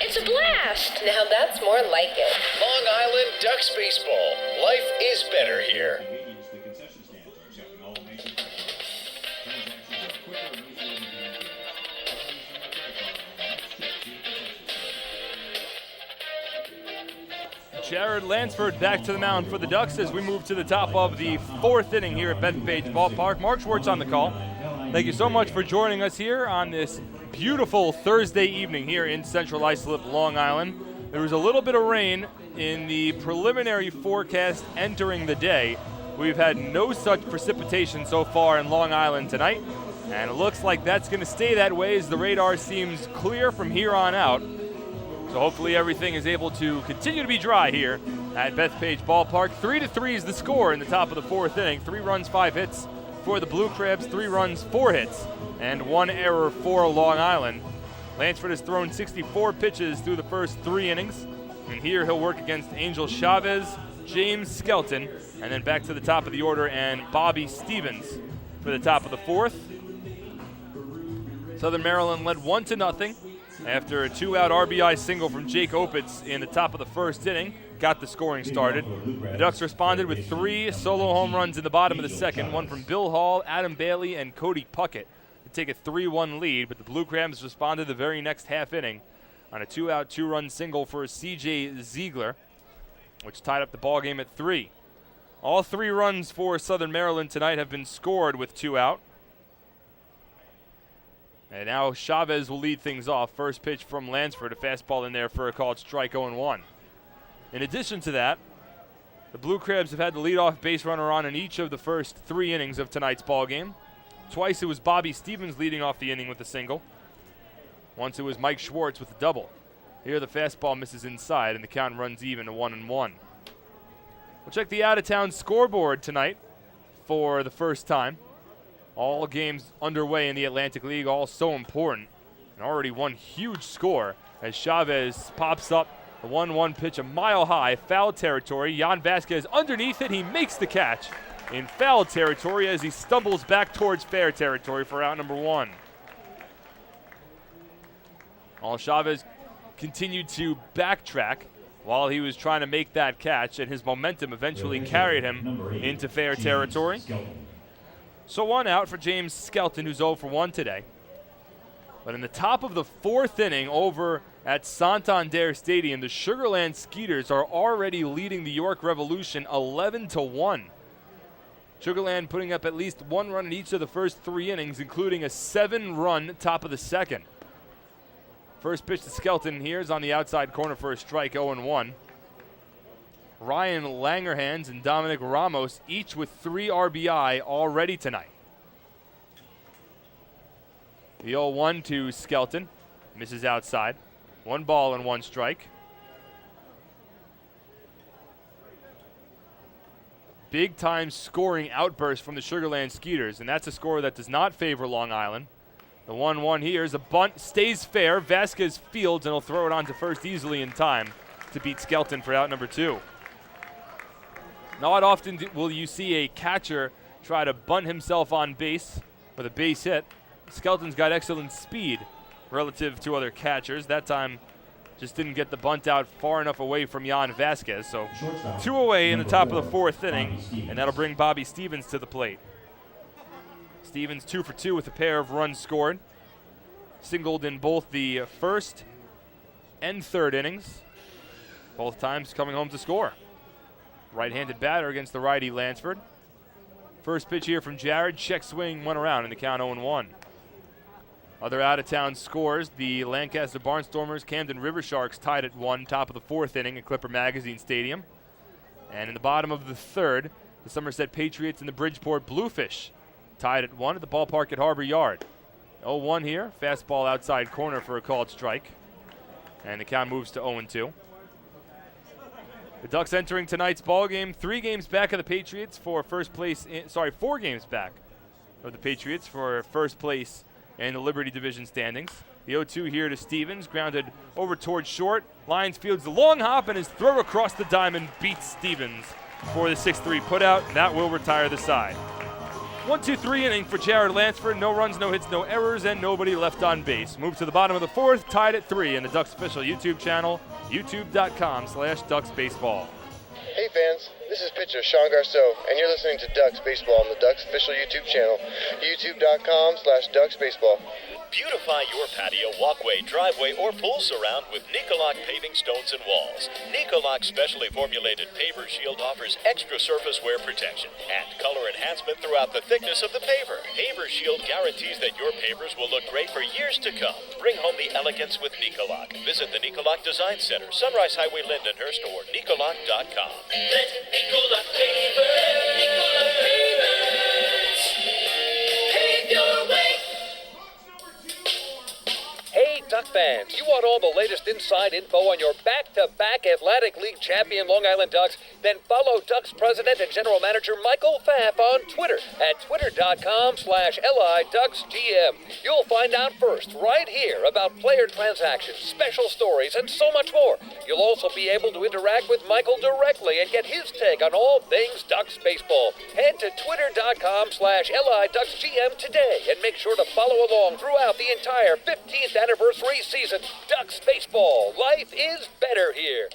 It's a blast. Now that's more like it. Long Island Ducks Baseball. Life is better here. Jared Lansford back to the mound for the Ducks as we move to the top of the 4th inning here at Bethpage Ballpark. Mark Schwartz on the call. Thank you so much for joining us here on this beautiful Thursday evening here in Central Islip, Long Island. There was a little bit of rain in the preliminary forecast entering the day. We've had no such precipitation so far in Long Island tonight, and it looks like that's going to stay that way as the radar seems clear from here on out. So hopefully everything is able to continue to be dry here at Bethpage Ballpark. 3-3 is the score in the top of the 4th inning. 3 runs, 5 hits for the Blue Crabs, 3 runs, 4 hits, and 1 error for Long Island. Lansford has thrown 64 pitches through the first 3 innings, and here he'll work against Angel Chavez, James Skelton, and then back to the top of the order and Bobby Stevens for the top of the 4th. Southern Maryland led 1-0 after a 2-out RBI single from Jake Opitz in the top of the 1st inning. Got the scoring started. The Ducks responded with 3 solo home runs in the bottom of the 2nd, one from Bill Hall, Adam Bailey, and Cody Puckett to take a 3-1 lead, but the Blue Crabs responded the very next half inning on a 2-out, 2-run single for C.J. Ziegler, which tied up the ballgame at 3. All 3 runs for Southern Maryland tonight have been scored with 2 out. And now Chavez will lead things off. First pitch from Lansford, a fastball in there for a called strike, 0-1. In addition to that, the Blue Crabs have had the leadoff base runner on in each of the first 3 innings of tonight's ballgame. Twice it was Bobby Stevens leading off the inning with a single. Once it was Mike Schwartz with a double. Here the fastball misses inside and the count runs even to 1-1. We'll check the out-of-town scoreboard tonight for the first time. All games underway in the Atlantic League, all so important. And already one huge score as Chavez pops up the 1-1 pitch a mile high, foul territory. Jan Vasquez underneath it. He makes the catch in foul territory as he stumbles back towards fair territory for out number 1. All Chavez continued to backtrack while he was trying to make that catch, and his momentum eventually carried him into fair territory. So one out for James Skelton, who's 0 for 1 today. But in the top of the 4th inning over at Santander Stadium, the Sugarland Skeeters are already leading the York Revolution 11-1. Sugarland putting up at least 1 run in each of the first 3 innings, including a 7-run top of the 2nd. First pitch to Skelton here is on the outside corner for a strike, 0-1. Ryan Langerhans and Dominic Ramos each with 3 RBI already tonight. The 0-1 to Skelton. Misses outside. 1 ball and 1 strike. Big time scoring outburst from the Sugarland Skeeters, and that's a score that does not favor Long Island. The 1-1 here is a bunt, stays fair. Vasquez fields, and he'll throw it on to first easily in time to beat Skelton for out number 2. Not often will you see a catcher try to bunt himself on base with a base hit. Skelton's got excellent speed relative to other catchers. That time just didn't get the bunt out far enough away from Jan Vasquez. So 2 away in the top of the 4th inning, and that'll bring Bobby Stevens to the plate. Stevens 2 for 2 with a pair of runs scored. Singled in both the 1st and 3rd innings. Both times coming home to score. Right-handed batter against the righty Lansford. First pitch here from Jared. Check swing, 1 around in the count 0-1. Other out-of-town scores, the Lancaster Barnstormers, Camden River Sharks tied at 1, top of the 4th inning at Clipper Magazine Stadium. And in the bottom of the 3rd, the Somerset Patriots and the Bridgeport Bluefish tied at 1 at the ballpark at Harbor Yard. 0-1 here, fastball outside corner for a called strike. And the count moves to 0-2. The Ducks entering tonight's ball game 3 games back of the Patriots for first place. 4 games back of the Patriots for first place in the Liberty Division standings. The 0-2 here to Stevens, grounded over towards short. Lyons fields the long hop, and his throw across the diamond beats Stevens for the 6-3 putout, and that will retire the side. 1-2-3 inning for Jared Lansford. No runs, no hits, no errors, and nobody left on base. Move to the bottom of the 4th, tied at 3 in the Ducks official YouTube channel, youtube.com/DucksBaseball. Hey fans, this is pitcher Sean Garceau, and you're listening to Ducks Baseball on the Ducks official YouTube channel, youtube.com/DucksBaseball. Beautify your patio, walkway, driveway, or pool surround with Nicolak paving stones and walls. Nicolak specially formulated paver shield offers extra surface wear protection and color enhancement throughout the thickness of the paver. Paver shield guarantees that your pavers will look great for years to come. Bring home the elegance with Nicolak. Visit the Nicolak Design Center, Sunrise Highway, Lindenhurst, or Nicolak.com. Let Nicolak Pavers, Nicolak Pavers, pave your way. Hey, Duck fans, you want all the latest inside info on your back-to-back Atlantic League champion Long Island Ducks? Then follow Ducks president and general manager Michael Pfaff on Twitter at twitter.com/LIDucksGM. You'll find out first, right here, about player transactions, special stories, and so much more. You'll also be able to interact with Michael directly and get his take on all things Ducks baseball. Head to twitter.com/LIDucksGM today and make sure to follow along throughout the entire 15th anniversary season. Ducks baseball. Life is better here.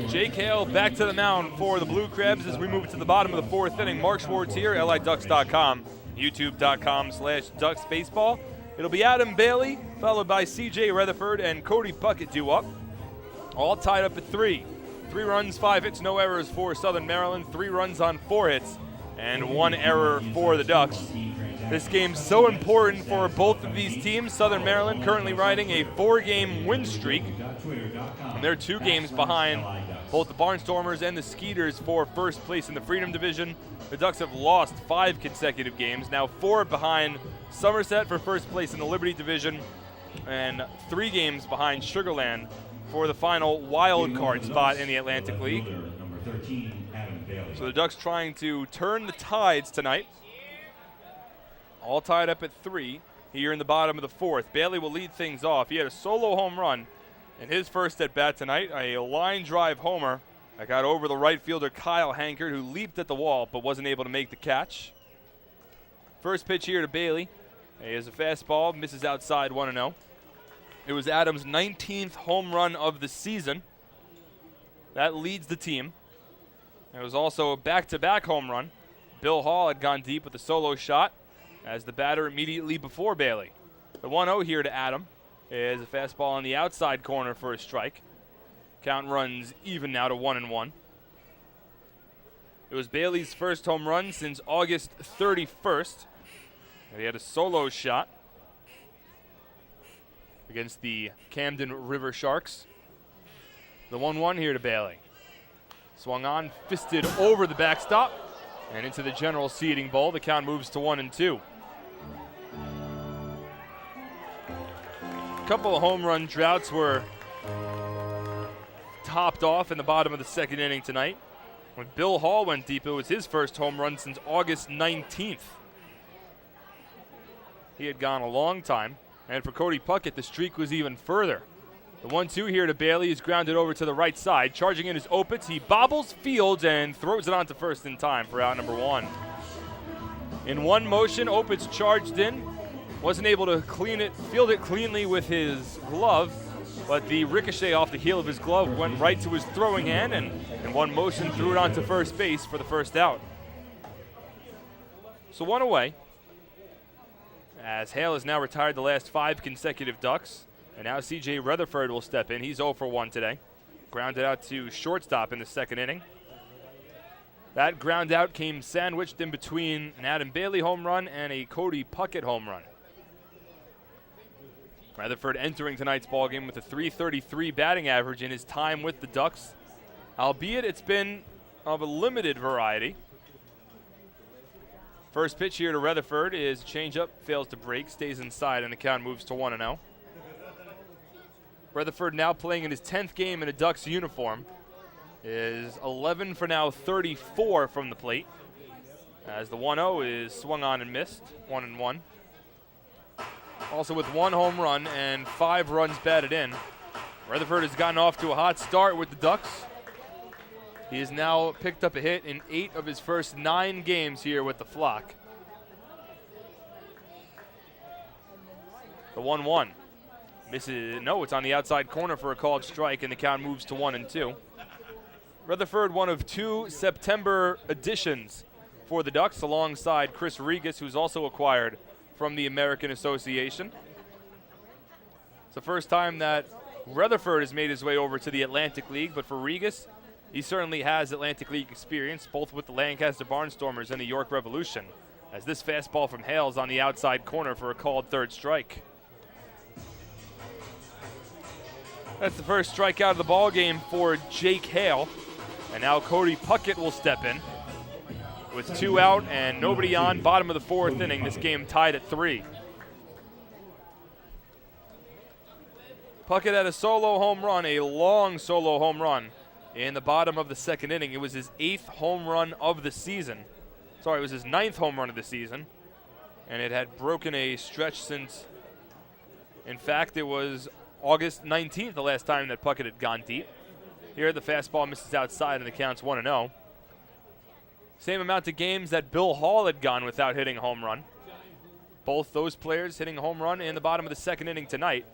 Jake Hale back to the mound for the Blue Crabs as we move to the bottom of the 4th inning. Mark Schwartz here, LIDucks.com, youtube.com/DucksBaseball. It'll be Adam Bailey, followed by CJ Rutherford and Cody Puckett due up. All tied up at 3. 3 runs, 5 hits, no errors for Southern Maryland. 3 runs on 4 hits, and 1 error for the Ducks. This game's so important for both of these teams. Southern Maryland currently riding a 4-game win streak, and they're 2 games behind both the Barnstormers and the Skeeters for first place in the Freedom Division. The Ducks have lost 5 consecutive games, now 4 behind Somerset for first place in the Liberty Division, and 3 games behind Sugarland for the final wild card spot in the Atlantic League. So the Ducks trying to turn the tides tonight. All tied up at 3 here in the bottom of the 4th. Bailey will lead things off. He had a solo home run in his first at bat tonight, a line drive homer That got over the right fielder Kyle Hankard, who leaped at the wall but wasn't able to make the catch. First pitch here to Bailey. He has a fastball, misses outside 1-0. It was Adams' 19th home run of the season. That leads the team. It was also a back-to-back home run. Bill Hall had gone deep with a solo shot as the batter immediately before Bailey. The 1-0 here to Adam is a fastball on the outside corner for a strike. Count runs even now to 1-1. It was Bailey's first home run since August 31st. He had a solo shot against the Camden River Sharks. The 1-1 here to Bailey. Swung on, fisted over the backstop, and into the general seating bowl. The count moves to 1-2. A couple of home run droughts were topped off in the bottom of the second inning tonight. When Bill Hall went deep, it was his first home run since August 19th. He had gone a long time. And for Cody Puckett, the streak was even further. The 1-2 here to Bailey is grounded over to the right side. Charging in his Opitz, he bobbles, fields, and throws it onto first in time for out number 1. In one motion, Opitz charged in. Wasn't able to field it cleanly with his glove, but the ricochet off the heel of his glove went right to his throwing hand, and in one motion threw it onto first base for the first out. So 1 away, as Hale has now retired the last 5 consecutive Ducks, and now C.J. Rutherford will step in. He's 0 for 1 today. Grounded out to shortstop in the second inning. That ground out came sandwiched in between an Adam Bailey home run and a Cody Puckett home run. Rutherford entering tonight's ballgame with a .333 batting average in his time with the Ducks, albeit it's been of a limited variety. First pitch here to Rutherford is a changeup, fails to break, stays inside, and the count moves to 1-0. Rutherford now playing in his 10th game in a Ducks uniform is 11 for now 34 from the plate, as the 1-0 is swung on and missed, 1-1. Also with 1 home run and 5 runs batted in, Rutherford has gotten off to a hot start with the Ducks. He has now picked up a hit in 8 of his first 9 games here with the Flock. The 1-1. Misses, no, it's on the outside corner for a called strike, and the count moves to 1-2. Rutherford, one of 2 September additions for the Ducks, alongside Chris Regas, who's also acquired from the American Association. It's the first time that Rutherford has made his way over to the Atlantic League, but for Regas, he certainly has Atlantic League experience, both with the Lancaster Barnstormers and the York Revolution, as this fastball from Hale's on the outside corner for a called third strike. That's the first strikeout of the ball game for Jake Hale, and now Cody Puckett will step in. With 2 out and nobody on, bottom of the 4th inning, this game tied at 3. Puckett had a solo home run, a long solo home run, in the bottom of the second inning. It was his 8th home run of the season. Sorry, it was his 9th home run of the season, and it had broken a stretch since, in fact, it was August 19th, the last time that Puckett had gone deep. Here, the fastball misses outside, and the count's 1-0. Same amount of games that Bill Hall had gone without hitting a home run. Both those players hitting a home run in the bottom of the second inning tonight,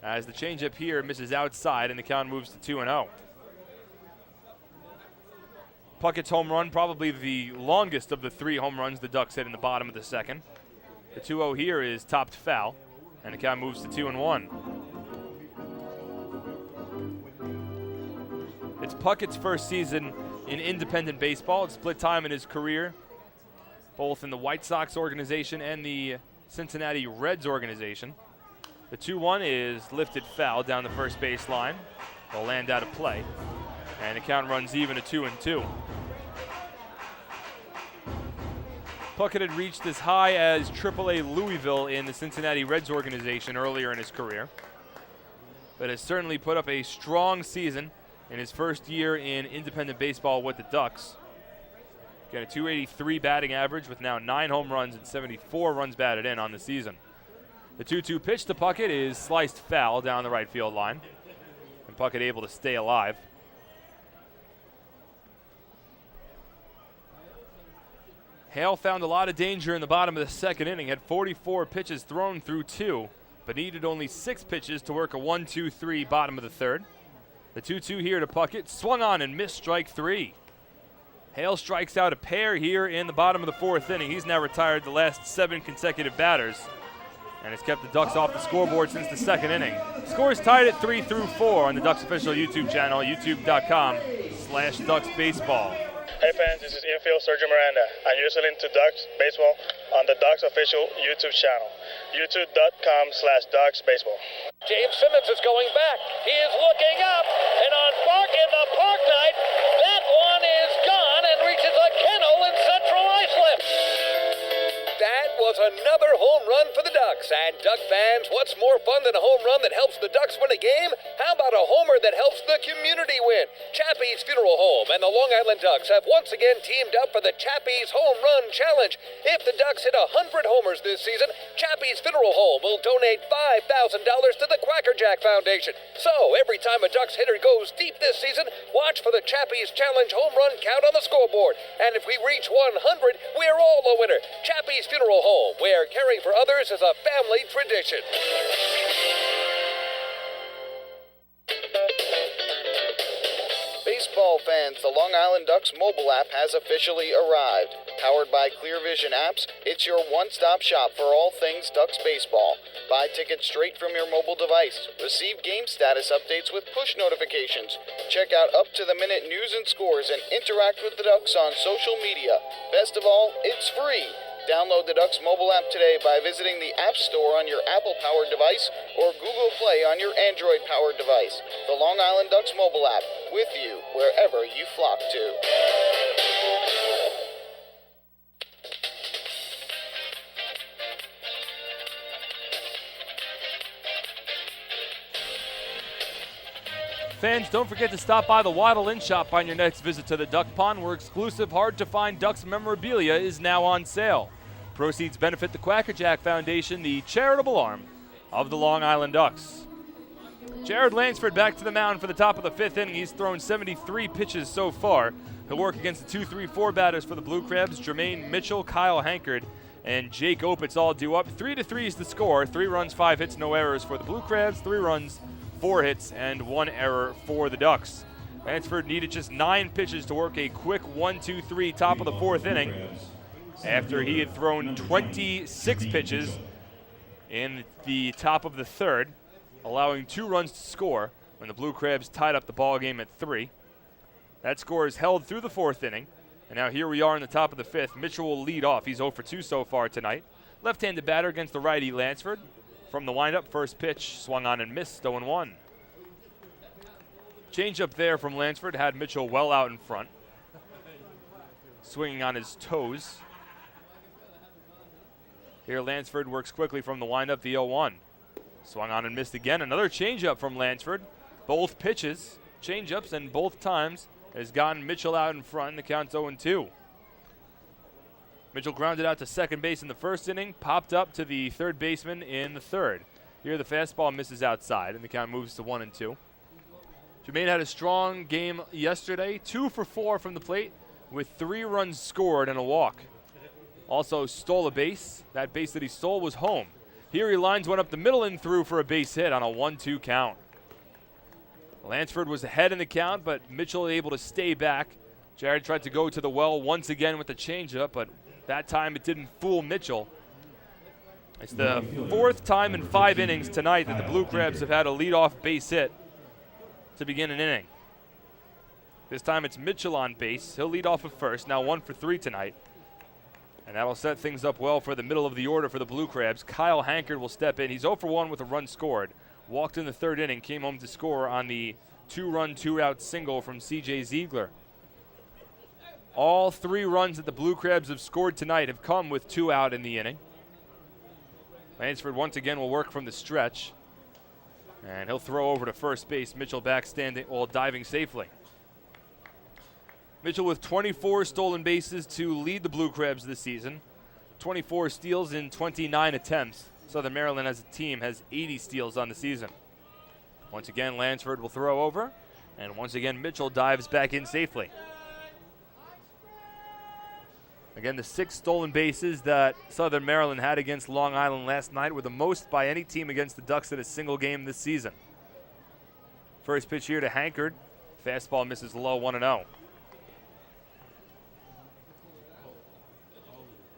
as the changeup here misses outside, and the count moves to 2-0. Puckett's home run, probably the longest of the 3 home runs the Ducks hit in the bottom of the second. The 2-0 here is topped foul, and the count moves to 2-1. It's Puckett's first season in independent baseball. It's split time in his career, both in the White Sox organization and the Cincinnati Reds organization. The 2-1 is lifted foul down the first base line. They'll land out of play, and the count runs even at 2-2. Puckett had reached as high as AAA Louisville in the Cincinnati Reds organization earlier in his career, but has certainly put up a strong season in his first year in independent baseball with the Ducks. Got a .283 batting average with now 9 home runs and 74 runs batted in on the season. The 2-2 pitch to Puckett is sliced foul down the right field line, and Puckett able to stay alive. Hale found a lot of danger in the bottom of the second inning, had 44 pitches thrown through 2, but needed only 6 pitches to work a 1-2-3 bottom of the third. The 2-2 here to Puckett, swung on and missed strike 3. Hale strikes out a pair here in the bottom of the fourth inning. He's now retired the last 7 consecutive batters and has kept the Ducks off the scoreboard since the second inning. Scores tied at 3 through 4 on the Ducks official YouTube channel, youtube.com/DucksBaseball. Hey fans, this is infield Sergio Miranda, and you're listening to Ducks Baseball on the Ducks official YouTube channel, youtube.com/DucksBaseball. James Simmons is going back. He is looking up, and on Bark in the Park Night, that one is gone and reaches a kennel in Central Islip. That was another home run for the Ducks. And Duck fans, what's more fun than a home run that helps the Ducks win a game? How about a homer that helps the community win? Chappie's Funeral Home and the Long Island Ducks have once again teamed up for the Chappie's Home Run Challenge. If the Ducks hit 100 homers this season, Chappie's Funeral Home will donate $5,000 to the Quackerjack Foundation. So every time a Ducks hitter goes deep this season, watch for the Chappie's Challenge home run count on the scoreboard. And if we reach 100, we're all a winner. Chappie's Funeral Home, where caring for others is a family tradition. Baseball fans, the Long Island Ducks mobile app has officially arrived. Powered by Clear Vision Apps, it's your one-stop shop for all things Ducks baseball. Buy tickets straight from your mobile device. Receive game status updates with push notifications. Check out up-to-the-minute news and scores and interact with the Ducks on social media. Best of all, it's free. Download the Ducks mobile app today by visiting the App Store on your Apple-powered device or Google Play on your Android-powered device. The Long Island Ducks mobile app, with you wherever you flock to. Fans, don't forget to stop by the Waddle Inn Shop on your next visit to the Duck Pond, where exclusive, hard-to-find Ducks memorabilia is now on sale. Proceeds benefit the Quackerjack Foundation, the charitable arm of the Long Island Ducks. Jared Lansford back to the mound for the top of the 5th inning. He's thrown 73 pitches so far. He'll work against the 2-3-4 batters for the Blue Crabs, Jermaine Mitchell, Kyle Hankard, and Jake Opitz all due up. 3-3 is the score. 3 runs, 5 hits, no errors for the Blue Crabs. 3 runs, 4 hits, and 1 error for the Ducks. Lansford needed just 9 pitches to work a quick 1-2-3 top of the 4th inning after he had thrown 26 pitches in the top of the 3rd, allowing 2 runs to score when the Blue Crabs tied up the ball game at 3. That score is held through the 4th inning, and now here we are in the top of the 5th. Mitchell will lead off. He's 0 for 2 so far tonight. Left-handed batter against the righty Lansford. From the windup, first pitch, swung on and missed, 0-1. Change up there from Lansford had Mitchell well out in front, swinging on his toes. Here Lansford works quickly from the windup, the 0-1. Swung on and missed again. Another changeup from Lansford. Both pitches, changeups, and both times has gotten Mitchell out in front. The count's 0-2. Mitchell grounded out to second base in the 1st inning, popped up to the 3rd baseman in the 3rd. Here the fastball misses outside, and the count moves to 1-2. Jermaine had a strong game yesterday, 2 for 4 from the plate, with 3 runs scored and a walk. Also stole a base. That base that he stole was home. Here he lines one up the middle and through for a base hit on a 1-2 count. Lansford was ahead in the count, but Mitchell able to stay back. Jared tried to go to the well once again with the changeup, but that time it didn't fool Mitchell. It's the 4th time in 5 innings tonight that the Blue Crabs have had a leadoff base hit to begin an inning. This time it's Mitchell on base. He'll lead off at first, now 1 for 3 tonight. And that'll set things up well for the middle of the order for the Blue Crabs. Kyle Hankard will step in. He's 0 for 1 with a run scored. Walked in the 3rd inning, came home to score on the 2-run, 2-out single from C.J. Ziegler. All 3 runs that the Blue Crabs have scored tonight have come with 2 out in the inning. Lansford once again will work from the stretch. And he'll throw over to first base. Mitchell back standing while diving safely. Mitchell with 24 stolen bases to lead the Blue Crabs this season. 24 steals in 29 attempts. Southern Maryland as a team has 80 steals on the season. Once again, Lansford will throw over. And once again, Mitchell dives back in safely. Again, the 6 stolen bases that Southern Maryland had against Long Island last night were the most by any team against the Ducks in a single game this season. First pitch here to Hankard. Fastball misses low, 1-0.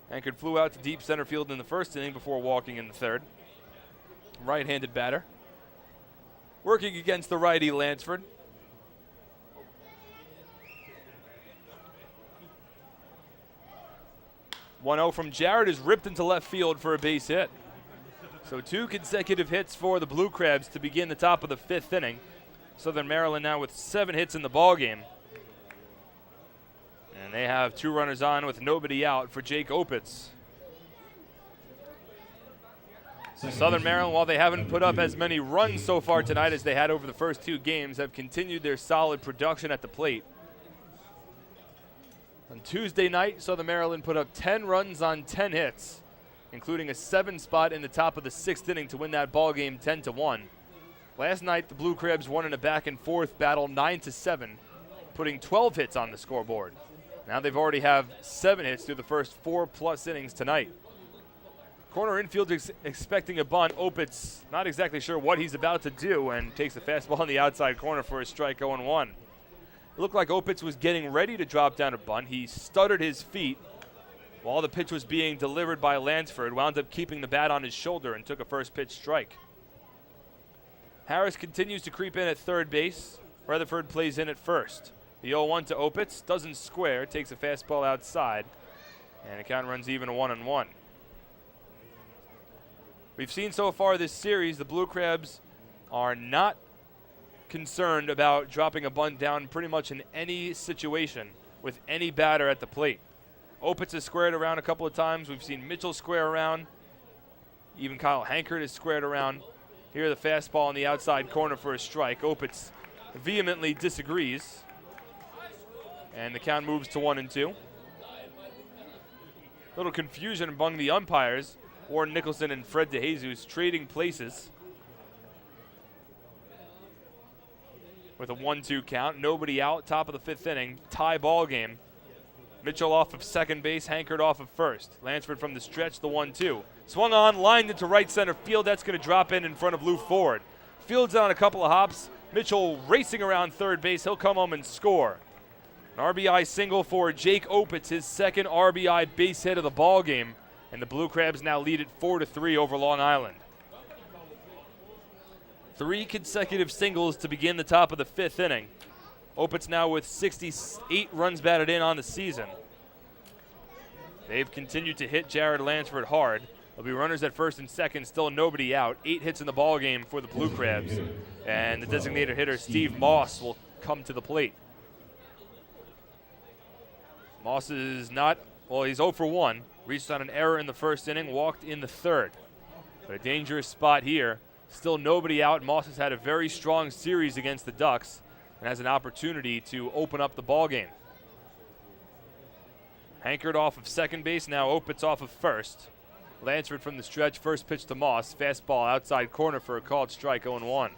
Hankard flew out to deep center field in the first inning before walking in the third. Right-handed batter. Working against the righty Lansford. 1-0 from Jared is ripped into left field for a base hit. So 2 consecutive hits for the Blue Crabs to begin the top of the 5th inning. Southern Maryland now with 7 hits in the ball game. And they have 2 runners on with nobody out for Jake Opitz. Southern Maryland, while they haven't put up as many runs so far tonight as they had over the first 2 games, have continued their solid production at the plate. On Tuesday night, Southern Maryland put up 10 runs on 10 hits, including a 7 spot in the top of the 6th inning to win that ball game 10-1. Last night, the Blue Crabs won in a back-and-forth battle 9-7, putting 12 hits on the scoreboard. Now they've already have 7 hits through the first 4+ innings tonight. Corner infield expecting a bunt. Opitz not exactly sure what he's about to do and takes the fastball in the outside corner for a strike, 0-1. It looked like Opitz was getting ready to drop down a bunt. He stuttered his feet while the pitch was being delivered by Lansford, wound up keeping the bat on his shoulder and took a first pitch strike. Harris continues to creep in at third base. Rutherford plays in at first. The 0-1 to Opitz, doesn't square, takes a fastball outside, and the count runs even, 1-1. We've seen so far this series, the Blue Crabs are not concerned about dropping a bunt down pretty much in any situation with any batter at the plate. Opitz has squared around a couple of times. We've seen Mitchell square around. Even Kyle Hankard has squared around. Here the fastball in the outside corner for a strike. Opitz vehemently disagrees. And the count moves to 1-2. Little confusion among the umpires. Warren Nicholson and Fred DeJesus trading places. With a 1-2 count, nobody out, top of the 5th inning, tie ball game. Mitchell off of second base, Hankard off of first. Lansford from the stretch, the 1-2. Swung on, lined into right center field. That's going to drop in front of Lou Ford. Fields on a couple of hops. Mitchell racing around third base. He'll come home and score. An RBI single for Jake Opitz, his 2nd RBI base hit of the ball game. And the Blue Crabs now lead it 4-3 over Long Island. 3 consecutive singles to begin the top of the 5th inning. Opitz now with 68 runs batted in on the season. They've continued to hit Jared Lansford hard. There'll be runners at first and second, still nobody out. 8 hits in the ball game for the Blue Crabs. And the designated hitter, Steve Moss, will come to the plate. Moss is not, well, he's 0 for 1. Reached on an error in the first inning, walked in the third. But a dangerous spot here. Still nobody out. Moss has had a very strong series against the Ducks and has an opportunity to open up the ball game. Hankard off of second base, now Opitz off of first. Lansford from the stretch, first pitch to Moss. Fastball outside corner for a called strike, 0-1.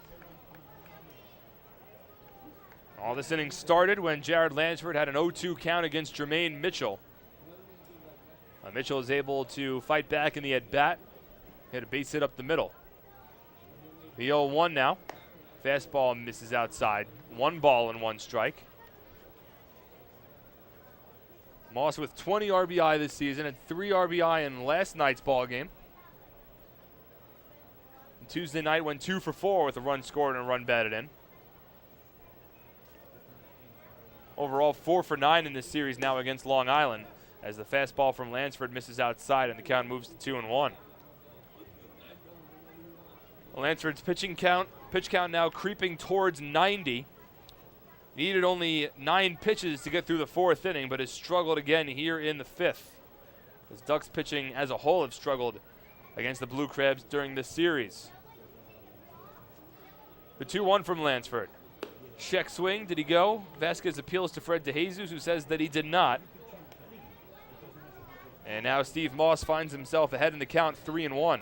All this inning started when Jared Lansford had an 0-2 count against Jermaine Mitchell. Mitchell is able to fight back in the at-bat. Hit a base hit up the middle. The 0-1 now. Fastball misses outside. 1 ball and 1 strike. Moss with 20 RBI this season and 3 RBI in last night's ball game. And Tuesday night went 2 for 4 with a run scored and a run batted in. Overall 4 for 9 in this series now against Long Island, as the fastball from Lansford misses outside and the count moves to 2-1. Lansford's pitch count now creeping towards 90. Needed only 9 pitches to get through the 4th inning, but has struggled again here in the 5th. As Ducks pitching as a whole have struggled against the Blue Crabs during this series. The 2-1 from Lansford. Check swing, did he go? Vasquez appeals to Fred DeJesus, who says that he did not. And now Steve Moss finds himself ahead in the count, 3-1.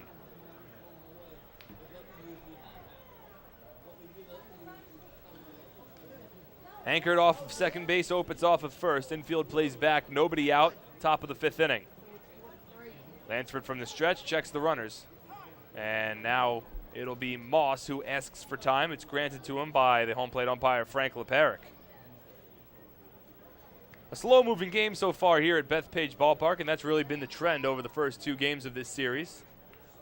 Hankard off of second base, Opitz off of first. Infield plays back, nobody out. top of the 5th inning. Lansford from the stretch checks the runners. And now it'll be Moss who asks for time. It's granted to him by the home plate umpire, Frank Leparic. A slow-moving game so far here at Bethpage Ballpark, and that's really been the trend over the first 2 games of this series.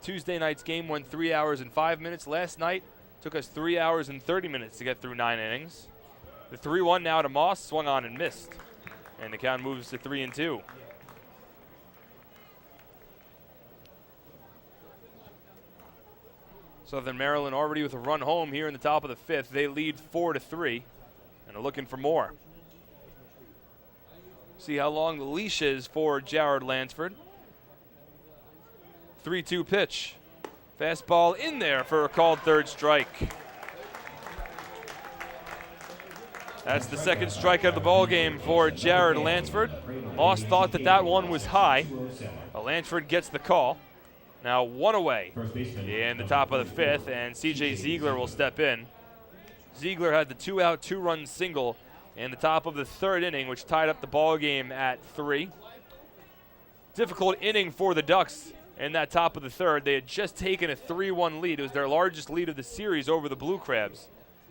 Tuesday night's game went 3 hours and 5 minutes. Last night took us 3 hours and 30 minutes to get through 9 innings. The 3-1 now to Moss, swung on and missed. And the count moves to 3-2. Southern Maryland already with a run home here in the top of the 5th. They lead 4-3 and are looking for more. See how long the leash is for Jared Lansford. 3-2 pitch. Fastball in there for a called 3rd strike. That's the 2nd strike of the ball game for Jared Lansford. Moss thought that one was high. But Lansford gets the call. Now 1 away in the top of the 5th, and C.J. Ziegler will step in. Ziegler had the 2-out, 2-run single in the top of the 3rd inning, which tied up the ball game at 3. Difficult inning for the Ducks in that top of the 3rd. They had just taken a 3-1 lead. It was their largest lead of the series over the Blue Crabs.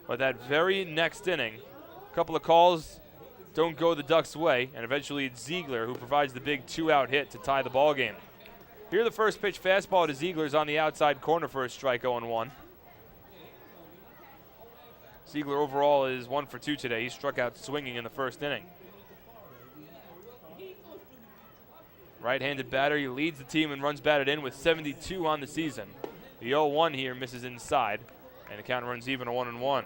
But that very next inning, a couple of calls don't go the Ducks' way, and eventually it's Ziegler who provides the big 2-out hit to tie the ball game. Here the first pitch fastball to Ziegler's on the outside corner for a strike, 0-1. Ziegler overall is 1 for 2 today. He struck out swinging in the 1st inning. Right-handed batter, he leads the team and runs batted in with 72 on the season. The 0-1 here misses inside, and the count runs even, a 1-1.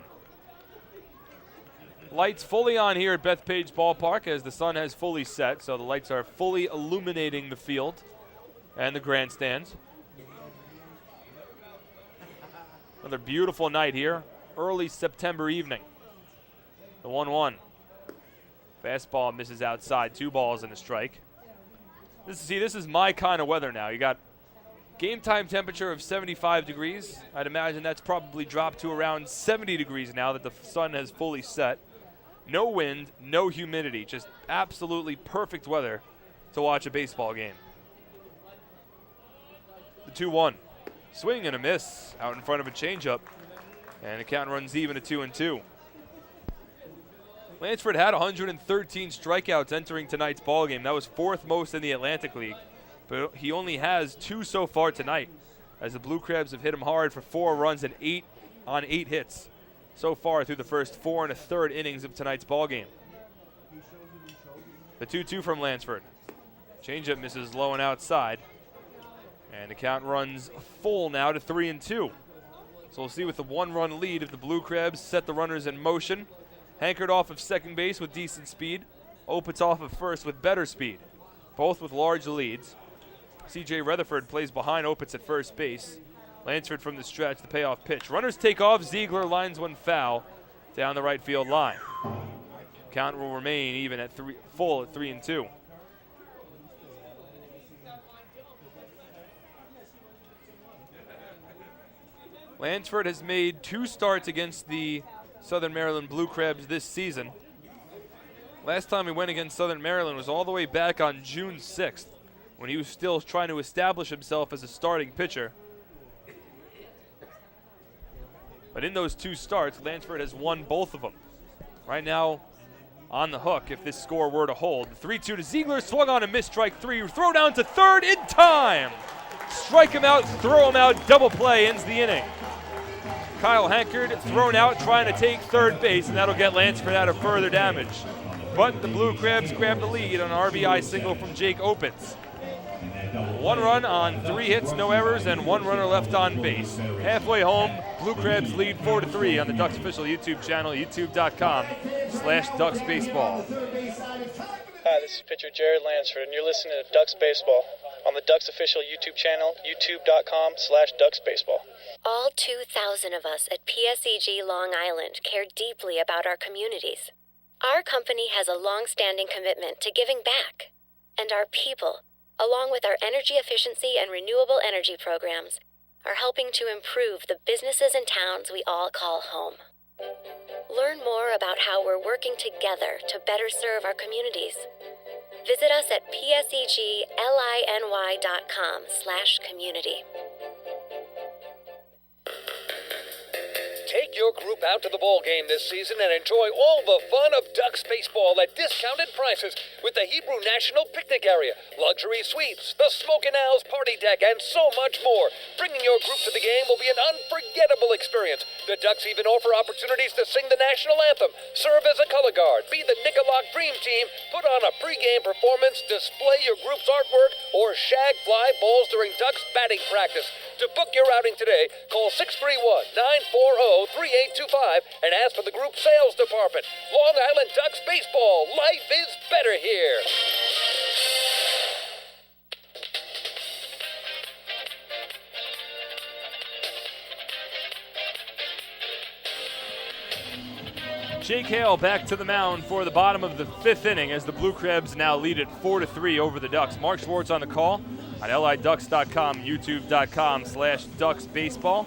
Lights fully on here at Bethpage Ballpark as the sun has fully set, so the lights are fully illuminating the field and the grandstands. Another beautiful night here, early September evening. The 1-1. Fastball misses outside, 2 balls and a strike. This is my kind of weather now. You got game time temperature of 75 degrees. I'd imagine that's probably dropped to around 70 degrees now that the sun has fully set. No wind, no humidity, just absolutely perfect weather to watch a baseball game. The 2-1. Swing and a miss out in front of a changeup. And the count runs even, at 2-2. Lansford had 113 strikeouts entering tonight's ballgame. That was 4th most in the Atlantic League. But he only has 2 so far tonight, as the Blue Crabs have hit him hard for 4 runs and 8 hits so far through the first 4 1/3 innings of tonight's ballgame. The 2-2 from Lansford. Changeup misses low and outside. And the count runs full now to 3-2. So we'll see with the 1-run lead if the Blue Crabs set the runners in motion. Hankered off of second base with decent speed. Opitz off of first with better speed, both with large leads. C.J. Rutherford plays behind Opitz at first base. Lansford from the stretch, the payoff pitch. Runners take off. Ziegler lines one foul down the right field line. Count will remain even at full at 3-2. Lansford has made 2 starts against the Southern Maryland Blue Crabs this season. Last time he went against Southern Maryland was all the way back on June 6th, when he was still trying to establish himself as a starting pitcher. But in those 2 starts, Lansford has won both of them. Right now, on the hook if this score were to hold. 3-2 to Ziegler, swung on and missed, strike 3. Throw down to 3rd in time. Strike him out, throw him out, double play ends the inning. Kyle Hankard thrown out trying to take 3rd base, and that'll get Lansford out of further damage. But the Blue Crabs grab the lead on an RBI single from Jake Opitz. 1 run on 3 hits, no errors, and 1 runner left on base. Halfway home, Blue Crabs lead 4-3 on the Ducks official YouTube channel, youtube.com/DucksBaseball. Hi, this is pitcher Jared Lansford, and you're listening to Ducks Baseball on the Ducks official YouTube channel, youtube.com/DucksBaseball. All 2,000 of us at PSEG Long Island care deeply about our communities. Our company has a long-standing commitment to giving back, and our people, along with our energy efficiency and renewable energy programs, are helping to improve the businesses and towns we all call home. Learn more about how we're working together to better serve our communities. Visit us at psegliny.com/community. Take your group out to the ball game this season and enjoy all the fun of Ducks baseball at discounted prices with the Hebrew National Picnic Area, luxury suites, the Smokin' Owls party deck, and so much more. Bringing your group to the game will be an unforgettable experience. The Ducks even offer opportunities to sing the national anthem, serve as a color guard, be the Nicolak Dream Team, put on a pregame performance, display your group's artwork, or shag fly balls during Ducks batting practice. To book your outing today, call 631-940-3825 and ask for the group sales department. Long Island Ducks baseball. Life is better here. Jake Hale back to the mound for the bottom of the 5th inning as the Blue Crabs now lead it 4-3 over the Ducks. Mark Schwartz on the call on LIDucks.com, YouTube.com/DucksBaseball.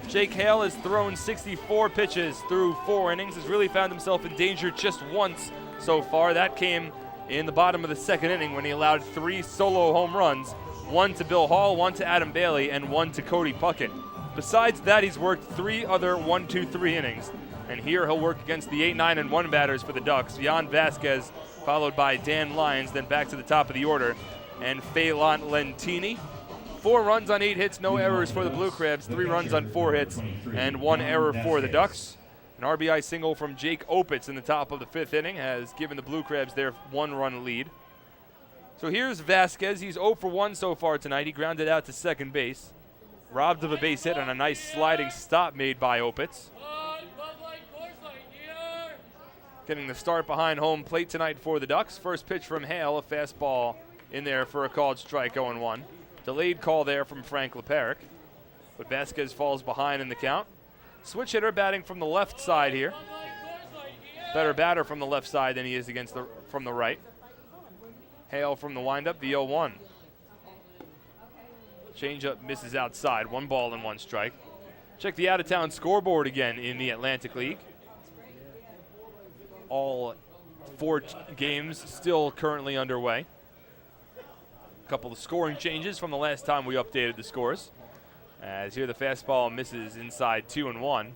Jake Hale has thrown 64 pitches through 4 innings, has really found himself in danger just once so far. That came in the bottom of the 2nd inning when he allowed 3 solo home runs, 1 to Bill Hall, 1 to Adam Bailey, and 1 to Cody Puckett. Besides that, he's worked 3 other 1-2-3 innings. And here he'll work against the 8, 9, and 1 batters for the Ducks. Jan Vasquez, followed by Dan Lyons, then back to the top of the order, and Phelan Lentini. 4 runs on 8 hits, no errors for the Blue Crabs, 3 runs on 4 hits, and 1 error for the Ducks. An RBI single from Jake Opitz in the top of the 5th inning has given the Blue Crabs their 1-run lead. So here's Vasquez. He's 0 for 1 so far tonight. He grounded out to second base, robbed of a base hit on a nice sliding stop made by Opitz. Getting the start behind home plate tonight for the Ducks. First pitch from Hale, a fastball in there for a called strike, 0-1. Delayed call there from Frank Leparic, but Vasquez falls behind in the count. Switch hitter batting from the left side here. Better batter from the left side than he is from the right. Hale from the windup, the 0-1. Changeup misses outside, 1 ball and 1 strike. Check the out-of-town scoreboard again in the Atlantic League. All 4 games still currently underway. A couple of scoring changes from the last time we updated the scores. As here the fastball misses inside 2-1.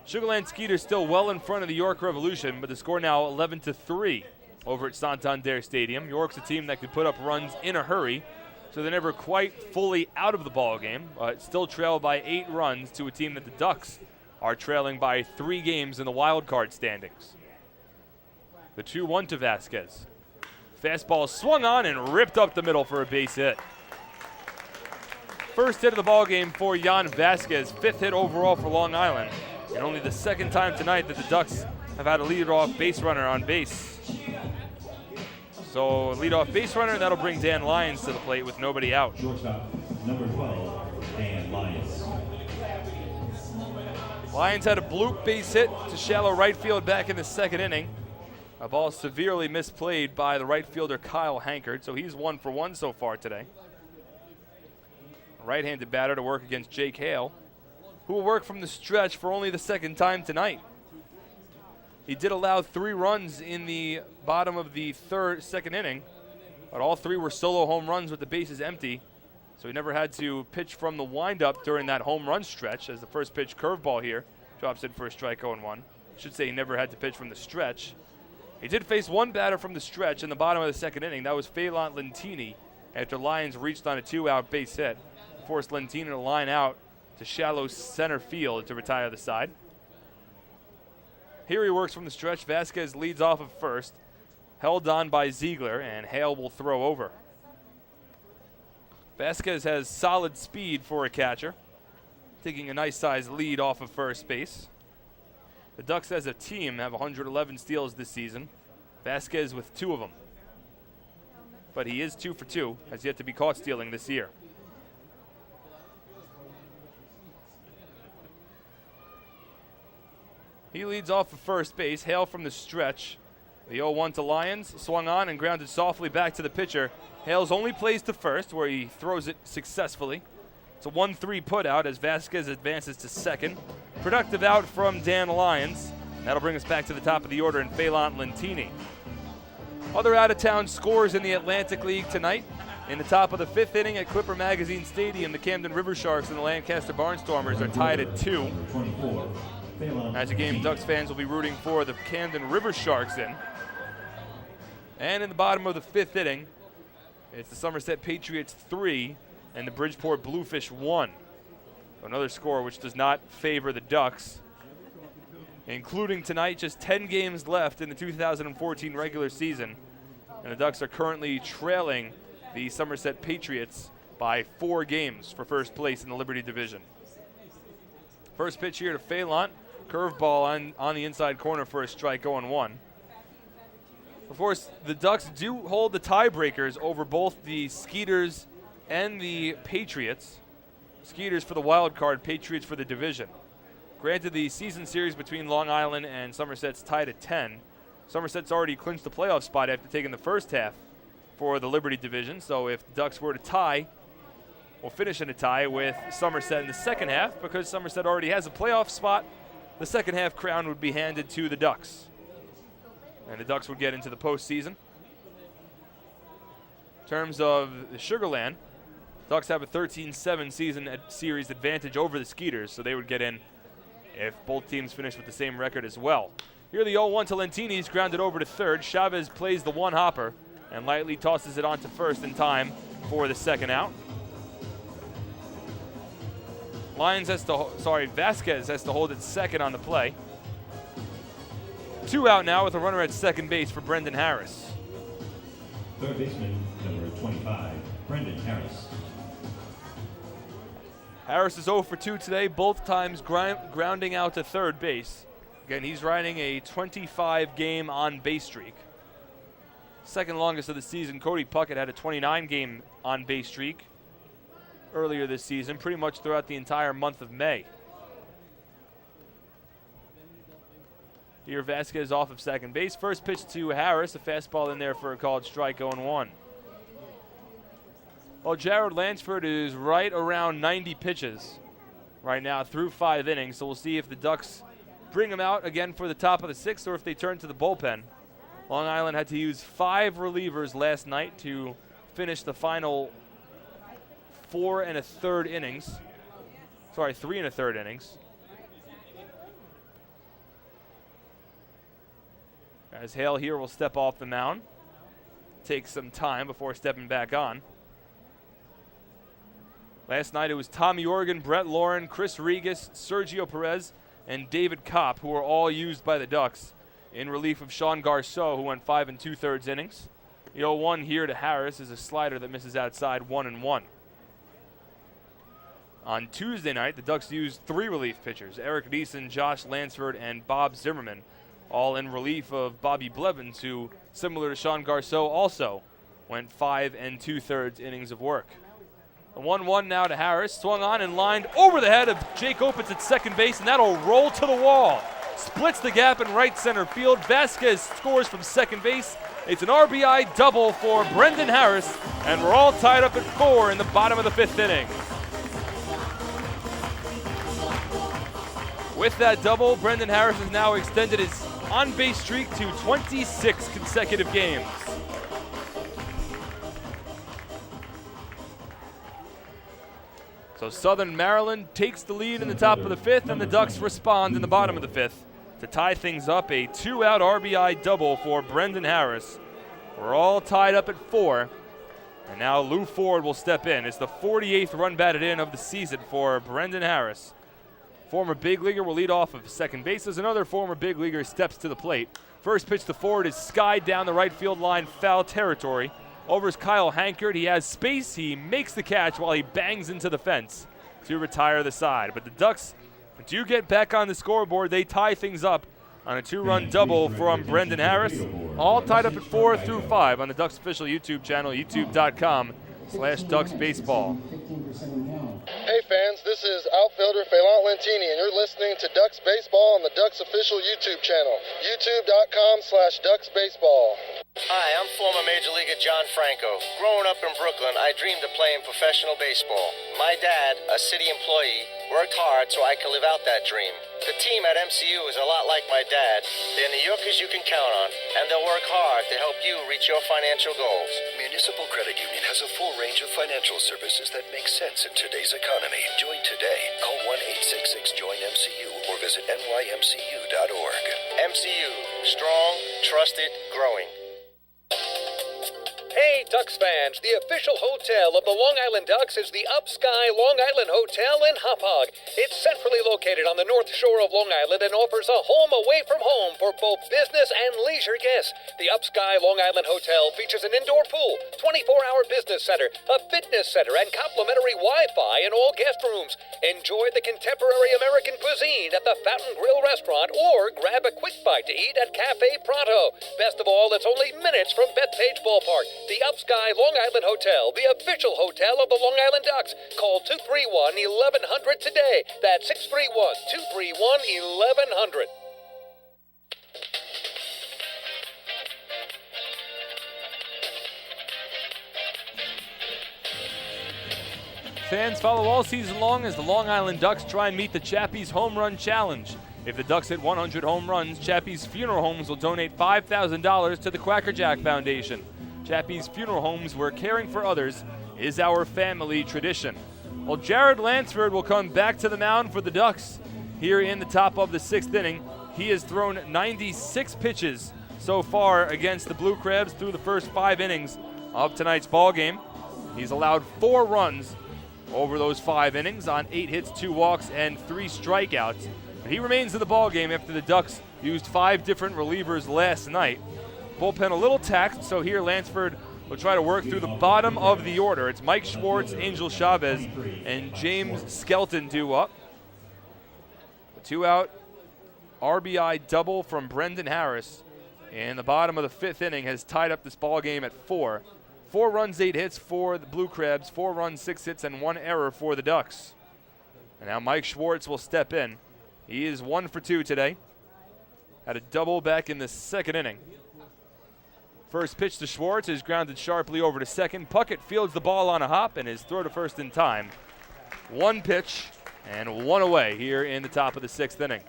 Sugarland Skeeter still well in front of the York Revolution, but the score now 11-3 over at Santander Stadium. York's a team that could put up runs in a hurry, so they're never quite fully out of the ball game, but still trailed by 8 runs to a team that the Ducks are trailing by 3 games in the wild card standings. The 2-1 to Vasquez. Fastball swung on and ripped up the middle for a base hit. First hit of the ball game for Jan Vasquez, 5th hit overall for Long Island, and only the 2nd time tonight that the Ducks have had a leadoff base runner on base. So leadoff base runner, that'll bring Dan Lyons to the plate with nobody out. Shortstop, number 12, Dan Lyons. Lyons had a bloop base hit to shallow right field back in the 2nd inning. A ball severely misplayed by the right fielder Kyle Hankard, so he's 1 for 1 so far today. A right-handed batter to work against Jake Hale, who will work from the stretch for only the 2nd time tonight. He did allow 3 runs in the bottom of the 2nd inning, but all 3 were solo home runs with the bases empty, so he never had to pitch from the windup during that home run stretch, as the first pitch curveball here drops in for a strike, 0-1. Should say he never had to pitch from the stretch. He did face 1 batter from the stretch in the bottom of the 2nd inning. That was Phelan Lentini after Lyons reached on a 2-out base hit. Forced Lentini to line out to shallow center field to retire the side. Here he works from the stretch. Vasquez leads off of first, held on by Ziegler, and Hale will throw over. Vasquez has solid speed for a catcher, taking a nice size lead off of first base. The Ducks as a team have 111 steals this season. Vasquez with 2 of them. But he is 2 for 2, has yet to be caught stealing this year. He leads off of first base. Hale from the stretch. The 0-1 to Lyons, swung on and grounded softly back to the pitcher. Hale's only plays to first, where he throws it successfully. It's a 1-3 put out as Vasquez advances to second. Productive out from Dan Lyons. That'll bring us back to the top of the order in Phelan Lentini. Other out-of-town scores in the Atlantic League tonight. In the top of the 5th inning at Clipper Magazine Stadium, the Camden River Sharks and the Lancaster Barnstormers are tied at 2. As a game Ducks fans will be rooting for the Camden River Sharks in. And in the bottom of the 5th inning, it's the Somerset Patriots 3 and the Bridgeport Bluefish 1. Another score which does not favor the Ducks. Including tonight, just 10 games left in the 2014 regular season. And the Ducks are currently trailing the Somerset Patriots by 4 games for first place in the Liberty Division. First pitch here to Phelan. Curveball on the inside corner for a strike, 0-1. Of course, the Ducks do hold the tiebreakers over both the Skeeters and the Patriots. Skeeters for the wild card, Patriots for the division. Granted, the season series between Long Island and Somerset's tied at 10. Somerset's already clinched the playoff spot after taking the first half for the Liberty division. So if the Ducks were to tie, or finish in a tie with Somerset in the second half, because Somerset already has a playoff spot, the second half crown would be handed to the Ducks. And the Ducks would get into the postseason. In terms of the Sugarland, Ducks have a 13-7 season series advantage over the Skeeters, so they would get in if both teams finish with the same record as well. Here the 0-1 to Lentini's grounded over to third. Chavez plays the one-hopper and lightly tosses it on to first in time for the second out. Vasquez has to hold it second on the play. 2 out now with a runner at second base for Brendan Harris. Third baseman, number 25, Brendan Harris. Harris is 0 for 2 today, both times grounding out to third base. Again, he's riding a 25-game on-base streak. Second longest of the season, Cody Puckett had a 29-game on-base streak earlier this season, pretty much throughout the entire month of May. Here Vasquez off of second base. First pitch to Harris, a fastball in there for a called strike, 0-1. Well, Jared Lansford is right around 90 pitches right now through 5 innings, so we'll see if the Ducks bring him out again for the top of the 6th or if they turn to the bullpen. Long Island had to use 5 relievers last night to finish the final 3 1/3 innings. As Hale here will step off the mound. Take some time before stepping back on. Last night it was Tommy Organ, Brett Lauren, Chris Regis, Sergio Perez, and David Kopp, who were all used by the Ducks in relief of Sean Garceau, who went 5 2/3 innings. The 0-1 here to Harris is a slider that misses outside, 1-1. On Tuesday night, the Ducks used 3 relief pitchers, Eric Neeson, Josh Lansford, and Bob Zimmerman, all in relief of Bobby Blevins, who, similar to Sean Garceau, also went 5 2/3 innings of work. The 1-1 now to Harris, swung on and lined over the head of Jake Opitz at second base, and that'll roll to the wall. Splits the gap in right center field. Vasquez scores from second base. It's an RBI double for Brendan Harris, and we're all tied up at 4 in the bottom of the 5th inning. With that double, Brendan Harris has now extended his on-base streak to 26 consecutive games. So Southern Maryland takes the lead in the top of the 5th, and the Ducks respond in the bottom of the 5th to tie things up. A 2-out RBI double for Brendan Harris. We're all tied up at 4, and now Lou Ford will step in. It's the 48th run batted in of the season for Brendan Harris. Former big leaguer will lead off of second base as another former big leaguer steps to the plate. First pitch to Ford is skied down the right field line, foul territory. Over is Kyle Hankard. He has space. He makes the catch while he bangs into the fence to retire the side. But the Ducks do get back on the scoreboard. They tie things up on a 2-run double from Brendan Harris. All tied up at 4 through 5 on the Ducks official YouTube channel, youtube.com/DucksBaseball. Hey fans, this is outfielder Phelan Lentini, and you're listening to Ducks Baseball on the Ducks official YouTube channel, youtube.com/DucksBaseball. Hi, I'm former Major Leaguer John Franco. Growing up in Brooklyn, I dreamed of playing professional baseball. My dad, a city employee, worked hard so I can live out that dream. The team at MCU is a lot like my dad. They're New Yorkers you can count on, and they'll work hard to help you reach your financial goals. Municipal Credit Union has a full range of financial services that make sense in today's economy. Join today. Call 1-866-JOIN-MCU or visit nymcu.org. MCU, strong, trusted, growing. Hey, Ducks fans, the official hotel of the Long Island Ducks is the Upsky Long Island Hotel in Hauppauge. It's centrally located on the north shore of Long Island and offers a home away from home for both business and leisure guests. The Upsky Long Island Hotel features an indoor pool, 24-hour business center, a fitness center, and complimentary Wi-Fi in all guest rooms. Enjoy the contemporary American cuisine at the Fountain Grill restaurant or grab a quick bite to eat at Cafe Pronto. Best of all, it's only minutes from Bethpage Ballpark. The Upsky Long Island Hotel, the official hotel of the Long Island Ducks. Call 231-1100 today. That's 631-231-1100. Fans, follow all season long as the Long Island Ducks try and meet the Chappie's Home Run Challenge. If the Ducks hit 100 home runs, Chappie's Funeral Homes will donate $5,000 to the Quacker Jack Foundation. Chappie's Funeral Homes, where caring for others is our family tradition. Well, Jared Lansford will come back to the mound for the Ducks here in the top of the 6th inning. He has thrown 96 pitches so far against the Blue Crabs through the first 5 innings of tonight's ball game. He's allowed 4 runs over those 5 innings on 8 hits, 2 walks, and 3 strikeouts. But he remains in the ball game after the Ducks used 5 different relievers last night. Bullpen a little taxed, so here Lansford will try to work through the bottom of the order. It's Mike Schwartz, Angel Chavez, and James Skelton due up. A 2-out RBI double from Brendan Harris in the bottom of the 5th inning has tied up this ball game at 4. 4 runs, 8 hits for the Blue Crabs, 4 runs, 6 hits, and 1 error for the Ducks. And now Mike Schwartz will step in. He is 1 for 2 today. Had a double back in the 2nd inning. First pitch to Schwartz is grounded sharply over to second. Puckett fields the ball on a hop and is throw to first in time. 1 pitch and 1 away here in the top of the 6th inning.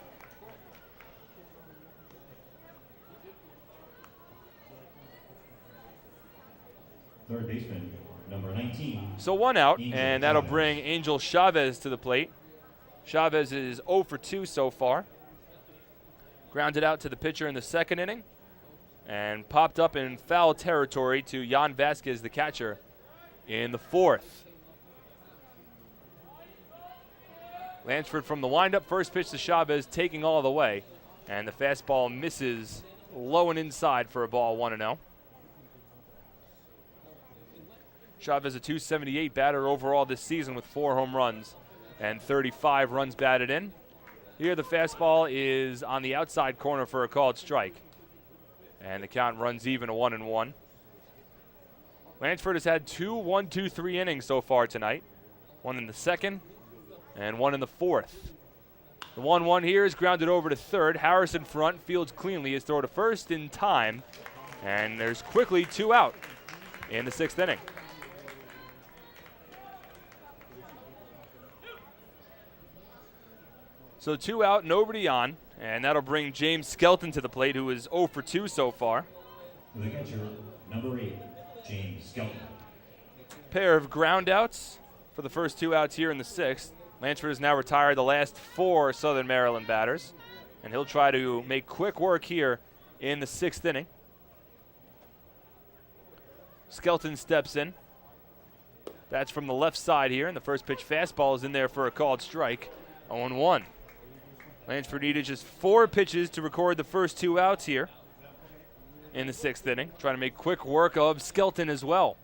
Third baseman, number 19. So 1 out, and that'll bring Angel Chavez to the plate. Chavez is 0 for 2 so far. Grounded out to the pitcher in the 2nd inning. And popped up in foul territory to Jan Vasquez, the catcher, in the 4th. Lansford from the windup, first pitch to Chavez, taking all the way. And the fastball misses low and inside for a ball, 1-0. Chavez a .278 batter overall this season with 4 home runs and 35 runs batted in. Here the fastball is on the outside corner for a called strike. And the count runs even, a 1-1. Lansford has had 2 1-2-3 innings so far tonight. 1 in the 2nd and 1 in the 4th. The 1-1 here is grounded over to third. Harris in front, fields cleanly, his throw to first in time. And there's quickly 2 out in the 6th inning. So 2 out, nobody on. And that'll bring James Skelton to the plate, who is 0 for 2 so far. The catcher, number 8, James Skelton. Pair of groundouts for the first 2 outs here in the 6th. Lansford has now retired the last 4 Southern Maryland batters, and he'll try to make quick work here in the 6th inning. Skelton steps in. Bats from the left side here, and the first pitch fastball is in there for a called strike. 0-1. Lansford needed just 4 pitches to record the first 2 outs here in the 6th inning. Trying to make quick work of Skelton as well.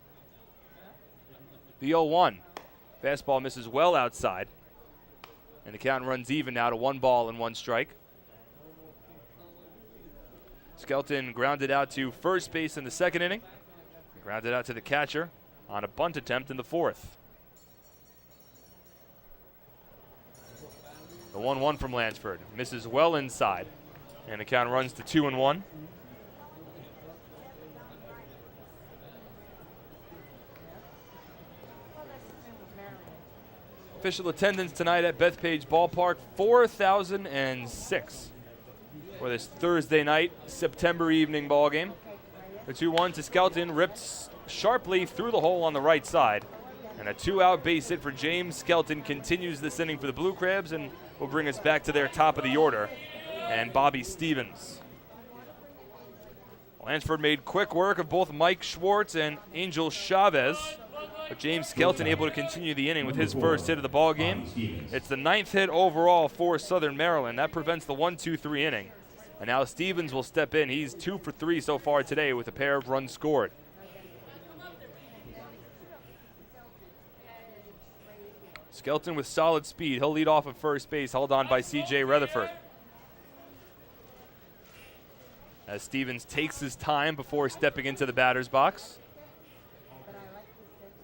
The 0-1. Fastball misses well outside. And the count runs even now to 1 ball and 1 strike. Skelton grounded out to first base in the 2nd inning. Grounded out to the catcher on a bunt attempt in the 4th. The 1-1 from Lansford misses well inside, and the count runs to 2-1. Official attendance tonight at Bethpage Ballpark, 4,006 for this Thursday night, September evening ball game. The 2-1 to Skelton, ripped sharply through the hole on the right side. And a 2-out base hit for James Skelton continues this inning for the Blue Crabs and will bring us back to their top of the order and Bobby Stevens. Lansford made quick work of both Mike Schwartz and Angel Chavez, but James Skelton able to continue the inning with his first hit of the ball game. It's the 9th hit overall for Southern Maryland. That prevents the 1-2-3 inning. And now Stevens will step in. He's 2 for 3 so far today with a pair of runs scored. Skelton with solid speed. He'll lead off at first base, held on by C.J. Rutherford. As Stevens takes his time before stepping into the batter's box.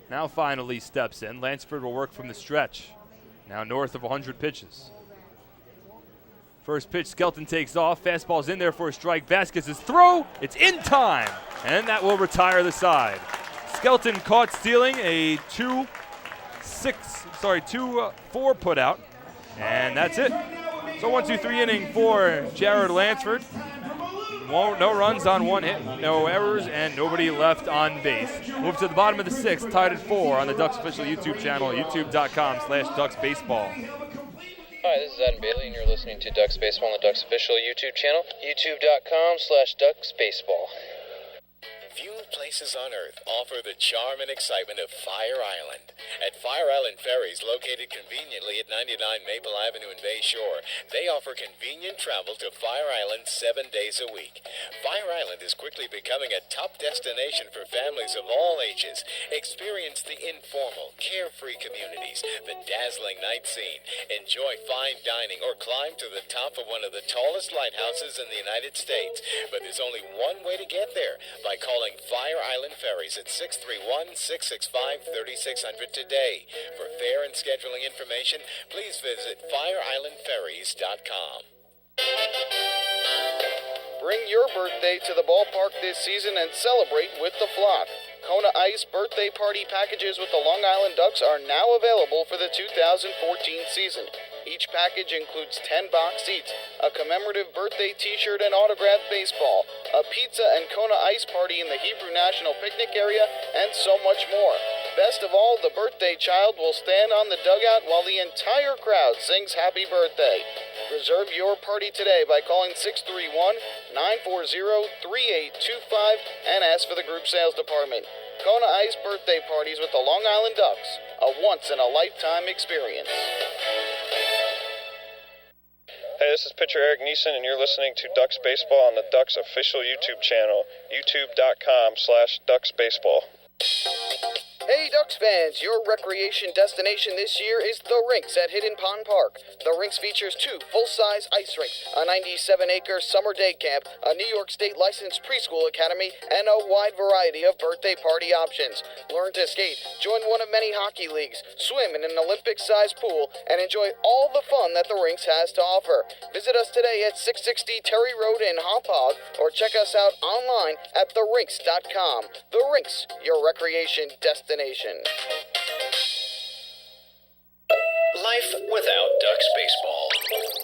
Now finally steps in. Lansford will work from the stretch. Now north of 100 pitches. First pitch, Skelton takes off. Fastball's in there for a strike. Vasquez's throw, it's in time. And that will retire the side. Skelton caught stealing a 2-4 put out. And that's it. So 1-2-3 inning for Jared Lansford. No runs on 1 hit, no errors, and nobody left on base. Move to the bottom of the 6th, tied at 4 on the Ducks official YouTube channel, youtube.com/DucksBaseball. Hi, this is Adam Bailey, and you're listening to Ducks Baseball on the Ducks official YouTube channel, youtube.com/DucksBaseball. Few places on Earth offer the charm and excitement of Fire Island. At Fire Island Ferries, located conveniently at 99 Maple Avenue in Bay Shore, they offer convenient travel to Fire Island 7 days a week. Fire Island is quickly becoming a top destination for families of all ages. Experience the informal, carefree communities, the dazzling night scene, enjoy fine dining, or climb to the top of one of the tallest lighthouses in the United States. But there's only one way to get there, by calling Fire Island Ferries at 631-665-3600 today. For fare and scheduling information, please visit FireIslandFerries.com. Bring your birthday to the ballpark this season and celebrate with the flock. Kona Ice birthday party packages with the Long Island Ducks are now available for the 2014 season. Each package includes 10 box seats, a commemorative birthday t-shirt and autographed baseball, a pizza and Kona Ice party in the Hebrew National Picnic area, and so much more. Best of all, the birthday child will stand on the dugout while the entire crowd sings happy birthday. Reserve your party today by calling 631-940-3825 and ask for the group sales department. Kona Ice birthday parties with the Long Island Ducks, a once-in-a-lifetime experience. Hey, this is pitcher Eric Neeson, and you're listening to Ducks Baseball on the Ducks official YouTube channel, youtube.com/DucksBaseball. Hey Ducks fans, your recreation destination this year is The Rinks at Hidden Pond Park. The Rinks features 2 full-size ice rinks, a 97-acre summer day camp, a New York State licensed preschool academy, and a wide variety of birthday party options. Learn to skate, join one of many hockey leagues, swim in an Olympic-sized pool, and enjoy all the fun that The Rinks has to offer. Visit us today at 660 Terry Road in Hauppauge, or check us out online at therinks.com. The Rinks, your recreation destination. Life without Ducks baseball.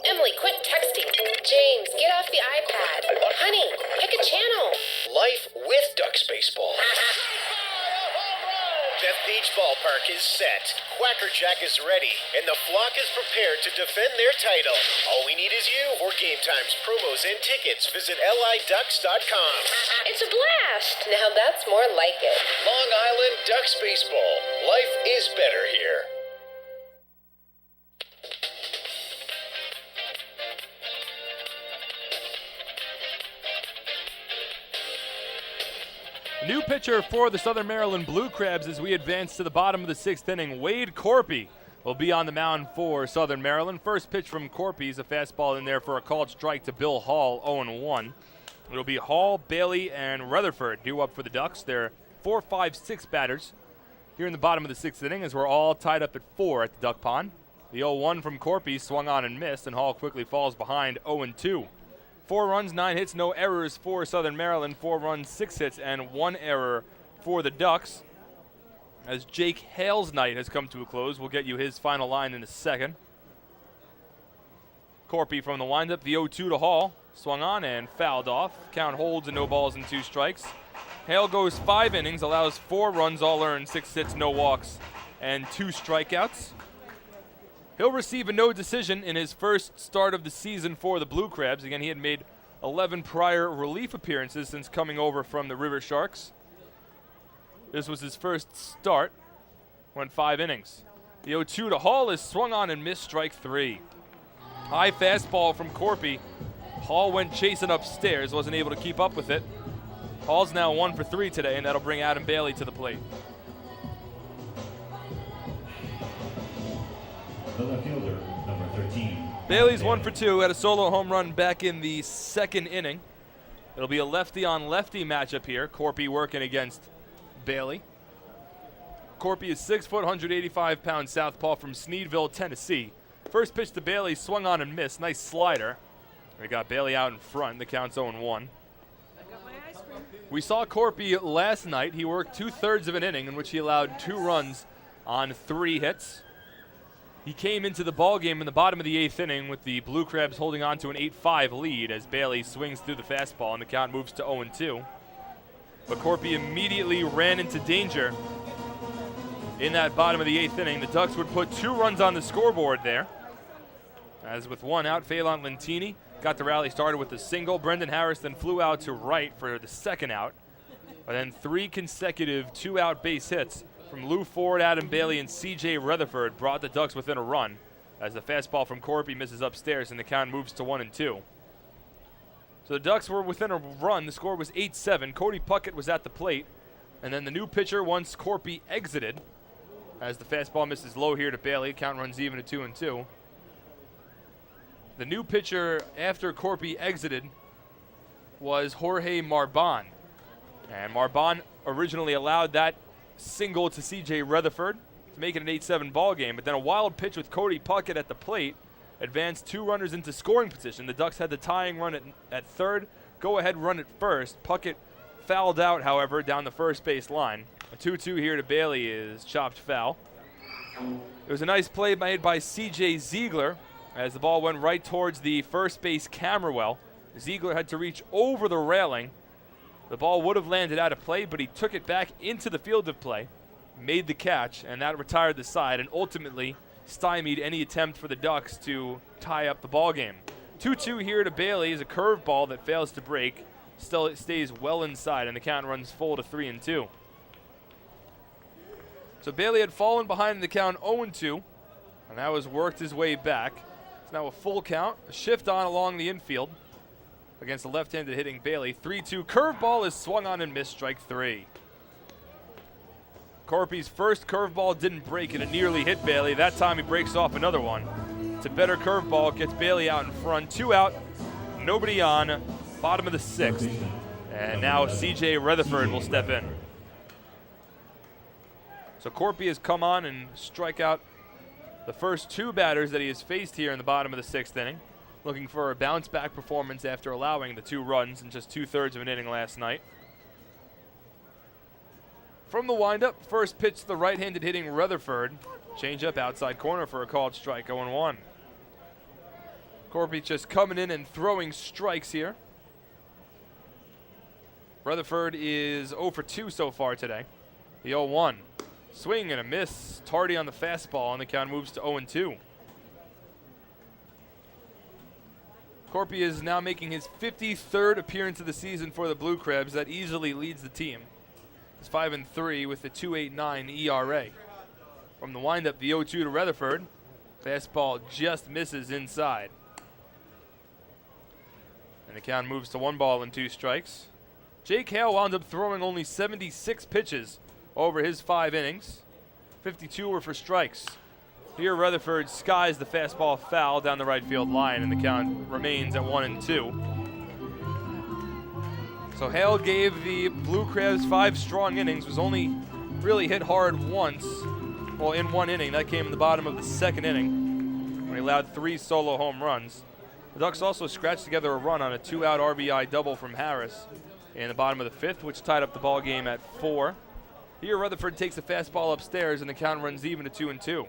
Emily, quit texting. James, get off the iPad. Honey, pick a channel. Life with Ducks baseball. Bethpage Ballpark is set. Quackerjack is ready, and the flock is prepared to defend their title. All we need is you. For game times, promos, and tickets, visit liducks.com. It's a blast. Now that's more like it. Long Island Ducks baseball. Life is better here. New pitcher for the Southern Maryland Blue Crabs as we advance to the bottom of the 6th inning. Wade Corpy will be on the mound for Southern Maryland. First pitch from Corpy is a fastball in there for a called strike to Bill Hall, 0-1. It'll be Hall, Bailey, and Rutherford due up for the Ducks. They're 4, 5, 6 batters here in the bottom of the 6th inning as we're all tied up at 4 at the Duck Pond. The 0-1 from Corpy swung on and missed, and Hall quickly falls behind 0-2. 4 runs, 9 hits, no errors for Southern Maryland. 4 runs, 6 hits, and 1 error for the Ducks. as Jake Hale's night has come to a close. We'll get you his final line in a second. Corpy from the windup, the 0-2 to Hall. Swung on and fouled off. Count holds and no balls and 2 strikes. Hale goes 5 innings, allows 4 runs, all earned, 6 hits, no walks, and 2 strikeouts. He'll receive a no decision in his first start of the season for the Blue Crabs. Again, he had made 11 prior relief appearances since coming over from the River Sharks. This was his first start. Went 5 innings. The 0-2 to Hall is swung on and missed, strike 3. High fastball from Corpy. Hall went chasing upstairs, wasn't able to keep up with it. Hall's now 1 for 3 today, and that'll bring Adam Bailey to the plate. The left fielder, number 13. Bailey's 1 for 2, had a solo home run back in the 2nd inning. It'll be a lefty-on-lefty matchup here. Corpy working against Bailey. Corpy is 6 foot, 185-pound southpaw from Sneedville, Tennessee. First pitch to Bailey, swung on and missed. Nice slider. We got Bailey out in front. The count's 0-1. We saw Corpy last night. He worked 2/3 of an inning in which he allowed 2 runs on 3 hits. He came into the ballgame in the bottom of the 8th inning with the Blue Crabs holding on to an 8-5 lead as Bailey swings through the fastball and the count moves to 0-2. But Corpy immediately ran into danger in that bottom of the 8th inning. The Ducks would put 2 runs on the scoreboard there. As with 1 out, Phelan Lentini got the rally started with a single. Brendan Harris then flew out to right for the 2nd out. And then 3 consecutive 2-out base hits from Lou Ford, Adam Bailey, and C.J. Rutherford brought the Ducks within a run as the fastball from Corpy misses upstairs and the count moves to 1-2. So the Ducks were within a run. The score was 8-7. Cody Puckett was at the plate. And then the new pitcher, once Corpy exited, as the fastball misses low here to Bailey, count runs even at 2-2. The new pitcher after Corpy exited was Jorge Marban. And Marban originally allowed that single to C.J. Rutherford to make it an 8-7 ball game, but then a wild pitch with Cody Puckett at the plate advanced 2 runners into scoring position. The Ducks had the tying run at third, go-ahead run at first. Puckett fouled out, however, down the first base line. A 2-2 here to Bailey is chopped foul. It was a nice play made by C.J. Ziegler as the ball went right towards the first base camera well. Ziegler had to reach over the railing. The ball would have landed out of play, but he took it back into the field of play, made the catch, and that retired the side and ultimately stymied any attempt for the Ducks to tie up the ball game. 2-2 here to Bailey is a curveball that fails to break. Still, it stays well inside, and the count runs full to 3-2. So Bailey had fallen behind in the count 0-2, and now has worked his way back. It's now a full count, a shift on along the infield against the left-handed hitting Bailey. 3-2 curveball is swung on and missed, strike 3. Corpy's first curveball didn't break and it nearly hit Bailey. That time he breaks off another one. It's a better curveball, gets Bailey out in front. 2 out, nobody on, bottom of the 6th. And now C.J. Rutherford will step in. So Corpy has come on and strike out the first 2 batters that he has faced here in the bottom of the 6th inning. Looking for a bounce-back performance after allowing the 2 runs in just 2/3 of an inning last night. From the windup, first pitch to the right-handed hitting Rutherford. Change-up outside corner for a called strike, 0-1. Corpy just coming in and throwing strikes here. Rutherford is 0 for 2 so far today. The 0-1. Swing and a miss. Tardy on the fastball, and the count moves to 0-2. Corpy is now making his 53rd appearance of the season for the Blue Crabs. That easily leads the team. It's 5-3 with a 2.89 ERA. From the windup, the 0-2 to Rutherford. Fastball just misses inside. And the count moves to 1 ball and 2 strikes. Jake Hale wound up throwing only 76 pitches over his 5 innings. 52 were for strikes. Here Rutherford skies the fastball foul down the right field line, and the count remains at 1-2. So Hale gave the Blue Crabs 5 strong innings, was only really hit hard once, well, in 1 inning. That came in the bottom of the 2nd inning when he allowed 3 solo home runs. The Ducks also scratched together a run on a 2-out RBI double from Harris in the bottom of the 5th, which tied up the ball game at 4. Here, Rutherford takes a fastball upstairs, and the count runs even to 2-2.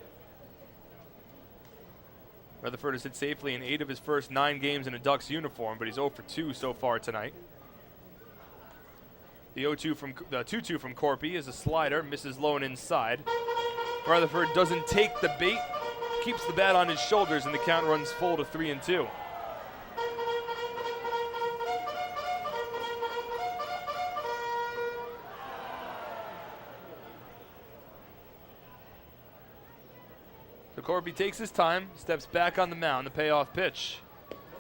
Rutherford has hit safely in 8 of his first 9 games in a Ducks uniform, but he's 0 for 2 so far tonight. The 2-2 from Corpy is a slider, misses low and inside. Rutherford doesn't take the bait, keeps the bat on his shoulders, and the count runs full to 3-2. So Corby takes his time, steps back on the mound, the payoff pitch.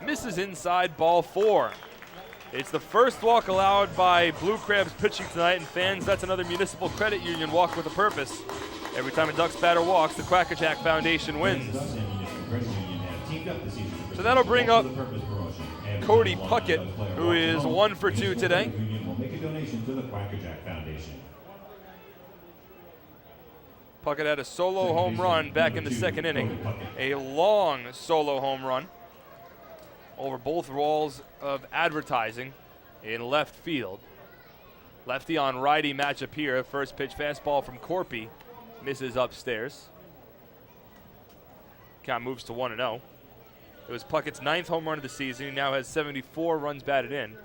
Misses inside, ball 4. It's the first walk allowed by Blue Crabs pitching tonight, and fans, that's another Municipal Credit Union walk with a purpose. Every time a Ducks batter walks, the Quackerjack Foundation wins. So that'll bring up Cody Puckett, who is 1 for 2 today. Puckett had a solo home run back in the second inning. A long solo home run over both walls of advertising in left field. Lefty on righty matchup here. First pitch fastball from Corpy. Misses upstairs. Count moves to 1-0. It was Puckett's 9th home run of the season. He now has 74 runs batted in.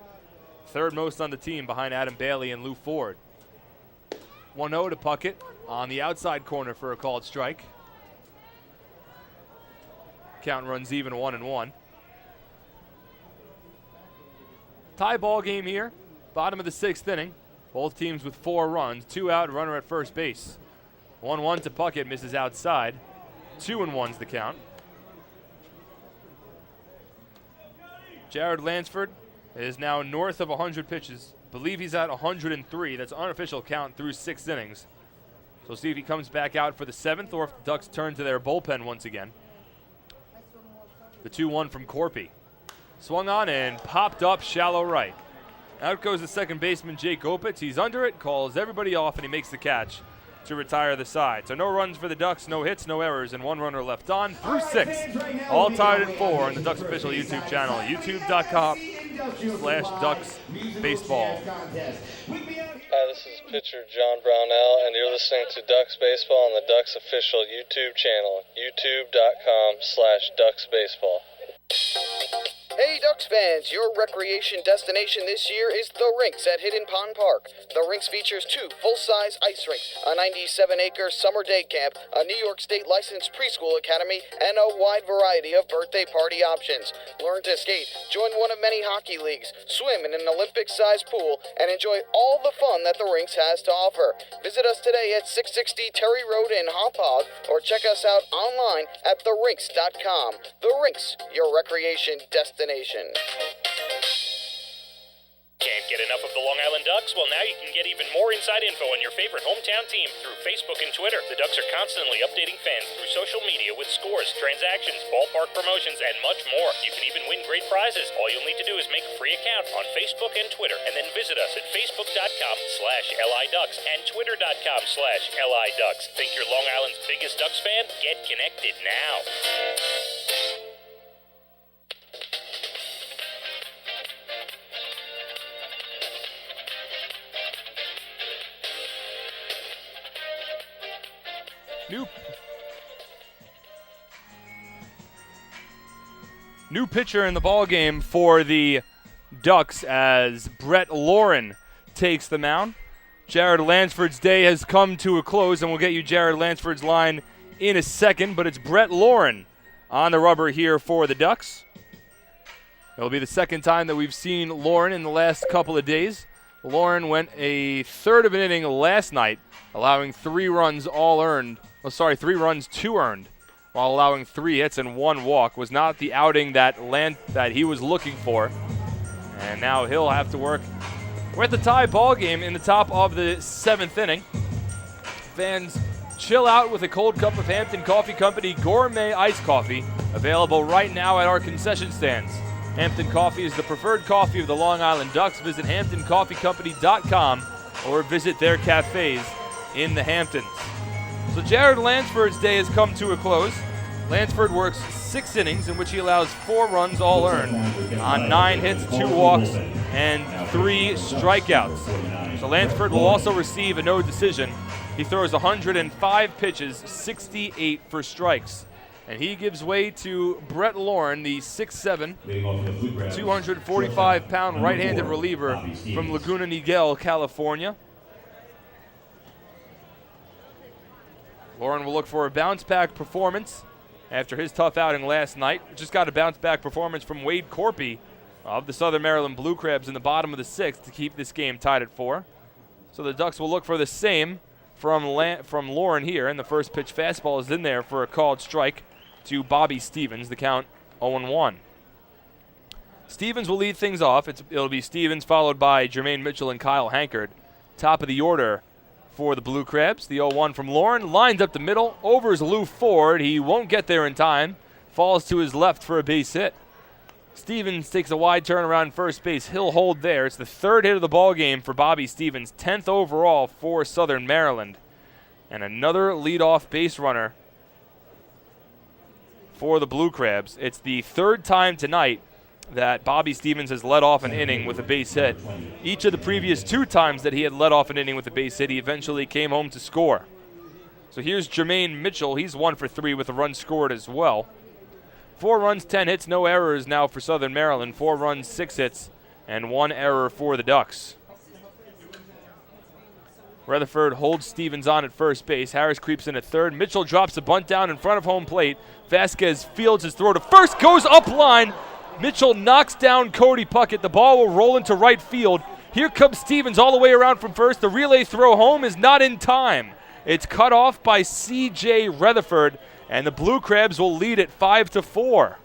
Third most on the team behind Adam Bailey and Lou Ford. 1-0 to Puckett on the outside corner for a called strike. Count runs even 1-1. Tie ball game here. Bottom of the 6th inning. Both teams with 4 runs. 2 out, runner at first base. 1-1 to Puckett, misses outside. 2-1's the count. Jared Lansford is now north of 100 pitches. Believe he's at 103. That's unofficial count through 6 innings. So we'll see if he comes back out for the 7th or if the Ducks turn to their bullpen once again. The 2-1 from Corpy. Swung on and popped up shallow right. Out goes the second baseman, Jake Opitz. He's under it, calls everybody off, and he makes the catch to retire the side. So no runs for the Ducks, no hits, no errors, and 1 runner left on through 6. All tied at 4 on the Ducks official YouTube channel, youtube.com/Ducks Baseball. Hi, this is pitcher John Brownell, and you're listening to Ducks Baseball on the Ducks official YouTube channel, youtube.com/Ducks Baseball. Hey Ducks fans, your recreation destination this year is The Rinks at Hidden Pond Park. The Rinks features 2 full-size ice rinks, a 97-acre summer day camp, a New York State licensed preschool academy, and a wide variety of birthday party options. Learn to skate, join one of many hockey leagues, swim in an Olympic-sized pool, and enjoy all the fun that The Rinks has to offer. Visit us today at 660 Terry Road in Hauppauge, or check us out online at therinks.com. The Rinks, your recreation destination. Can't get enough of the Long Island Ducks? Well, now you can get even more inside info on your favorite hometown team through Facebook and Twitter. The Ducks are constantly updating fans through social media with scores, transactions, ballpark promotions, and much more. You can even win great prizes. All you'll need to do is make a free account on Facebook and Twitter, and then visit us at facebook.com/LIDucks and twitter.com/LIDucks. Think you're Long Island's biggest Ducks fan? Get connected now. New pitcher in the ballgame for the Ducks as Brett Lauren takes the mound. Jared Lansford's day has come to a close, and we'll get you Jared Lansford's line in a second, but it's Brett Lauren on the rubber here for the Ducks. It'll be the second time that we've seen Lauren in the last couple of days. Lauren went a third of an inning last night, allowing 3 runs all earned. 3 runs, 2 earned, while allowing 3 hits and 1 walk. Was not the outing that he was looking for. And now he'll have to work. We're at the tie ball game in the top of the 7th inning. Fans chill out with a cold cup of Hampton Coffee Company gourmet iced coffee, available right now at our concession stands. Hampton Coffee is the preferred coffee of the Long Island Ducks. Visit HamptonCoffeeCompany.com or visit their cafes in the Hamptons. So Jared Lansford's day has come to a close. Lansford works 6 innings in which he allows 4 runs all earned on 9 hits, 2 walks, and 3 strikeouts. So Lansford will also receive a no decision. He throws 105 pitches, 68 for strikes. And he gives way to Brett Lauren, the 6'7", 245-pound right-handed reliever from Laguna Niguel, California. Lauren will look for a bounce-back performance after his tough outing last night. Just got a bounce-back performance from Wade Corpy of the Southern Maryland Blue Crabs in the bottom of the 6th to keep this game tied at 4. So the Ducks will look for the same from Lauren here, and the first pitch fastball is in there for a called strike to Bobby Stevens, the count 0-1. Stevens will lead things off. It'll be Stevens followed by Jermaine Mitchell and Kyle Hankard. Top of the order for the Blue Crabs. The 0-1 from Lauren, lines up the middle, overs Lou Ford. He won't get there in time, falls to his left for a base hit. Stevens takes a wide turn around first base. He'll hold there. It's the 3rd hit of the ball game for Bobby Stevens, 10th overall for Southern Maryland. And another leadoff base runner for the Blue Crabs. It's the 3rd time tonight that Bobby Stevens has led off an inning with a base hit. Each of the previous 2 times that he had led off an inning with a base hit, he eventually came home to score. So here's Jermaine Mitchell. He's 1 for 3 with a run scored as well. 4 runs, 10 hits, no errors now for Southern Maryland. 4 runs, 6 hits, and 1 error for the Ducks. Rutherford holds Stevens on at first base. Harris creeps in at third. Mitchell drops a bunt down in front of home plate. Vasquez fields his throw to first, goes up line. Mitchell knocks down Cody Puckett. The ball will roll into right field. Here comes Stevens all the way around from first. The relay throw home is not in time. It's cut off by C.J. Rutherford, and the Blue Crabs will lead it 5-4.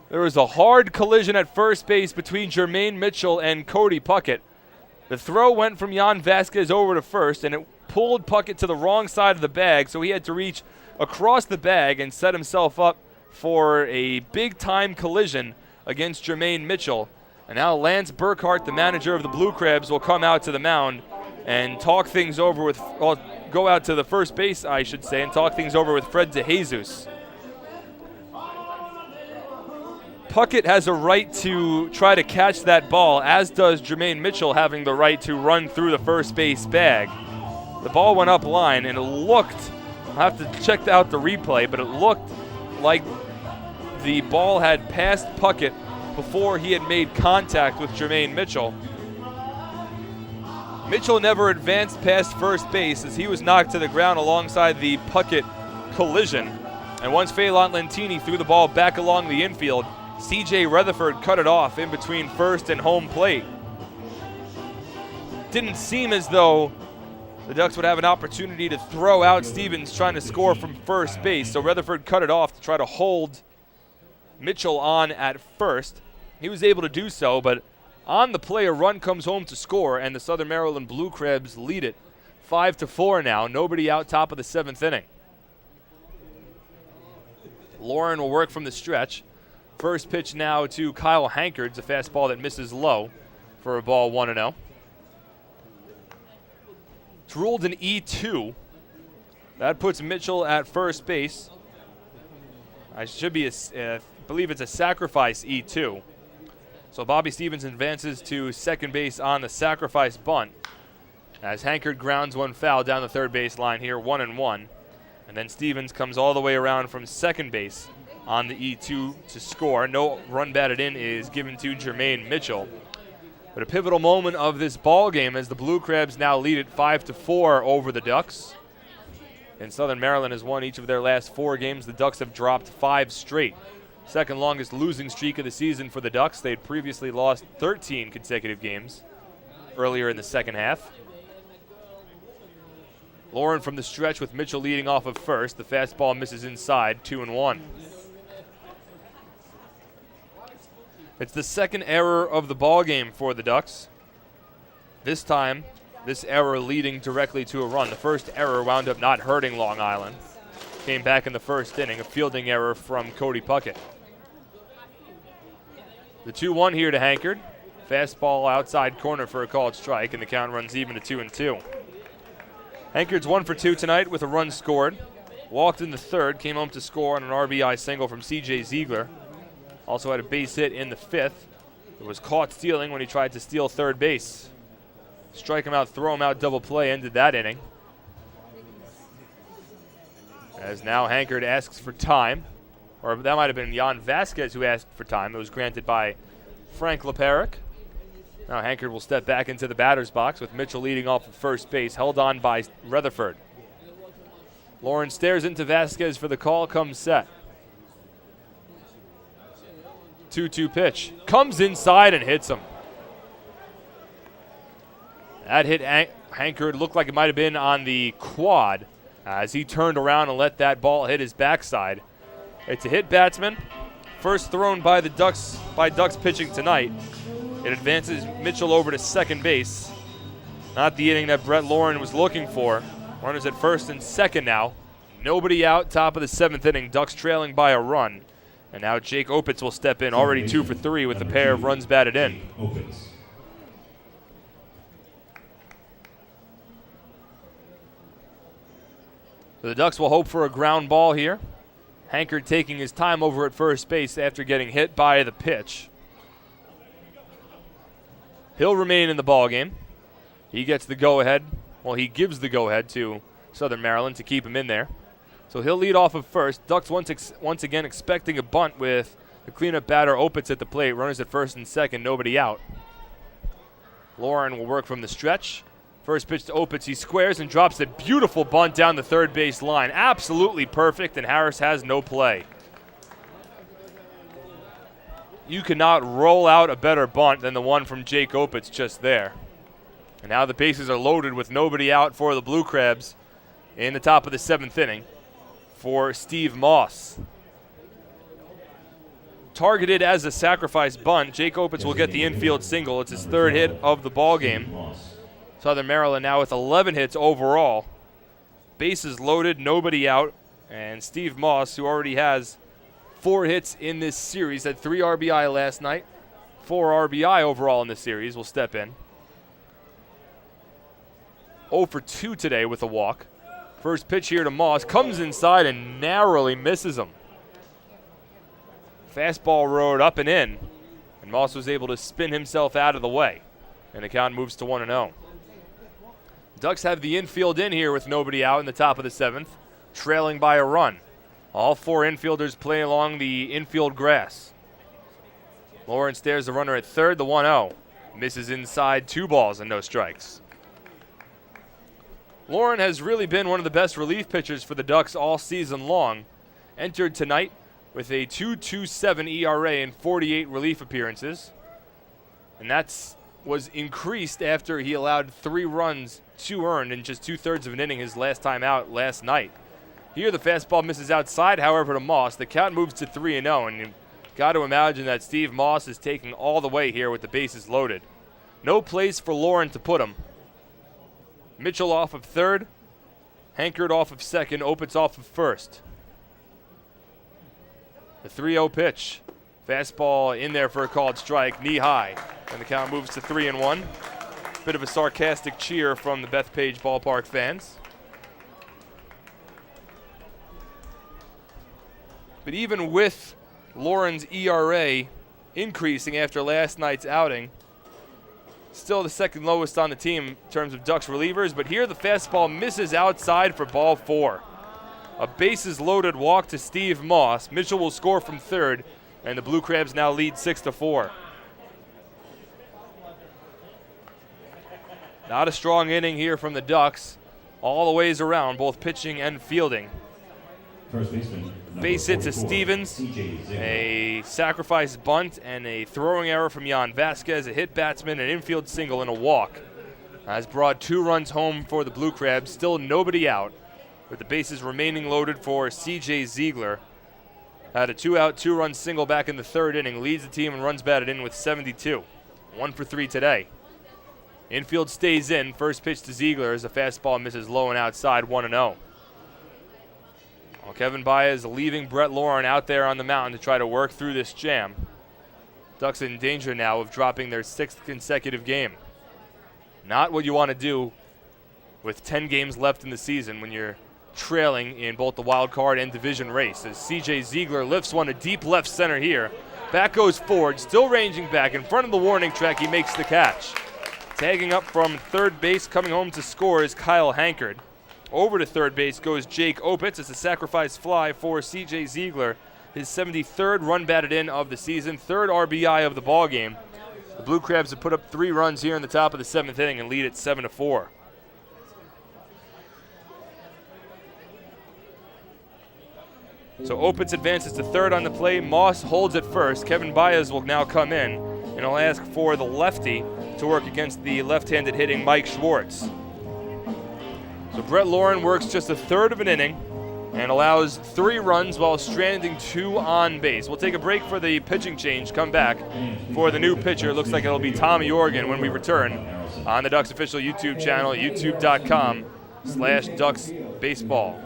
There was a hard collision at first base between Jermaine Mitchell and Cody Puckett. The throw went from Jan Vasquez over to first, and it pulled Puckett to the wrong side of the bag, so he had to reach across the bag and set himself up for a big-time collision against Jermaine Mitchell. And now Lance Burkhart, the manager of the Blue Crabs, will come out to the mound and talk things over with, well, go out to the first base, I should say, and talk things over with Fred DeJesus. Puckett has a right to try to catch that ball, as does Jermaine Mitchell having the right to run through the first base bag. The ball went up line, and it looked, I'll have to check out the replay, but it looked like the ball had passed Puckett before he had made contact with Jermaine Mitchell. Mitchell never advanced past first base as he was knocked to the ground alongside the Puckett collision. And once Phelan Lentini threw the ball back along the infield, C.J. Rutherford cut it off in between first and home plate. Didn't seem as though the Ducks would have an opportunity to throw out Stevens trying to score from first base, so Rutherford cut it off to try to hold Mitchell on at first. He was able to do so, but on the play, a run comes home to score, and the Southern Maryland Blue Crabs lead it 5-4 now. Nobody out top of the 7th inning. Lauren will work from the stretch. First pitch now to Kyle Hankard, a fastball that misses low for a ball 1-0. It's ruled an E2. That puts Mitchell at first base. I believe it's a sacrifice E2. So Bobby Stevens advances to second base on the sacrifice bunt, as Hankard grounds one foul down the third base line here, 1-1. And then Stevens comes all the way around from second base on the E2 to score. No run batted in is given to Jermaine Mitchell. But a pivotal moment of this ball game as the Blue Crabs now lead it 5-4 over the Ducks. And Southern Maryland has won each of their last 4 games. The Ducks have dropped 5 straight. Second longest losing streak of the season for the Ducks. They'd previously lost 13 consecutive games earlier in the second half. Lauren from the stretch with Mitchell leading off of first. The fastball misses inside, 2-1. It's the second error of the ball game for the Ducks. This time, this error leading directly to a run. The first error wound up not hurting Long Island. Came back in the first inning, a fielding error from Cody Puckett. The 2-1 here to Hankard. Fastball outside corner for a called strike, and the count runs even to 2-2. Hankard's 1 for 2 tonight with a run scored. Walked in the third, came home to score on an RBI single from C.J. Ziegler. Also had a base hit in the 5th It was caught stealing when he tried to steal third base. Strike him out, throw him out, double play ended that inning. As now Hankard asks for time. Or that might have been Jan Vasquez who asked for time. It was granted by Frank Leparic. Now Hankard will step back into the batter's box with Mitchell leading off at first base, held on by Rutherford. Lauren stares into Vasquez for the call, comes set. 2-2 pitch. Comes inside and hits him. That hit Hankard looked like it might have been on the quad as he turned around and let that ball hit his backside. It's a hit batsman. First thrown by the Ducks, by Ducks pitching tonight. It advances Mitchell over to second base. Not the inning that Brett Lauren was looking for. Runners at first and second now. Nobody out, top of the 7th inning. Ducks trailing by a run. And now Jake Opitz will step in, already 2 for 3 with a pair of runs batted in. So the Ducks will hope for a ground ball here. Hankard taking his time over at first base after getting hit by the pitch. He'll remain in the ballgame. He gets the go-ahead. Well, he gives the go-ahead to Southern Maryland to keep him in there. So he'll lead off of first. Ducks once again expecting a bunt with the cleanup batter Opitz at the plate. Runners at first and second, nobody out. Lauren will work from the stretch. First pitch to Opitz, he squares and drops a beautiful bunt down the third base line. Absolutely perfect, and Harris has no play. You cannot roll out a better bunt than the one from Jake Opitz just there. And now the bases are loaded with nobody out for the Blue Crabs in the top of the 7th inning for Steve Moss. Targeted as a sacrifice bunt, Jake Opitz will get the infield single. It's his 3rd hit of the ball game. Southern Maryland now with 11 hits overall. Bases loaded, nobody out. And Steve Moss, who already has 4 hits in this series, had 3 RBI last night, 4 RBI overall in this series, will step in. 0 for 2 today with a walk. First pitch here to Moss, comes inside and narrowly misses him. Fastball rode up and in, and Moss was able to spin himself out of the way. And the count moves to 1-0. Ducks have the infield in here with nobody out in the top of the 7th, trailing by a run. All 4 infielders play along the infield grass. Lauren stares the runner at third, the 1-0. Misses inside, 2 balls and no strikes. Lauren has really been one of the best relief pitchers for the Ducks all season long. Entered tonight with a 2.27 ERA in 48 relief appearances. And that was increased after he allowed 3 runs, 2 earned in just 2/3 of an inning his last time out last night. Here the fastball misses outside, however, to Moss. The count moves to 3-0, and you've got to imagine that Steve Moss is taking all the way here with the bases loaded. No place for Lauren to put him. Mitchell off of third, Hankard off of second, Opitz off of first. The 3-0 pitch. Fastball in there for a called strike, knee high. And the count moves to 3-1. Bit of a sarcastic cheer from the Bethpage Ballpark fans. But even with Lauren's ERA increasing after last night's outing, still the 2nd lowest on the team in terms of Ducks relievers, but here the fastball misses outside for ball 4. A bases loaded walk to Steve Moss. Mitchell will score from third, and the Blue Crabs now lead 6-4. Not a strong inning here from the Ducks, all the ways around, both pitching and fielding. First baseman. Base hit to Stevens, a sacrifice bunt, and a throwing error from Jan Vasquez, a hit batsman, an infield single, and a walk. Has brought 2 runs home for the Blue Crabs. Still nobody out, with the bases remaining loaded for C.J. Ziegler. Had a 2-out, 2-run single back in the 3rd inning, leads the team and runs batted in with 72. 1 for 3 today. Infield stays in. First pitch to Ziegler as the fastball misses low and outside, 1-0. Well, Kevin Baez leaving Brett Lauren out there on the mound to try to work through this jam. Ducks in danger now of dropping their 6th consecutive game. Not what you want to do with 10 games left in the season when you're trailing in both the wild card and division race. As C.J. Ziegler lifts one to deep left center here. Back goes Ford, still ranging back. In front of the warning track, he makes the catch. Tagging up from third base, coming home to score is Kyle Hankard. Over to third base goes Jake Opitz. It's a sacrifice fly for C.J. Ziegler. His 73rd run batted in of the season, third RBI of the ball game. The Blue Crabs have put up 3 runs here in the top of the 7th inning and lead at 7-4. So Opitz advances to third on the play. Moss holds at first. Kevin Baez will now come in, and he'll ask for the lefty to work against the left-handed hitting Mike Schwartz. So Brett Lauren works just a third of an inning and allows 3 runs while stranding 2 on base. We'll take a break for the pitching change, come back for the new pitcher. It looks like it'll be Tommy Organ when we return on the Ducks official YouTube channel, youtube.com/Ducks Baseball.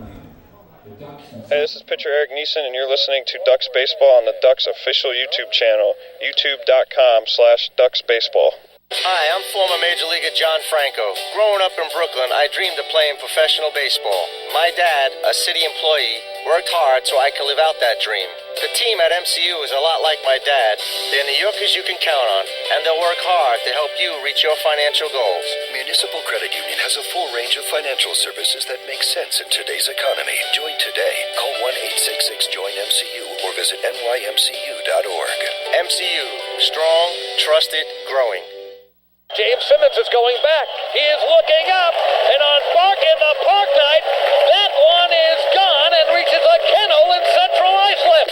Hey, this is pitcher Eric Neeson, and you're listening to Ducks Baseball on the Ducks official YouTube channel, youtube.com/Ducks Baseball. Hi, I'm former Major Leaguer John Franco. Growing up in Brooklyn, I dreamed of playing professional baseball. My dad, a city employee, worked hard so I could live out that dream. The team at MCU is a lot like my dad. They're New Yorkers you can count on, and they'll work hard to help you reach your financial goals. Municipal Credit Union has a full range of financial services that make sense in today's economy. Join today. Call 1-866-JOIN-MCU or visit nymcu.org. MCU, strong, trusted, growing. James Simmons is going back. He is looking up, and on Bark in the Park Night, that one is gone and reaches a kennel in Central Islip.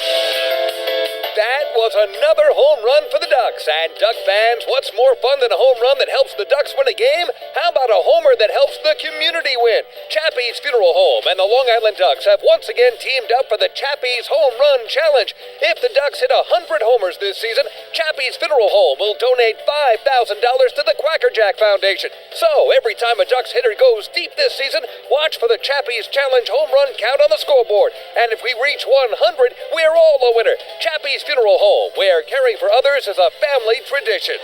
That was another home run for the Ducks. And Duck fans, what's more fun than a home run that helps the Ducks win a game? How about a homer that helps the community win? Chappie's Funeral Home and the Long Island Ducks have once again teamed up for the Chappie's Home Run Challenge. If the Ducks hit 100 homers this season, Chappie's Funeral Home will donate $5,000 to the Quacker Jack Foundation. So, every time a Ducks hitter goes deep this season, watch for the Chappie's Challenge home run count on the scoreboard. And if we reach 100, we're all a winner. Chappie's Funeral Home, where caring for others is a family tradition.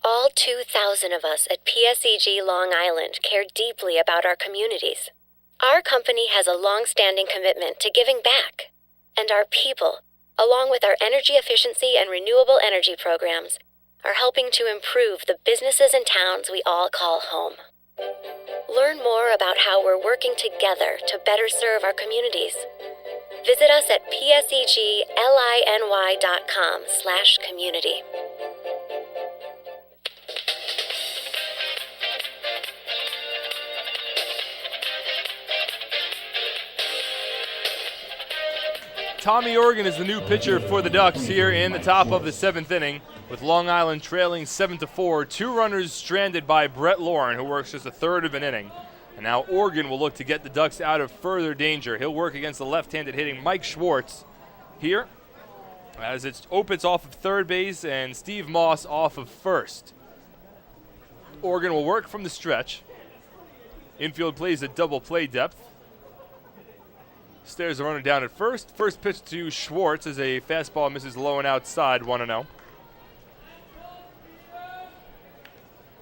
All 2,000 of us at PSEG Long Island care deeply about our communities. Our company has a long-standing commitment to giving back. And our people, along with our energy efficiency and renewable energy programs, are helping to improve the businesses and towns we all call home. Learn more about how we're working together to better serve our communities. Visit us at psegLINY.com/community. Tommy Organ is the new pitcher for the Ducks here in the top of the 7th inning, with Long Island trailing 7-4. 2 runners stranded by Brett Lauren, who works just a third of an inning. And now Organ will look to get the Ducks out of further danger. He'll work against the left-handed hitting Mike Schwartz here, as it's Opitz off of third base and Steve Moss off of first. Organ will work from the stretch. Infield plays at double play depth. Stares the runner down at first. First pitch to Schwartz is a fastball, misses low and outside, 1-0.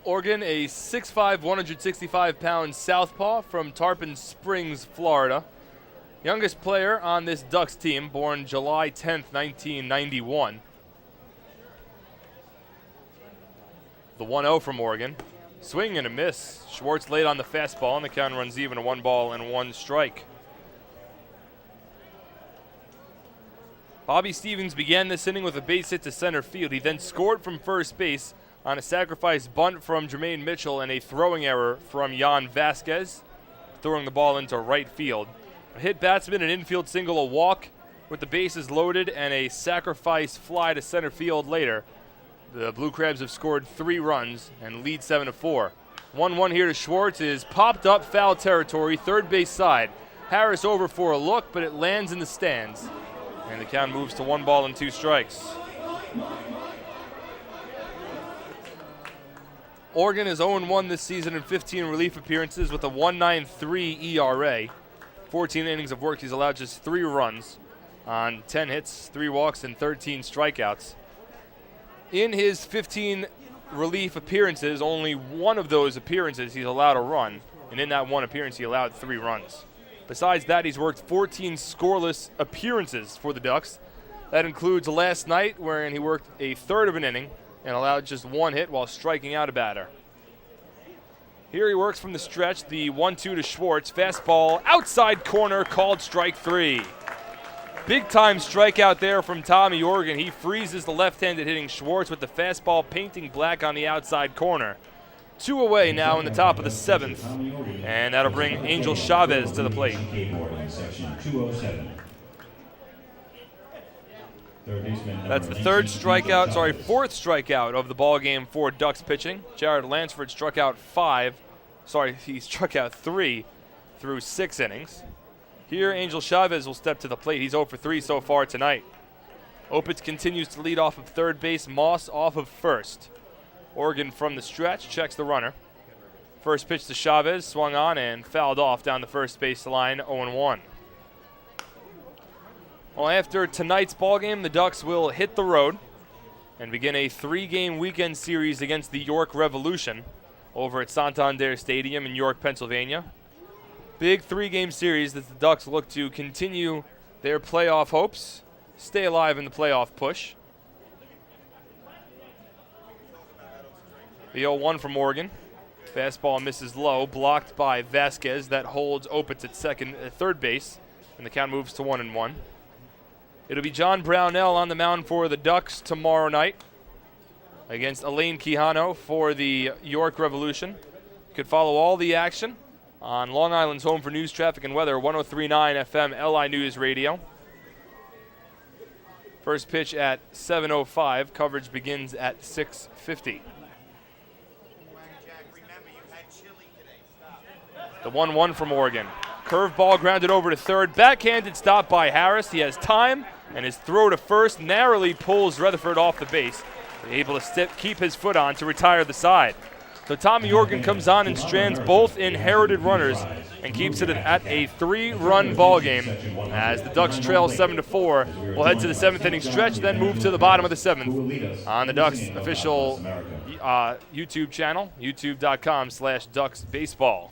Organ, a 6'5", 165-pound southpaw from Tarpon Springs, Florida. Youngest player on this Ducks team, born July 10th, 1991. The 1-0 from Organ. Swing and a miss. Schwartz late on the fastball, and the count runs even, a 1-1 strike. Bobby Stevens began this inning with a base hit to center field. He then scored from first base on a sacrifice bunt from Jermaine Mitchell and a throwing error from Jan Vasquez, throwing the ball into right field. A hit batsman, an infield single, a walk with the bases loaded, and a sacrifice fly to center field later. The Blue Crabs have scored 3 runs and lead 7-4. 1-1 here to Schwartz is popped up foul territory, third base side. Harris over for a look, but it lands in the stands. And the count moves to 1-2 strikes. Oregon is 0-1 this season in 15 relief appearances with a 1.93 ERA. 14 innings of work, he's allowed just 3 runs on 10 hits, 3 walks, and 13 strikeouts. In his 15 relief appearances, only one of those appearances he's allowed a run, and in that one appearance he allowed 3 runs. Besides that, he's worked 14 scoreless appearances for the Ducks. That includes last night, wherein he worked a third of an inning and allowed just one hit while striking out a batter. Here he works from the stretch, the 1-2 to Schwartz. Fastball outside corner, called strike 3. Big time strikeout there from Tommy Organ. He freezes the left-handed hitting Schwartz with the fastball painting black on the outside corner. 2 away now in the top of the 7th, and that'll bring Angel Chavez to the plate. That's the fourth strikeout of the ball game for Ducks pitching. Jared Lansford struck out 3 through 6 innings. Here, Angel Chavez will step to the plate. He's 0 for 3 so far tonight. Opitz continues to lead off of third base, Moss off of first. Oregon from the stretch checks the runner. First pitch to Chavez, swung on and fouled off down the first base line, 0-1. Well, after tonight's ballgame, the Ducks will hit the road and begin a 3-game weekend series against the York Revolution over at Santander Stadium in York, Pennsylvania. Big 3-game series that the Ducks look to continue their playoff hopes, stay alive in the playoff push. The 0-1 from Oregon. Fastball misses low, blocked by Vasquez. That holds Opitz at third base, and the count moves to 1-1. It'll be John Brownell on the mound for the Ducks tomorrow night against Elaine Quijano for the York Revolution. You can follow all the action on Long Island's home for news, traffic, and weather, 103.9 FM LI News Radio. First pitch at 7:05. Coverage begins at 6:50. The 1-1 from Oregon. Curveball grounded over to third. Backhanded stop by Harris. He has time, and his throw to first narrowly pulls Rutherford off the base. Able to keep his foot on to retire the side. So Tommy Oregon comes on and strands both inherited runners and keeps it at a 3-run ball game as the Ducks trail 7-4. We'll head to the 7th inning stretch, then move to the bottom of the 7th on the Ducks official YouTube channel, youtube.com/DucksBaseball.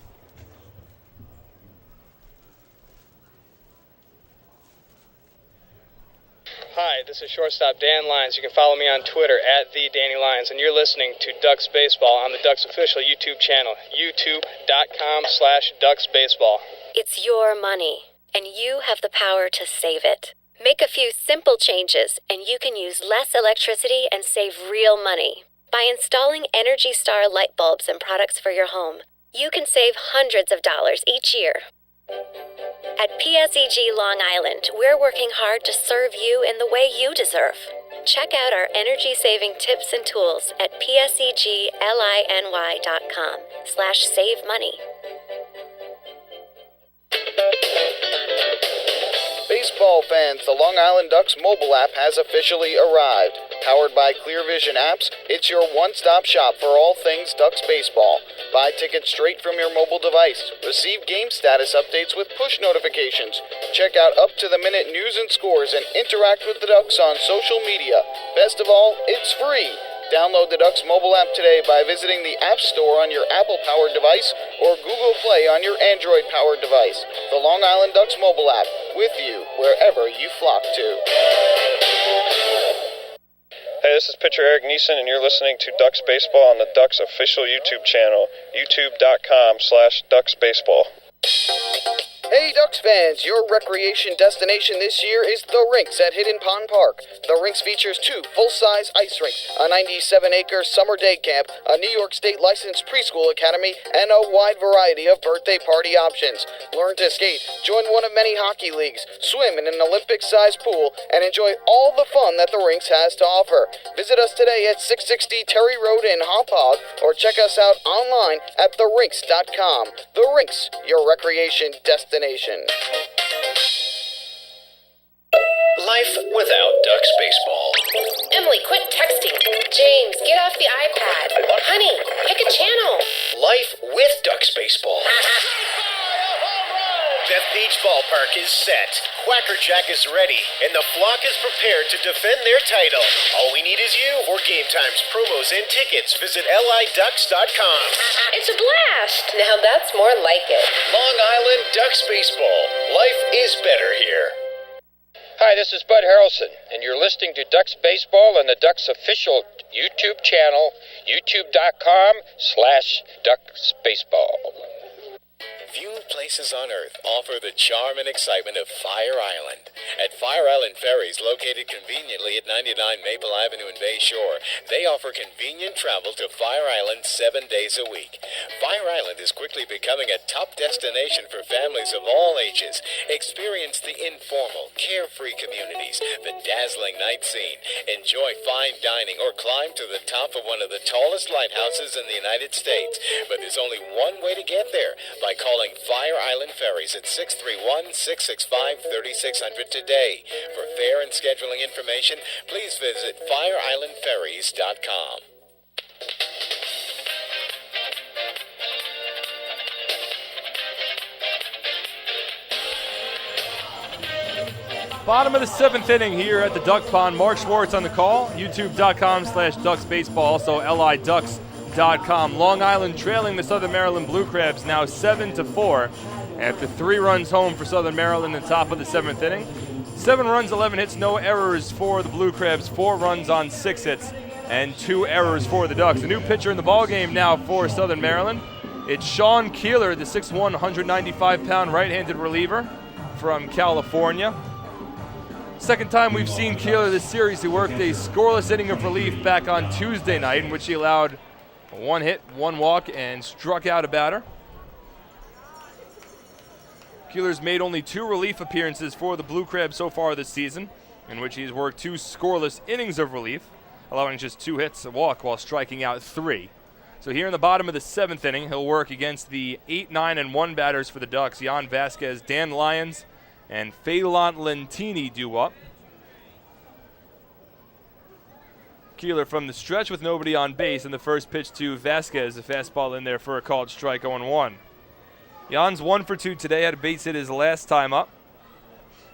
Hi, this is shortstop Dan Lyons. You can follow me on Twitter at @TheDannyLyons, and you're listening to Ducks Baseball on the Ducks official YouTube channel, youtube.com/DucksBaseball. It's your money, and you have the power to save it. Make a few simple changes, and you can use less electricity and save real money. By installing Energy Star light bulbs and products for your home, you can save hundreds of dollars each year. At PSEG Long Island, we're working hard to serve you in the way you deserve. Check out our energy-saving tips and tools at pseglyny.com/save money. Baseball fans, the Long Island Ducks mobile app has officially arrived. Powered by Clear Vision Apps, it's your one-stop shop for all things Ducks baseball. Buy tickets straight from your mobile device. Receive game status updates with push notifications. Check out up-to-the-minute news and scores and interact with the Ducks on social media. Best of all, it's free. Download the Ducks mobile app today by visiting the App Store on your Apple-powered device or Google Play on your Android-powered device. The Long Island Ducks mobile app, with you wherever you flock to. Hey, this is pitcher Eric Neeson, and you're listening to Ducks Baseball on the Ducks official YouTube channel, youtube.com/DucksBaseball. Hey Ducks fans, your recreation destination this year is The Rinks at Hidden Pond Park. The Rinks features 2 full-size ice rinks, a 97-acre summer day camp, a New York State licensed preschool academy, and a wide variety of birthday party options. Learn to skate, join one of many hockey leagues, swim in an Olympic-sized pool, and enjoy all the fun that The Rinks has to offer. Visit us today at 660 Terry Road in Hauppauge, or check us out online at therinks.com. The Rinks, your recreation destination. Life without Ducks baseball. Emily, quit texting. James, get off the iPad. Honey, pick a channel. Life with Ducks baseball. Beth Page Ballpark is set. Quacker Jack is ready, and the flock is prepared to defend their title. All we need is you for game times, promos, and tickets, visit liducks.com. It's a blast. Now that's more like it. Long Island Ducks Baseball. Life is better here. Hi, this is Bud Harrelson, and you're listening to Ducks Baseball on the Ducks official YouTube channel, youtube.com/DucksBaseball. Few places on Earth offer the charm and excitement of Fire Island. At Fire Island Ferries, located conveniently at 99 Maple Avenue in Bay Shore, they offer convenient travel to Fire Island 7 days a week. Fire Island is quickly becoming a top destination for families of all ages. Experience the informal, carefree communities, the dazzling night scene, enjoy fine dining, or climb to the top of one of the tallest lighthouses in the United States. But there's only one way to get there, by calling Fire Island Ferries at 631-665-3600 today. For fare and scheduling information, please visit fireislandferries.com. Bottom of the 7th inning here at the Duck Pond. Mark Schwartz on the call. YouTube.com/DucksBaseball. Also liducks.com. Long Island trailing the Southern Maryland Blue Crabs now 7-4 after 3 runs home for Southern Maryland in the top of the 7th inning. 7 runs, 11 hits, no errors for the Blue Crabs. 4 runs on 6 hits and 2 errors for the Ducks. The new pitcher in the ballgame now for Southern Maryland. It's Sean Keeler, the 6'1", 195-pound right-handed reliever from California. Second time we've seen Keeler this series. He worked a scoreless inning of relief back on Tuesday night, in which he allowed 1 hit, 1 walk, and struck out a batter. Keeler's made only 2 relief appearances for the Blue Crabs so far this season, in which he's worked 2 scoreless innings of relief, allowing just 2 hits, a walk, while striking out 3. So here in the bottom of the 7th inning, he'll work against the 8, 9, and 1 batters for the Ducks. Jan Vasquez, Dan Lyons, and Phelan Lentini due up. Keeler from the stretch with nobody on base, and the first pitch to Vasquez, a fastball in there for a called strike, 0-1. Jan's 1 for 2 today, had a base hit his last time up.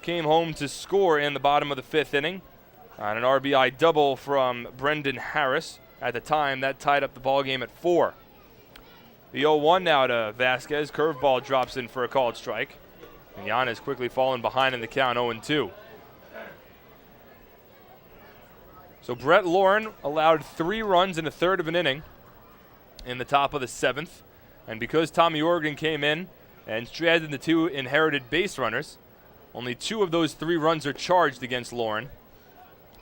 Came home to score in the bottom of the 5th inning on an RBI double from Brendan Harris. At the time, that tied up the ball game at 4. The 0-1 now to Vasquez. Curveball drops in for a called strike. And Jan has quickly fallen behind in the count, 0-2. So Brett Lauren allowed 3 runs in a third of an inning in the top of the 7th. And because Tommy Oregon came in and stranded the 2 inherited base runners, only 2 of those 3 runs are charged against Lauren.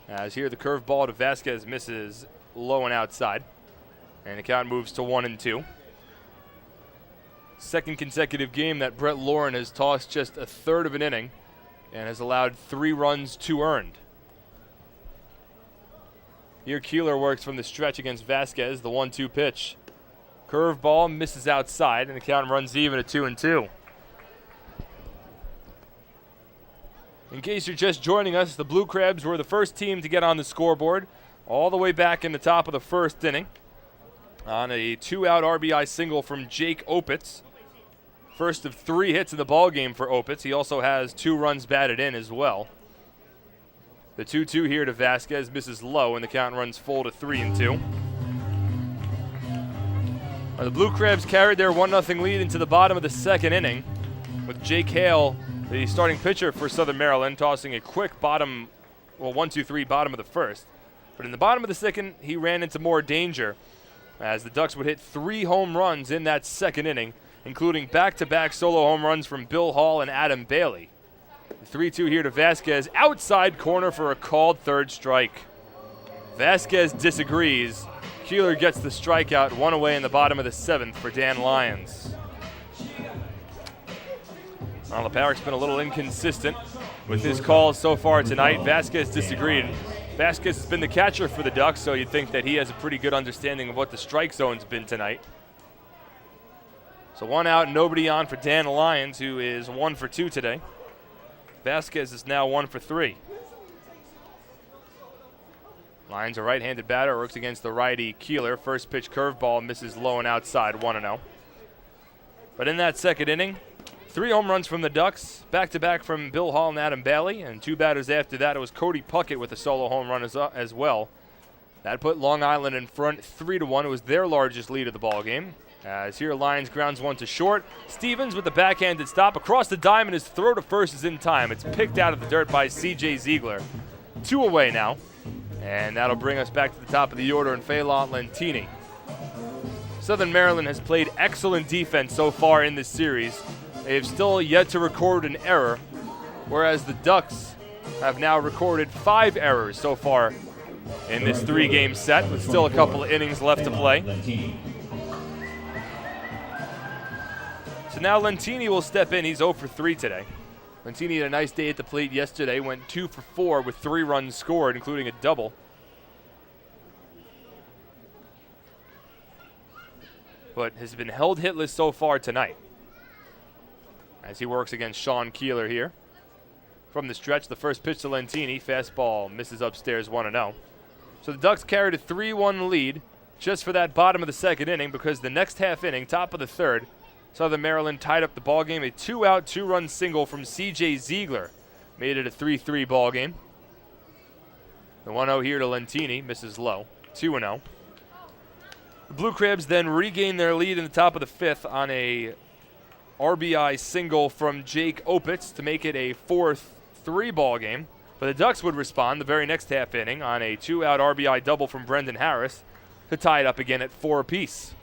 As here the curveball to Vasquez misses low and outside. And the count moves to 1-2. Second consecutive game that Brett Lauren has tossed just a third of an inning and has allowed 3 runs, 2 earned. Here Keeler works from the stretch against Vasquez, the 1-2 pitch. Curveball misses outside, and the count runs even at 2-2. In case you're just joining us, the Blue Crabs were the first team to get on the scoreboard all the way back in the top of the 1st inning on a 2-out RBI single from Jake Opitz. First of 3 hits in the ballgame for Opitz. He also has 2 runs batted in as well. The 2-2 here to Vasquez misses low, and the count runs full to 3-2. The Blue Crabs carried their 1-0 lead into the bottom of the 2nd inning, with Jake Hale, the starting pitcher for Southern Maryland, tossing a quick 1-2-3 bottom of the 1st. But in the bottom of the 2nd, he ran into more danger, as the Ducks would hit 3 home runs in that 2nd inning, including back-to-back solo home runs from Bill Hall and Adam Bailey. The 3-2 here to Vasquez, outside corner for a called 3rd strike. Vasquez disagrees. Keeler gets the strikeout, 1 away in the bottom of the 7th for Dan Lyons. Well, LeParrick's been a little inconsistent with his calls so far tonight. Vasquez disagreed. Vasquez has been the catcher for the Ducks, so you'd think that he has a pretty good understanding of what the strike zone's been tonight. So 1 out, nobody on for Dan Lyons, who is 1 for 2 today. Vasquez is now 1 for 3. Lyons, a right-handed batter, works against the righty Keeler. First pitch curveball misses low and outside, 1-0. But in that 2nd inning, 3 home runs from the Ducks, back-to-back from Bill Hall and Adam Bailey, and 2 batters after that, it was Cody Puckett with a solo home run as well. That put Long Island in front 3-1. It was their largest lead of the ball game. As here, Lions grounds one to short. Stevens with the backhanded stop across the diamond. His throw to first is in time. It's picked out of the dirt by C.J. Ziegler. 2 away now. And that'll bring us back to the top of the order in Phelan Lentini. Southern Maryland has played excellent defense so far in this series. They have still yet to record an error, whereas the Ducks have now recorded 5 errors so far in this 3-game set, with still a couple of innings left to play. So now Lentini will step in. He's 0 for 3 today. Lentini had a nice day at the plate yesterday, went 2 for 4 with 3 runs scored, including a double. But has been held hitless so far tonight, as he works against Sean Keeler here. From the stretch, the first pitch to Lentini, fastball misses upstairs 1-0. So the Ducks carried a 3-1 lead just for that bottom of the second inning, because the next half inning, top of the third, Southern Maryland tied up the ball game. A 2-out, 2-run single from C.J. Ziegler made it a 3-3 ball game. The 1-0 here to Lentini, misses low, 2-0. The Blue Crabs then regain their lead in the top of the fifth on a RBI single from Jake Opitz to make it a 4-3 ball game. But the Ducks would respond the very next half inning on a 2-out RBI double from Brendan Harris to tie it up again at 4 apiece.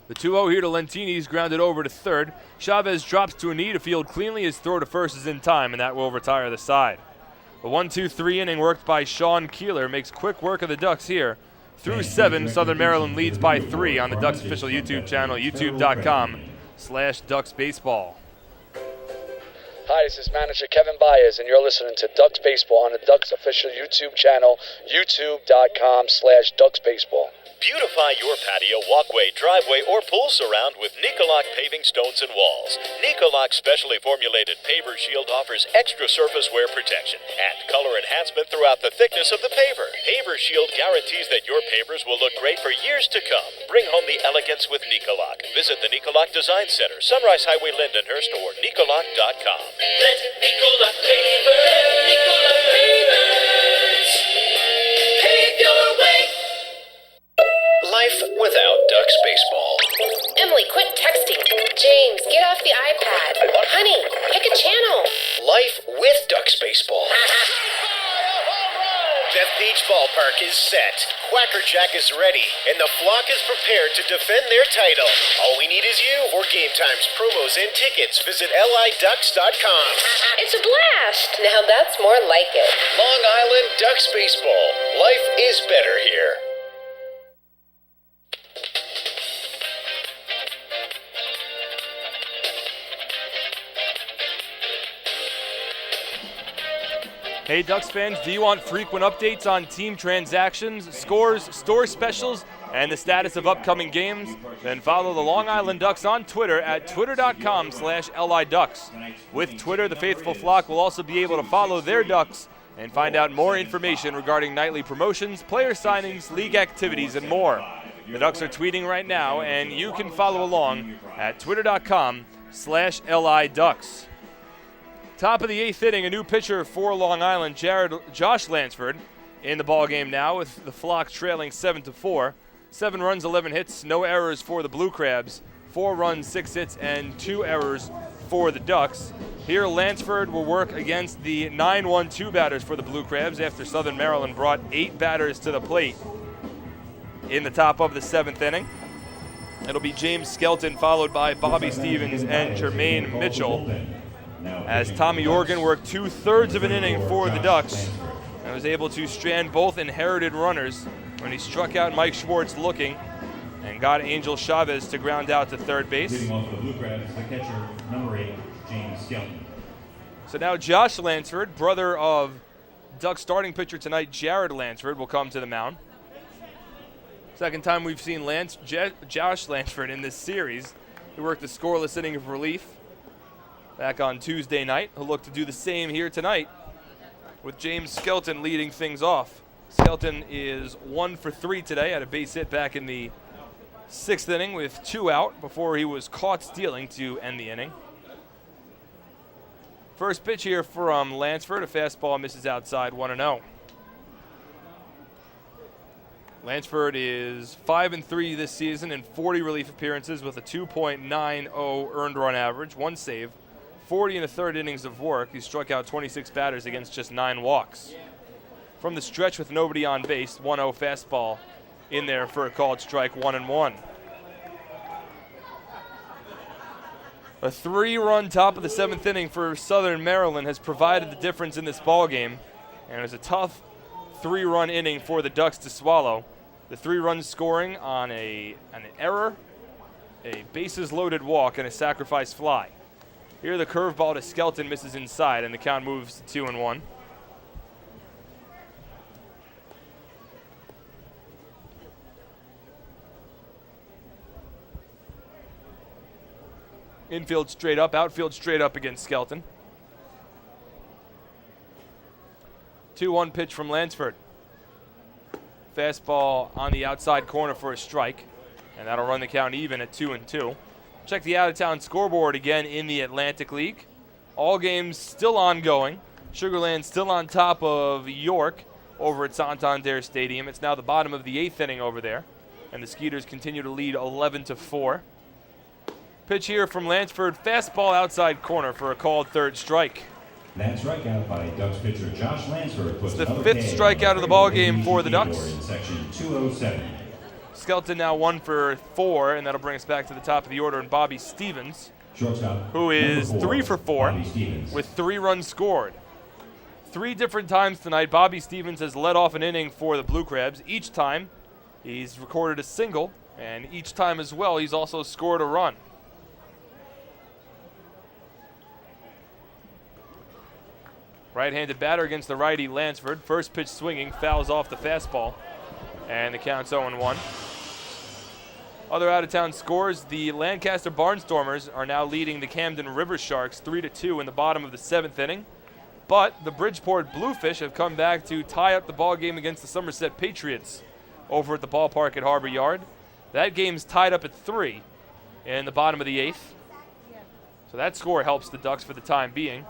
The 2-0 here to Lentini. He's grounded over to third. Chavez drops to a knee to field cleanly. His throw to first is in time, and that will retire the side. The 1-2-3 inning worked by Sean Keeler makes quick work of the Ducks here. Through 7, Southern Maryland leads by 3 on the Ducks official YouTube channel, youtube.com/DucksBaseball. Hi, this is manager Kevin Baez, and you're listening to Ducks Baseball on the Ducks official YouTube channel, youtube.com/DucksBaseball. Beautify your patio, walkway, driveway, or pool surround with Nicolak paving stones and walls. Nicolak's specially formulated paver shield offers extra surface wear protection and color enhancement throughout the thickness of the paver. Paver shield guarantees that your pavers will look great for years to come. Bring home the elegance with Nicolak. Visit the Nicolak Design Center, Sunrise Highway, Lindenhurst, or Nicolak.com. Let Nicolak Pavers, Nicolak Pavers, pave your way. Life without Ducks baseball. Emily, quit texting. James, get off the iPad. Honey, pick a channel. Life with Ducks baseball. Death Beach Ballpark is set. Quackerjack is ready, and the flock is prepared to defend their title. All we need is you. For game times, promos, and tickets, visit liducks.com. It's a blast. Now that's more like it. Long Island Ducks baseball. Life is better here. Hey Ducks fans, do you want frequent updates on team transactions, scores, store specials, and the status of upcoming games? Then follow the Long Island Ducks on Twitter at twitter.com/LIDucks. With Twitter, the faithful flock will also be able to follow their Ducks and find out more information regarding nightly promotions, player signings, league activities, and more. The Ducks are tweeting right now, and you can follow along at twitter.com/LIDucks. Top of the 8th inning, a new pitcher for Long Island, Josh Lansford, in the ballgame now with the flock trailing 7-4. 7 runs, 11 hits, no errors for the Blue Crabs. 4 runs, 6 hits, and 2 errors for the Ducks. Here, Lansford will work against the 9-1-2 batters for the Blue Crabs after Southern Maryland brought 8 batters to the plate in the top of the 7th inning. It'll be James Skelton, followed by Bobby Stevens and Jermaine Mitchell, as Tommy Organ worked 2/3 of an inning for the Ducks and was able to strand both inherited runners when he struck out Mike Schwartz looking and got Angel Chavez to ground out to third base. Hitting off the Blue Crabs, the catcher, number 8, James Skelton. So now Josh Lansford, brother of Ducks starting pitcher tonight, Jared Lansford, will come to the mound. Second time we've seen Josh Lansford in this series. He worked the scoreless inning of relief back on Tuesday night. He'll look to do the same here tonight with James Skelton leading things off. Skelton is 1 for 3 today, had a base hit back in the 6th inning with 2 out before he was caught stealing to end the inning. First pitch here from Lansford, a fastball misses outside, 1-0. Lansford is 5-3 this season in 40 relief appearances with a 2.90 earned run average, 1 save, 40 in the third innings of work. He struck out 26 batters against just 9 walks. From the stretch with nobody on base, 1-0 fastball in there for a called strike, 1-1. A 3-run top of the 7th inning for Southern Maryland has provided the difference in this ball game, and it was a tough 3-run inning for the Ducks to swallow. The 3 runs scoring on an error, a bases-loaded walk, and a sacrifice fly. Here the curveball to Skelton misses inside, and the count moves to 2-1. Infield straight up, outfield straight up against Skelton. 2-1 pitch from Lansford. Fastball on the outside corner for a strike, and that'll run the count even at 2-2. Check the out-of-town scoreboard again in the Atlantic League. All games still ongoing. Sugar Land still on top of York over at Santander Stadium. It's now the bottom of the 8th inning over there, and the Skeeters continue to lead 11-4. Pitch here from Lansford, fastball outside corner for a called third strike. That strikeout by Ducks pitcher Josh Lansford puts It's the another 5th K strikeout of the ball game for the Ducks. in section 207. Skelton now 1 for 4, and that'll bring us back to the top of the order, and Bobby Stevens, Shortstop, who is number 4, 3 for 4 Bobby Stevens. with 3 runs scored. 3 different times tonight, Bobby Stevens has led off an inning for the Blue Crabs. Each time, he's recorded a single, and each time as well, he's also scored a run. Right-handed batter against the righty Lansford. First pitch swinging, fouls off the fastball, and the count's 0-1. Other out-of-town scores, the Lancaster Barnstormers are now leading the Camden River Sharks 3-2 in the bottom of the 7th inning. But the Bridgeport Bluefish have come back to tie up the ball game against the Somerset Patriots over at the ballpark at Harbor Yard. That game's tied up at 3 in the bottom of the 8th. So that score helps the Ducks for the time being,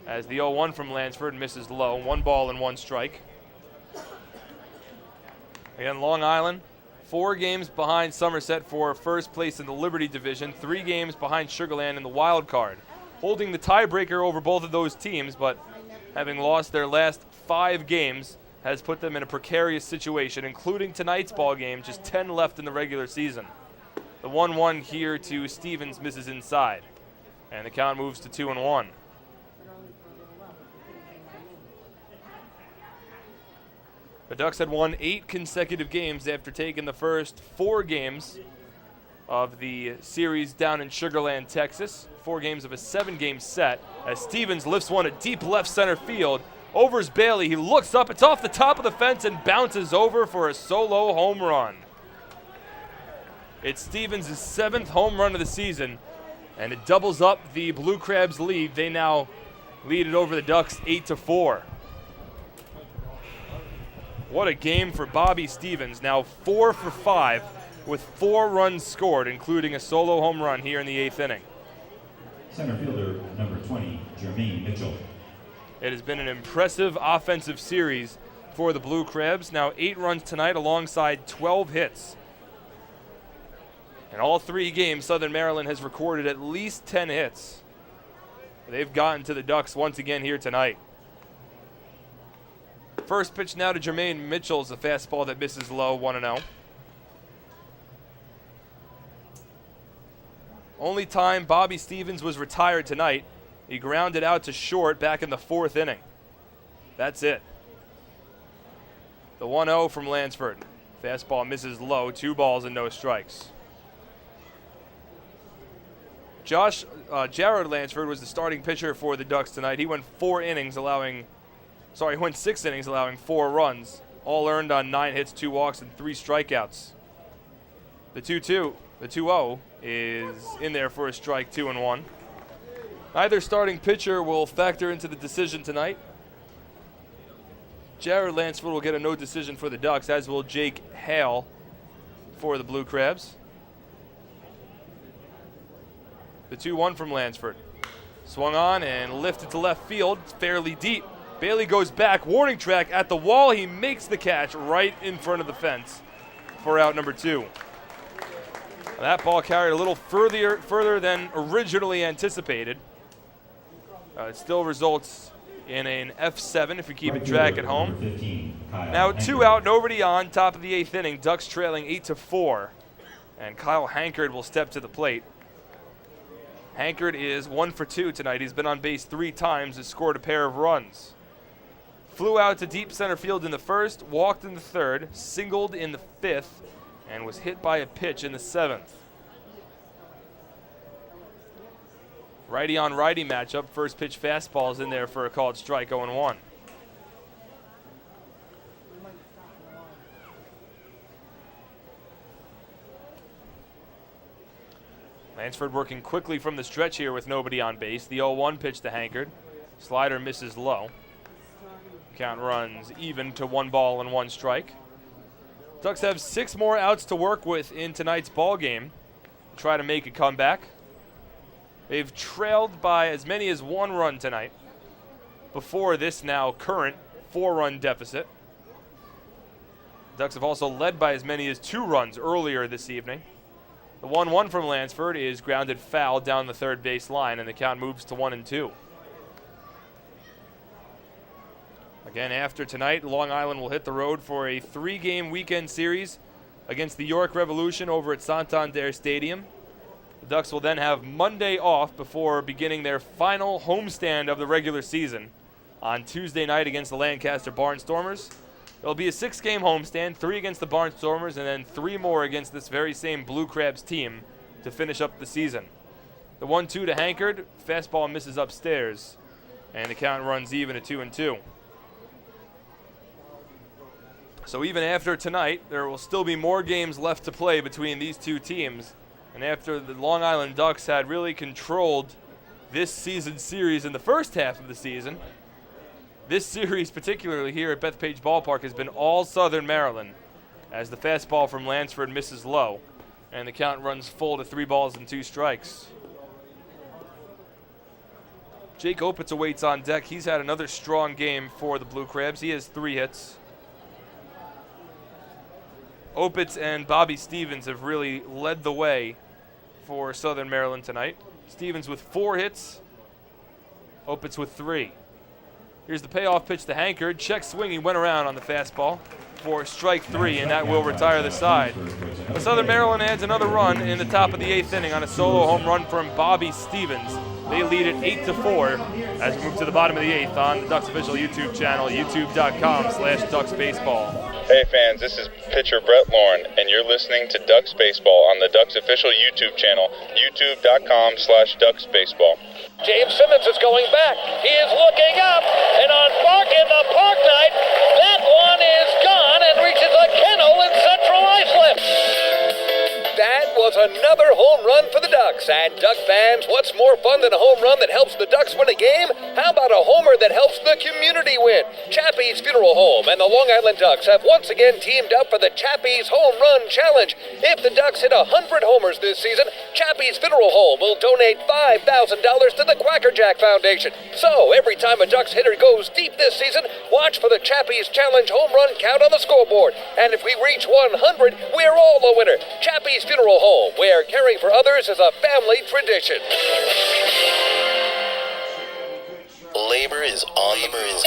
as the 0-1 from Lansford misses low. 1 ball and 1 strike. Again, Long Island, 4 games behind Somerset for first place in the Liberty Division, 3 games behind Sugar Land in the wild card. Holding the tiebreaker over both of those teams, but having lost their last 5 games has put them in a precarious situation, including tonight's ball game, just 10 left in the regular season. The 1-1 here to Stevens misses inside, and the count moves to 2-1. The Ducks had won 8 consecutive games after taking the first 4 games of the series down in Sugar Land, Texas. 4 games of a 7-game set, as Stevens lifts one at deep left center field. Overs Bailey, he looks up, it's off the top of the fence and bounces over for a solo home run. It's Stevens' 7th home run of the season, and it doubles up the Blue Crabs lead. They now lead it over the Ducks 8-4. What a game for Bobby Stevens, now 4 for 5 with 4 runs scored, including a solo home run here in the 8th inning. Center fielder, number 20, Jermaine Mitchell. It has been an impressive offensive series for the Blue Crabs. Now 8 runs tonight alongside 12 hits. In all 3 games, Southern Maryland has recorded at least 10 hits. They've gotten to the Ducks once again here tonight. First pitch now to Jermaine Mitchell is a fastball that misses low, 1-0. Only time Bobby Stevens was retired tonight, he grounded out to short back in the 4th inning. That's it. The 1-0 from Lansford. Fastball misses low, 2 balls and no strikes. Jared Lansford was the starting pitcher for the Ducks tonight. He went 6 innings, allowing 4 runs, all earned on 9 hits, 2 walks, and 3 strikeouts. The 2-0 is in there for a strike, 2-1. Neither starting pitcher will factor into the decision tonight. Jared Lansford will get a no decision for the Ducks, as will Jake Hale for the Blue Crabs. The 2-1 from Lansford. Swung on and lifted to left field, fairly deep. Bailey goes back, warning track at the wall. He makes the catch right in front of the fence. for out number 2. That ball carried a little further than originally anticipated. It still results in an F7 if you're keeping track at home. Now 2 out, nobody on, top of the 8th inning. Ducks trailing 8-4. And Kyle Hankard will step to the plate. Hankard is 1 for 2 tonight. He's been on base 3 times, has scored a pair of runs. Flew out to deep center field in the 1st, walked in the 3rd, singled in the 5th, and was hit by a pitch in the 7th. Righty on righty matchup. First pitch fastball is in there for a called strike, 0-1. Lansford working quickly from the stretch here with nobody on base. The 0-1 pitch to Hankard. Slider misses low. Count runs even to 1 ball and 1 strike. Ducks have 6 more outs to work with in tonight's ball game. Try to make a comeback. They've trailed by as many as 1 run tonight before this now current 4-run deficit. Ducks have also led by as many as 2 runs earlier this evening. The 1-1 from Lansford is grounded foul down the third base line, and the count moves to 1-2. Again, after tonight, Long Island will hit the road for a 3-game weekend series against the York Revolution over at Santander Stadium. The Ducks will then have Monday off before beginning their final homestand of the regular season on Tuesday night against the Lancaster Barnstormers. It'll be a 6-game homestand, 3 against the Barnstormers, and then 3 more against this very same Blue Crabs team to finish up the season. The 1-2 to Hankard, fastball misses upstairs, and the count runs even at 2-2. So even after tonight, there will still be more games left to play between these 2 teams. And after the Long Island Ducks had really controlled this season's series in the first half of the season, this series, particularly here at Bethpage Ballpark, has been all Southern Maryland as the fastball from Lansford misses low, and the count runs full to 3 balls and 2 strikes. Jake Opitz awaits on deck. He's had another strong game for the Blue Crabs. He has 3 hits. Opitz and Bobby Stevens have really led the way for Southern Maryland tonight. Stevens with 4 hits, Opitz with 3. Here's the payoff pitch to Hankard. Check swing, he went around on the fastball for strike 3, and that will retire the side. But Southern Maryland adds another run in the top of the 8th inning on a solo home run from Bobby Stevens. They lead it 8-4 as we move to the bottom of the 8th on the Ducks official YouTube channel, youtube.com/DucksBaseball. Hey fans, this is pitcher Brett Lauren, and you're listening to Ducks Baseball on the Ducks official YouTube channel, youtube.com/DucksBaseball. James Simmons is going back. He is looking up, and on Bark in the Park Night, that one is gone and reaches a kennel in Central Islip. That was another home run for the Ducks. And Duck fans, what's more fun than a home run that helps the Ducks win a game? How about a homer that helps the community win? Chappie's Funeral Home and the Long Island Ducks have once again teamed up for the Chappie's Home Run Challenge. If the Ducks hit 100 homers this season, Chappie's Funeral Home will donate $5,000 to the Quacker Jack Foundation. So every time a Ducks hitter goes deep this season, watch for the Chappie's Challenge home run count on the scoreboard. And if we reach 100, we're all a winner. Chappie's Funeral Home, where caring for others is a family tradition. Labor is on the move.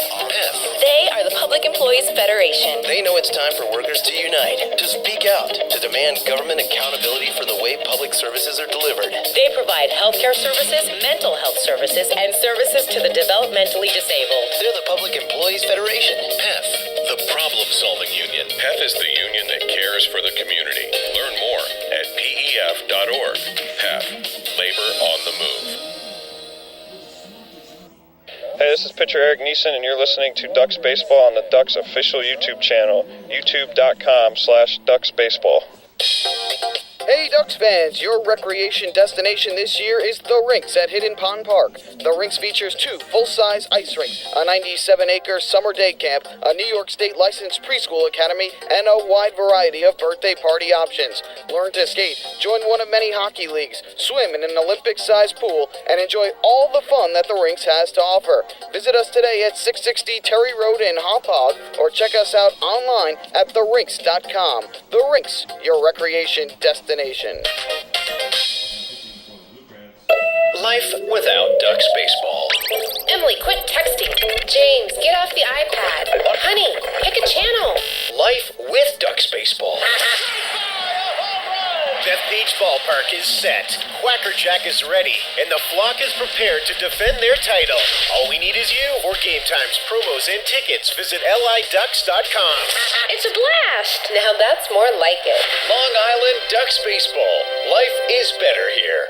They are the Public Employees Federation. They know it's time for workers to unite, to speak out, to demand government accountability for the way public services are delivered. They provide healthcare services, mental health services, and services to the developmentally disabled. They're the Public Employees Federation. PEF, the problem-solving union. PEF is the union that cares for the community. Learn more at pef.org. PEF, labor on the move. Hey, this is pitcher Eric Neeson, and you're listening to Ducks Baseball on the Ducks official YouTube channel, youtube.com/DucksBaseball. Hey, Hey Ducks fans, your recreation destination this year is The Rinks at Hidden Pond Park. The Rinks features 2 full-size ice rinks, a 97-acre summer day camp, a New York State licensed preschool academy, and a wide variety of birthday party options. Learn to skate, join one of many hockey leagues, swim in an Olympic-sized pool, and enjoy all the fun that The Rinks has to offer. Visit us today at 660 Terry Road in Hauppauge, or check us out online at therinks.com. The Rinks, your recreation destination. Life without Ducks baseball. Emily, quit texting. James, get off the iPad. Honey, pick a channel. Life with Ducks baseball. Bethpage Ballpark is set. Quackerjack is ready, and the flock is prepared to defend their title. All we need is you. For game times, promos, and tickets, visit liducks.com. It's a blast. Now that's more like it. Long Island Ducks baseball. Life is better here.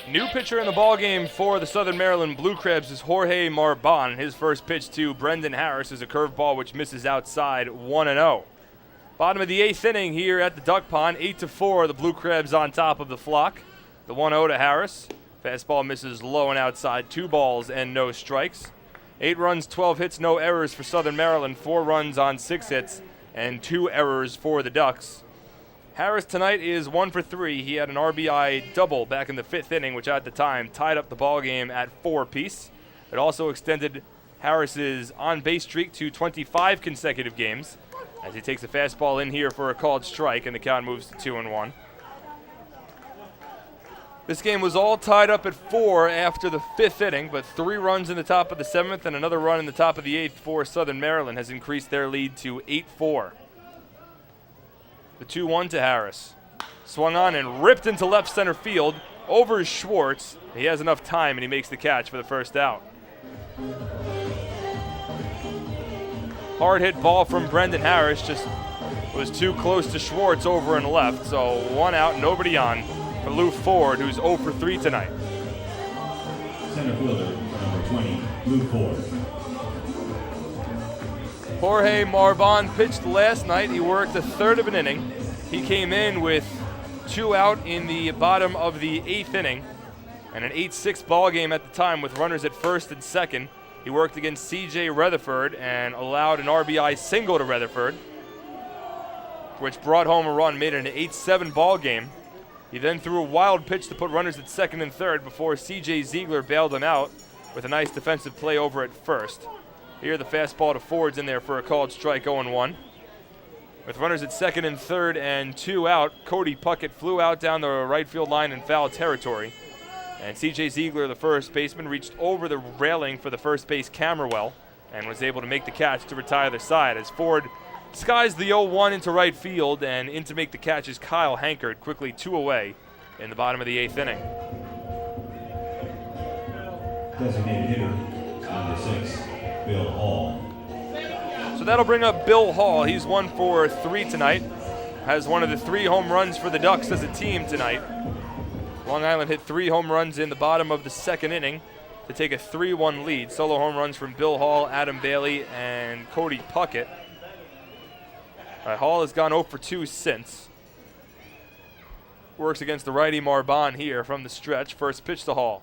New pitcher in the ballgame for the Southern Maryland Blue Crabs is Jorge Marbon. His first pitch to Brendan Harris is a curveball which misses outside, 1-0. Bottom of the 8th inning here at the Duck Pond, 8-4, the Blue Crabs on top of the flock. The 1-0 to Harris. Fastball misses low and outside, 2 balls and no strikes. 8 runs, 12 hits, no errors for Southern Maryland, 4 runs on 6 hits, and 2 errors for the Ducks. Harris tonight is 1 for 3. He had an RBI double back in the 5th inning, which at the time tied up the ball game at 4 apiece. It also extended Harris's on-base streak to 25 consecutive games, as he takes a fastball in here for a called strike, and the count moves to 2-1. This game was all tied up at 4 after the 5th inning, but 3 runs in the top of the 7th and another run in the top of the 8th for Southern Maryland has increased their lead to 8-4. The 2-1 to Harris. Swung on and ripped into left center field over Schwartz. He has enough time and he makes the catch for the first out. Hard hit ball from Brendan Harris, just was too close to Schwartz over and left. So 1 out, nobody on for Lou Ford, who's 0 for 3 tonight. Center fielder, number 20, Lou Ford. Jorge Marbon pitched last night. He worked a third of an inning. He came in with 2 out in the bottom of the 8th inning and an 8-6 ball game at the time with runners at first and second. He worked against C.J. Rutherford and allowed an RBI single to Rutherford, which brought home a run, made it an 8-7 ball game. He then threw a wild pitch to put runners at second and third before C.J. Ziegler bailed him out with a nice defensive play over at first. Here the fastball to Ford's in there for a called strike, 0-1. With runners at second and third and 2 out, Cody Puckett flew out down the right field line in foul territory. And C.J. Ziegler, the first baseman, reached over the railing for the first base camera well and was able to make the catch to retire the side as Ford skies the 0-1 into right field, and in to make the catch is Kyle Hankard, quickly 2 away in the bottom of the 8th inning. Designated hitter, number 6, Bill Hall. So that'll bring up Bill Hall. He's 1 for 3 tonight. Has one of the 3 home runs for the Ducks as a team tonight. Long Island hit 3 home runs in the bottom of the 2nd inning to take a 3-1 lead. Solo home runs from Bill Hall, Adam Bailey, and Cody Puckett. Hall has gone 0 for 2 since. Works against the righty Marbon here from the stretch. First pitch to Hall.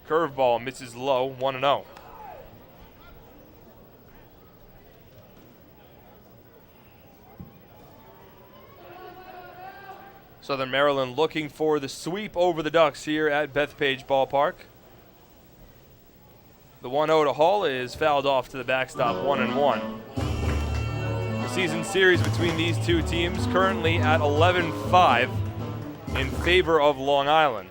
Curveball misses low, 1-0. Southern Maryland looking for the sweep over the Ducks here at Bethpage Ballpark. The 1-0 to Hall is fouled off to the backstop, 1-1. The season series between these two teams currently at 11-5 in favor of Long Island.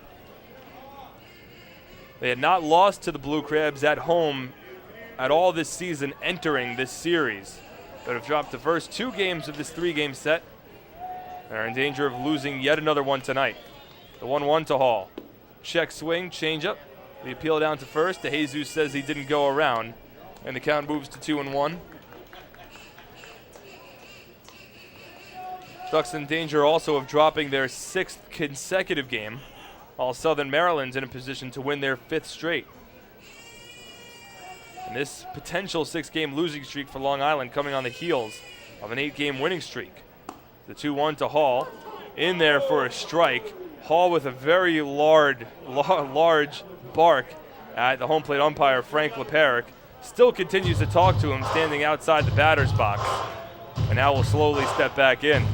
They had not lost to the Blue Crabs at home at all this season entering this series, but have dropped the first 2 games of this 3-game set and are in danger of losing yet another one tonight. The 1-1 to Hall. Check swing, changeup. The appeal down to first. DeJesus says he didn't go around, and the count moves to 2-1. Ducks in danger also of dropping their 6th consecutive game, while Southern Maryland's in a position to win their 5th straight. And this potential 6-game losing streak for Long Island coming on the heels of an 8-game winning streak. The 2-1 to Hall. In there for a strike. Hall with a very large bark at the home plate umpire, Frank Leparic. Still continues to talk to him standing outside the batter's box. And now will slowly step back in.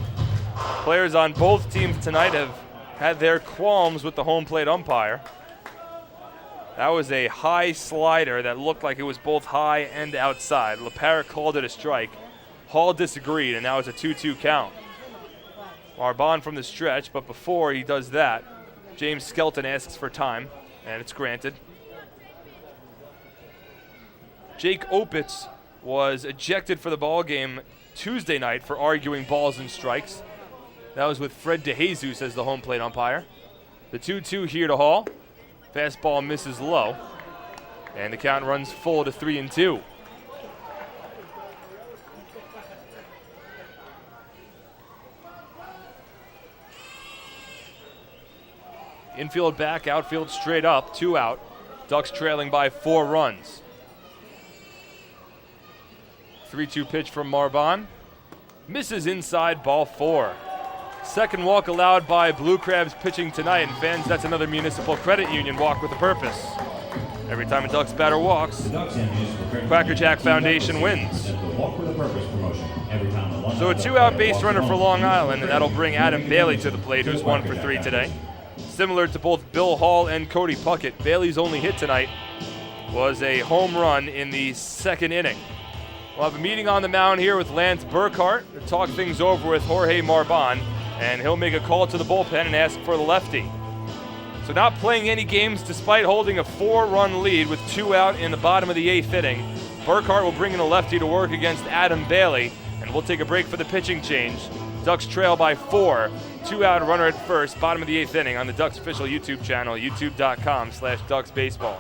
Players on both teams tonight have had their qualms with the home plate umpire. That was a high slider that looked like it was both high and outside. Leparic called it a strike. Hall disagreed, and now it's a 2-2 count. Marbon from the stretch, but before he does that, James Skelton asks for time, and it's granted. Jake Opitz was ejected for the ball game Tuesday night for arguing balls and strikes. That was with Fred DeJesus as the home plate umpire. The 2-2 here to Hall. Fastball misses low, and the count runs full to 3-2. Infield back, outfield straight up, 2 out. Ducks trailing by 4 runs. 3-2 pitch from Marbon. Misses inside, ball 4. Second walk allowed by Blue Crabs pitching tonight, and fans, that's another Municipal Credit Union walk with a purpose. Every time a Ducks batter walks, Quacker Jack Foundation wins. So a 2-out base runner for Long Island, and that'll bring Adam Bailey to the plate, who's 1 for 3 today. Similar to both Bill Hall and Cody Puckett, Bailey's only hit tonight was a home run in the 2nd inning. We'll have a meeting on the mound here with Lance Burkhart to talk things over with Jorge Marbon, and he'll make a call to the bullpen and ask for the lefty. So not playing any games despite holding a 4-run lead with 2 out in the bottom of the 8th inning. Burkhart will bring in a lefty to work against Adam Bailey, and we'll take a break for the pitching change. Ducks trail by 4. 2-out runner at first, bottom of the 8th inning on the Ducks official YouTube channel, youtube.com/DucksBaseball.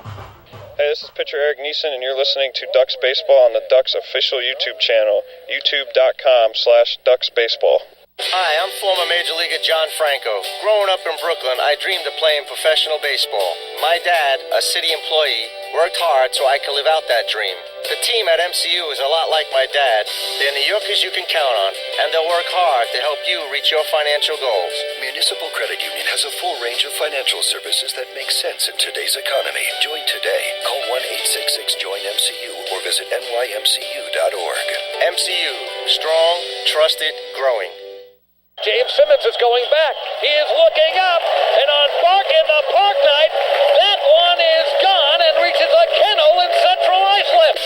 Hey, this is pitcher Eric Neeson, and you're listening to Ducks Baseball on the Ducks official YouTube channel, youtube.com/DucksBaseball. Hi, I'm former Major Leaguer John Franco. Growing up in Brooklyn, I dreamed of playing professional baseball. My dad, a city employee, worked hard so I could live out that dream. The team at MCU is a lot like my dad. They're New Yorkers you can count on, and they'll work hard to help you reach your financial goals. Municipal Credit Union has a full range of financial services that make sense in today's economy. Join today. Call 1-866-JOIN-MCU or visit nymcu.org. MCU, strong, trusted, growing. James Simmons is going back. He is looking up, and on Bark in the Park Night, that one is gone and reaches a kennel in Central Islip.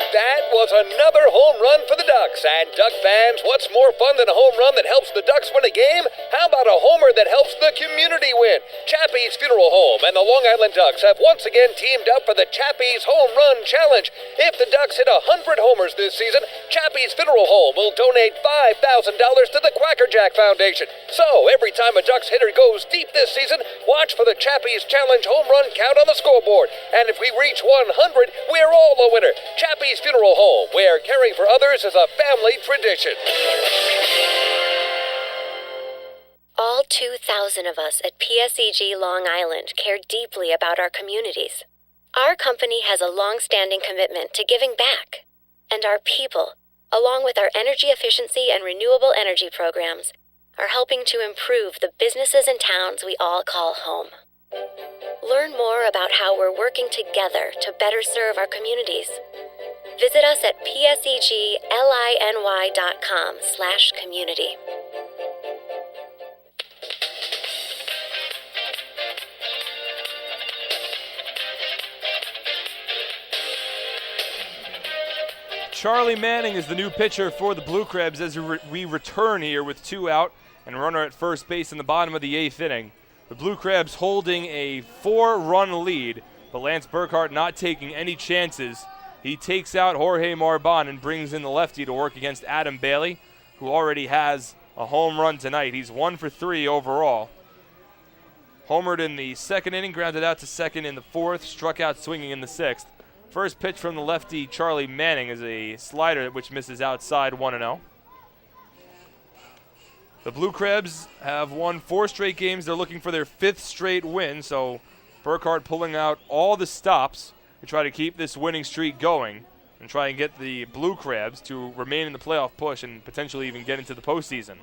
That was another home run for the Ducks. And Duck fans, what's more fun than a home run that helps the Ducks win a game? How about a homer that helps the community win? Chappie's Funeral Home and the Long Island Ducks have once again teamed up for the Chappie's Home Run Challenge. If the Ducks hit 100 homers this season, Chappie's Funeral Home will donate $5,000 to the Quacker Jack Foundation. So every time a Ducks hitter goes deep this season, watch for the Chappie's Challenge home run count on the scoreboard. And if we reach 100, we're all a winner. Chappie's Funeral Home, where caring for others is a family tradition. All 2,000 of us at PSEG Long Island care deeply about our communities. Our company has a long-standing commitment to giving back. And our people, along with our energy efficiency and renewable energy programs, are helping to improve the businesses and towns we all call home. Learn more about how we're working together to better serve our communities. Visit us at psegLINY.com/community. Charlie Manning is the new pitcher for the Blue Crabs as we return here with 2 out and a runner at first base in the bottom of the 8th inning. The Blue Crabs holding a 4-run lead, but Lance Burkhart not taking any chances. He takes out Jorge Marbon and brings in the lefty to work against Adam Bailey, who already has a home run tonight. He's 1 for 3 overall. Homered in the 2nd inning, grounded out to second in the 4th, struck out swinging in the 6th. First pitch from the lefty Charlie Manning is a slider which misses outside 1-0. The Blue Crabs have won 4 straight games. They're looking for their 5th straight win, so Burkhart pulling out all the stops to try to keep this winning streak going and try and get the Blue Crabs to remain in the playoff push and potentially even get into the postseason.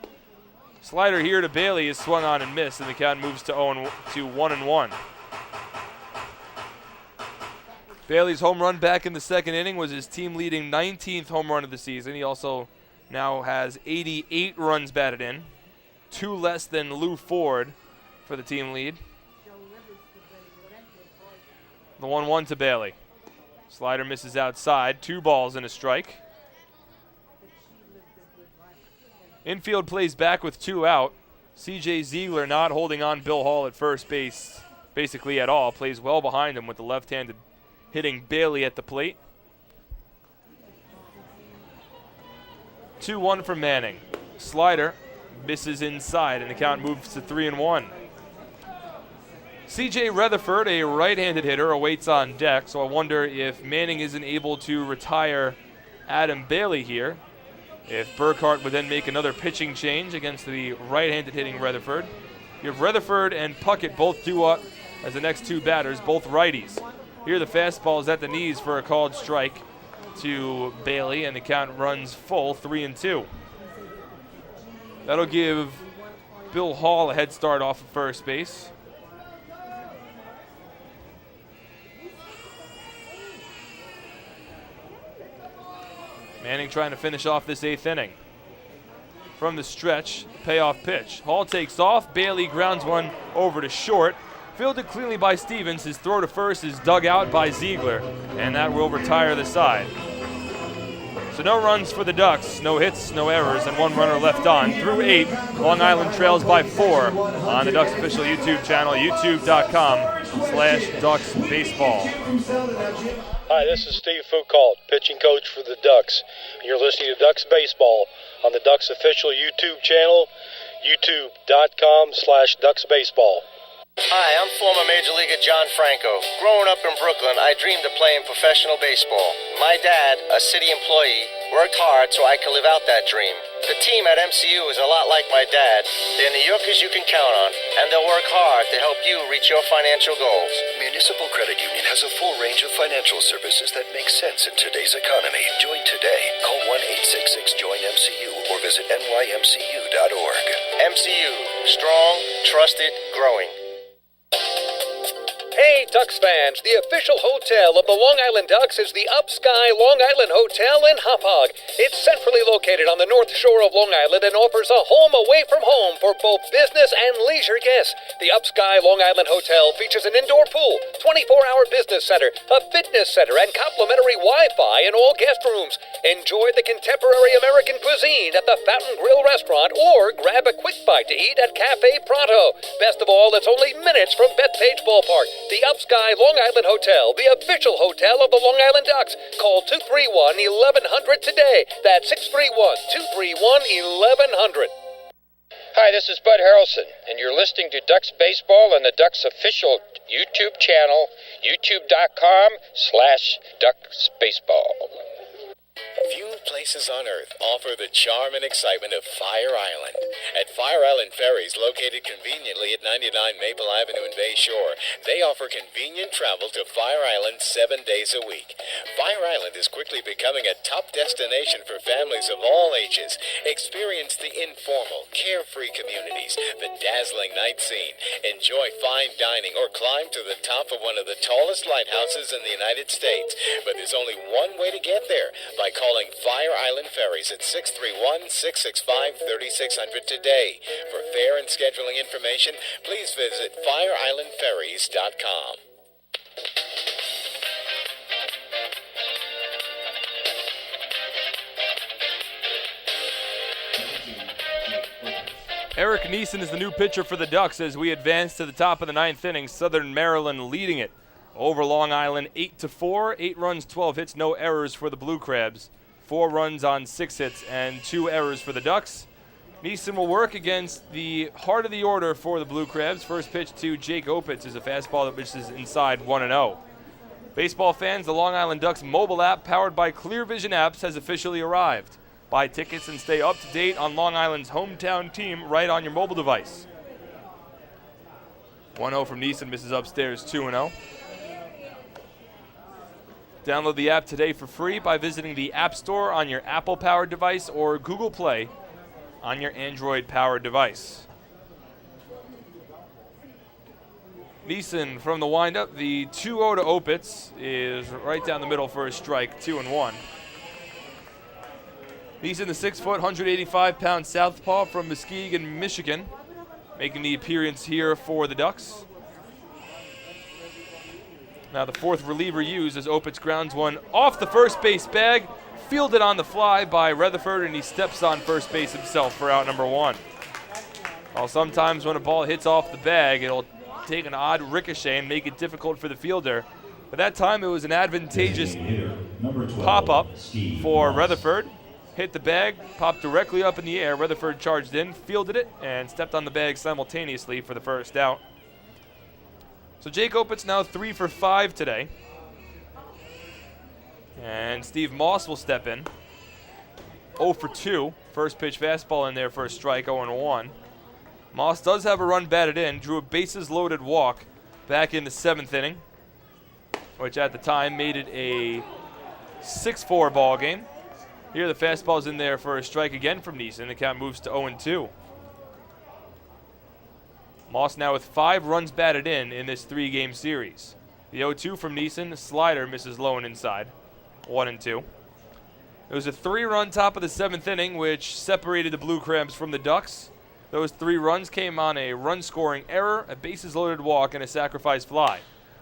Slider here to Bailey is swung on and missed, and the count moves to 1-1. Bailey's home run back in the second inning was his team-leading 19th home run of the season. He also now has 88 runs batted in, 2 less than Lou Ford for the team lead. The 1-1 to Bailey. Slider misses outside, 2 balls and a strike. Infield plays back with 2 out. C.J. Ziegler not holding on Bill Hall at first base basically at all. Plays well behind him with the left-handed hitting Bailey at the plate. 2-1 for Manning. Slider misses inside, and the count moves to 3-1. C.J. Rutherford, a right-handed hitter, awaits on deck, so I wonder if Manning isn't able to retire Adam Bailey here. If Burkhart would then make another pitching change against the right-handed hitting Rutherford. You have Rutherford and Puckett both due up as the next 2 batters, both righties. Here the fastball is at the knees for a called strike to Bailey, and the count runs full, 3-2. That'll give Bill Hall a head start off of first base. Manning trying to finish off this 8th inning. From the stretch, payoff pitch. Hall takes off. Bailey grounds one over to short. Fielded cleanly by Stevens. His throw to first is dug out by Ziegler, and that will retire the side. So no runs for the Ducks, no hits, no errors, and 1 runner left on. Through 8, Long Island trails by 4 on the Ducks official YouTube channel, youtube.com/DucksBaseball. Hi, this is Steve Foucault, pitching coach for the Ducks. You're listening to Ducks Baseball on the Ducks official YouTube channel, youtube.com/DucksBaseball. Hi, I'm former Major Leaguer John Franco. Growing up in Brooklyn, I dreamed of playing professional baseball. My dad, a city employee, worked hard so I could live out that dream. The team at MCU is a lot like my dad. They're New Yorkers you can count on, and they'll work hard to help you reach your financial goals. Municipal Credit Union has a full range of financial services that make sense in today's economy. Join today. Call 1-866-JOIN-MCU or visit nymcu.org. MCU, strong, trusted, growing. Hey, Ducks fans, the official hotel of the Long Island Ducks is the Upsky Long Island Hotel in Hauppauge. It's centrally located on the north shore of Long Island and offers a home away from home for both business and leisure guests. The Upsky Long Island Hotel features an indoor pool, 24-hour business center, a fitness center, and complimentary Wi-Fi in all guest rooms. Enjoy the contemporary American cuisine at the Fountain Grill restaurant or grab a quick bite to eat at Cafe Pronto. Best of all, it's only minutes from Bethpage Ballpark. The Upsky Long Island Hotel, the official hotel of the Long Island Ducks. Call 231-1100 today. That's 631-231-1100. Hi, this is Bud Harrelson, and you're listening to Ducks Baseball on the Ducks official YouTube channel, youtube.com/DucksBaseball. Few places on Earth offer the charm and excitement of Fire Island. At Fire Island Ferries, located conveniently at 99 Maple Avenue in Bay Shore, they offer convenient travel to Fire Island 7 days a week. Fire Island is quickly becoming a top destination for families of all ages. Experience the informal, carefree communities, the dazzling night scene, enjoy fine dining, or climb to the top of one of the tallest lighthouses in the United States. But there's only one way to get there, by calling Fire Island Ferries at 631-665-3600 today. For fare and scheduling information, please visit FireIslandFerries.com. Eric Neeson is the new pitcher for the Ducks as we advance to the top of the 9th inning. Southern Maryland leading it over Long Island 8-4, 8 runs, 12 hits, no errors for the Blue Crabs. 4 runs on 6 hits and 2 errors for the Ducks. Neeson will work against the heart of the order for the Blue Crabs. First pitch to Jake Opitz is a fastball that misses inside 1-0. Baseball fans, the Long Island Ducks mobile app powered by Clear Vision Apps has officially arrived. Buy tickets and stay up to date on Long Island's hometown team right on your mobile device. 1-0 from Neeson, misses upstairs 2-0. Download the app today for free by visiting the App Store on your Apple-powered device or Google Play on your Android-powered device. Neeson from the windup. The 2-0 to Opitz is right down the middle for a strike, 2-1. Neeson, the 6-foot, 185-pound southpaw from Muskegon, Michigan, making the appearance here for the Ducks. Now the fourth reliever used as Opitz grounds one off the first base bag, fielded on the fly by Rutherford, and he steps on first base himself for out number 1. Well, sometimes when a ball hits off the bag, it'll take an odd ricochet and make it difficult for the fielder. But that time it was an advantageous pop-up for Rutherford. Hit the bag, popped directly up in the air. Rutherford charged in, fielded it, and stepped on the bag simultaneously for the first out. So Jake Opitz now 3 for 5 today. And Steve Moss will step in. 0 for 2. First pitch fastball in there for a strike, 0-1. Moss does have a run batted in, drew a bases-loaded walk back in the 7th inning, which at the time made it a 6-4 ball game. Here the fastball's in there for a strike again from Neeson. The count moves to 0-2. Moss now with 5 runs batted in this 3-game series. The 0-2 from Neeson, the slider misses low and inside, 1-2. It was a 3-run top of the 7th inning, which separated the Blue Crabs from the Ducks. Those 3 runs came on a run-scoring error, a bases-loaded walk, and a sacrifice fly.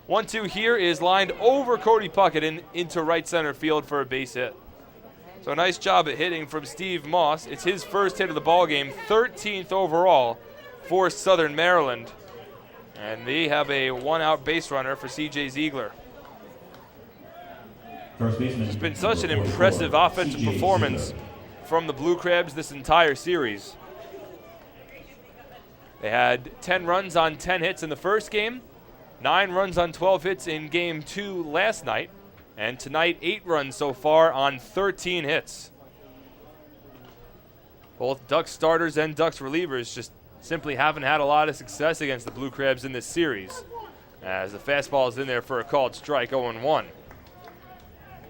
1-2 here is lined over Cody Puckett and into right center field for a base hit. So a nice job at hitting from Steve Moss. It's his first hit of the ball game, 13th overall for Southern Maryland. And they have a 1-out base runner for C.J. Ziegler. It's been such an impressive offensive performance from the Blue Crabs this entire series. They had 10 runs on 10 hits in the first game, 9 runs on 12 hits in Game 2 last night, and tonight 8 runs so far on 13 hits. Both Ducks starters and Ducks relievers just simply haven't had a lot of success against the Blue Crabs in this series, as the fastball is in there for a called strike, 0-1.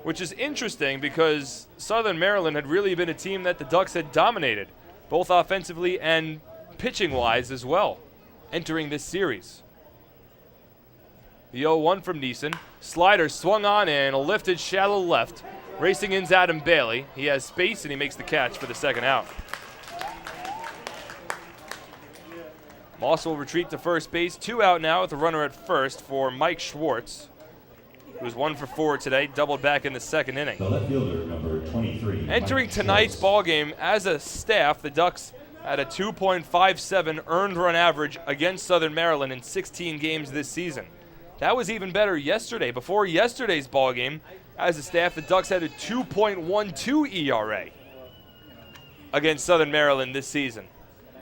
Which is interesting because Southern Maryland had really been a team that the Ducks had dominated, both offensively and pitching-wise as well, entering this series. The 0-1 from Neeson. Slider swung on and a lifted shallow left. Racing in's Adam Bailey. He has space and he makes the catch for the second out. Moss will retreat to first base. 2 out now with a runner at first for Mike Schwartz, who's 1 for 4 today, doubled back in the 2nd inning. The left fielder, number 23. Entering tonight's ball game as a staff, the Ducks had a 2.57 earned run average against Southern Maryland in 16 games this season. That was even better yesterday. Before yesterday's ball game, as a staff, the Ducks had a 2.12 ERA against Southern Maryland this season.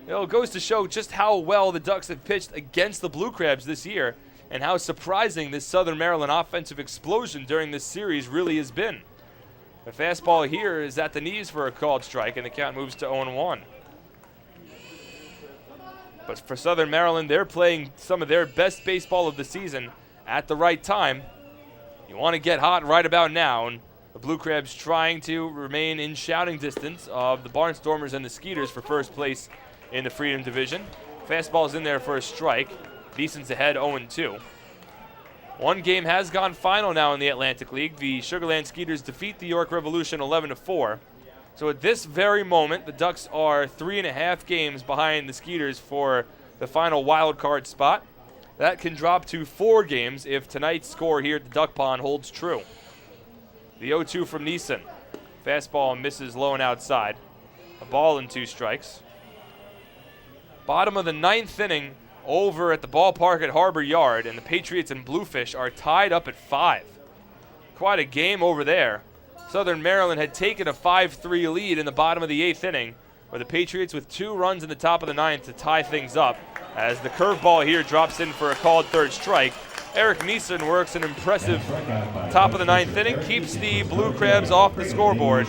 It goes to show just how well the Ducks have pitched against the Blue Crabs this year and how surprising this Southern Maryland offensive explosion during this series really has been. The fastball here is at the knees for a called strike, and the count moves to 0-1. But for Southern Maryland, they're playing some of their best baseball of the season at the right time. You want to get hot right about now, and the Blue Crabs trying to remain in shouting distance of the Barnstormers and the Skeeters for first place in the Freedom Division. Fastball's in there for a strike. Neeson's ahead 0-2. One game has gone final now in the Atlantic League. The Sugarland Skeeters defeat the York Revolution 11-4. So at this very moment, the Ducks are 3.5 games behind the Skeeters for the final wild card spot. That can drop to 4 games if tonight's score here at the Duck Pond holds true. The 0-2 from Neeson. Fastball misses low and outside. A ball and 2 strikes. Bottom of the 9th inning over at the ballpark at Harbor Yard, and the Patriots and Bluefish are tied up at 5. Quite a game over there. Southern Maryland had taken a 5-3 lead in the bottom of the 8th inning, where the Patriots with 2 runs in the top of the 9th to tie things up. As the curveball here drops in for a called third strike, Eric Neeson works an impressive top of the 9th inning, keeps the Blue Crabs off the scoreboard.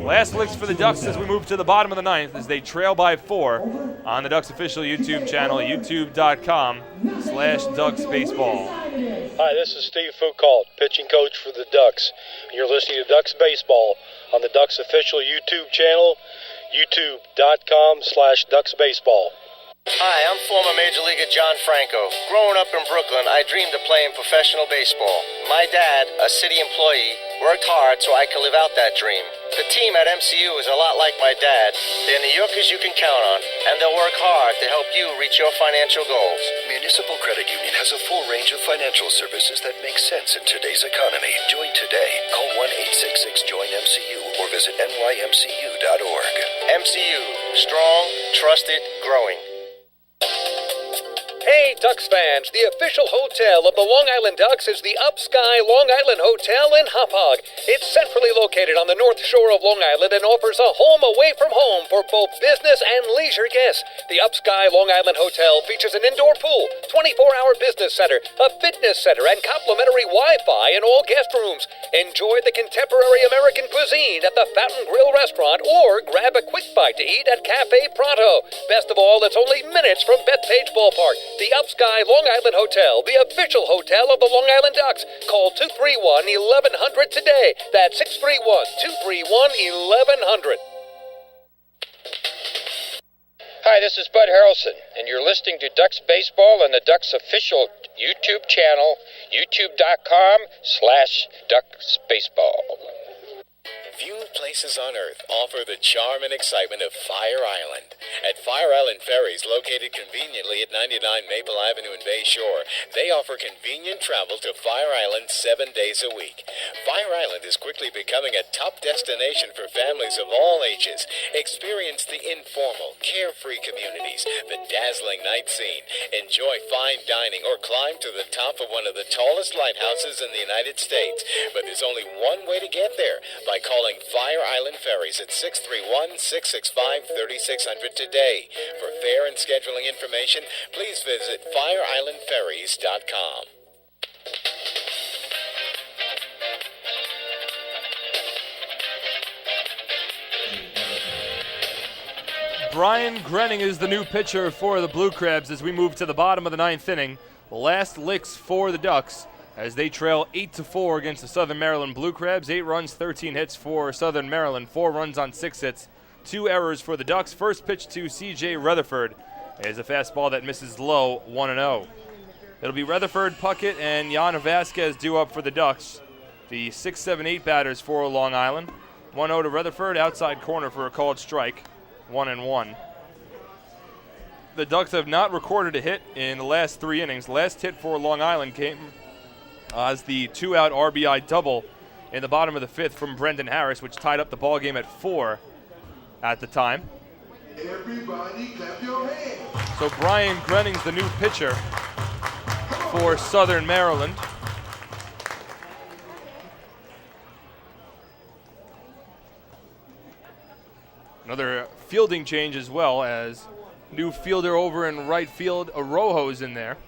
Last licks for the Ducks as we move to the bottom of the 9th as they trail by 4 on the Ducks official YouTube channel, youtube.com/DucksBaseball. Hi, this is Steve Foucault, pitching coach for the Ducks. You're listening to Ducks Baseball on the Ducks official YouTube channel, youtube.com/DucksBaseball. Hi, I'm former Major Leaguer John Franco. Growing up in Brooklyn, I dreamed of playing professional baseball. My dad, a city employee, worked hard so I could live out that dream. The team at MCU is a lot like my dad. They're New Yorkers you can count on, and they'll work hard to help you reach your financial goals. Municipal Credit Union has a full range of financial services that make sense in today's economy. Join today. Call 1-866-JOIN-MCU or visit nymcu.org. MCU, strong, trusted, growing. Hey, Ducks fans, the official hotel of the Long Island Ducks is the Upsky Long Island Hotel in Hauppauge. It's centrally located on the north shore of Long Island and offers a home away from home for both business and leisure guests. The Upsky Long Island Hotel features an indoor pool, 24-hour business center, a fitness center, and complimentary Wi-Fi in all guest rooms. Enjoy the contemporary American cuisine at the Fountain Grill restaurant or grab a quick bite to eat at Cafe Pronto. Best of all, it's only minutes from Bethpage Ballpark. The Upsky Long Island Hotel, the official hotel of the Long Island Ducks. Call 231-1100 today. That's 631-231-1100. Hi, this is Bud Harrelson, and you're listening to Ducks Baseball on the Ducks official YouTube channel, youtube.com/DucksBaseball. Few places on Earth offer the charm and excitement of Fire Island. At Fire Island Ferries, located conveniently at 99 Maple Avenue in Bay Shore, they offer convenient travel to Fire Island 7 days a week. Fire Island is quickly becoming a top destination for families of all ages. Experience the informal, carefree communities, the dazzling night scene, enjoy fine dining, or climb to the top of one of the tallest lighthouses in the United States. But there's only one way to get there, by calling Fire Island Ferries at 631-665-3600 today. For fare and scheduling information, please visit FireIslandFerries.com. Brian Grenning is the new pitcher for the Blue Crabs as we move to the bottom of the ninth inning. Last licks for the Ducks as they trail 8-4 against the Southern Maryland Blue Crabs. 8 runs, 13 hits for Southern Maryland, 4 runs on 6 hits, 2 errors for the Ducks. First pitch to C.J. Rutherford is a fastball that misses low, 1-0. It'll be Rutherford, Puckett, and Yana Vasquez due up for the Ducks. The 6, 7, 8 batters for Long Island. 1-0 to Rutherford, outside corner for a called strike, 1-1. The Ducks have not recorded a hit in the last 3 innings. Last hit for Long Island came as the 2-out RBI double in the bottom of the 5th from Brendan Harris, which tied up the ball game at 4 at the time. Everybody clap your hands. So Brian Grenning's the new pitcher for Southern Maryland. Another fielding change as well, as new fielder over in right field, Arrojo's in there.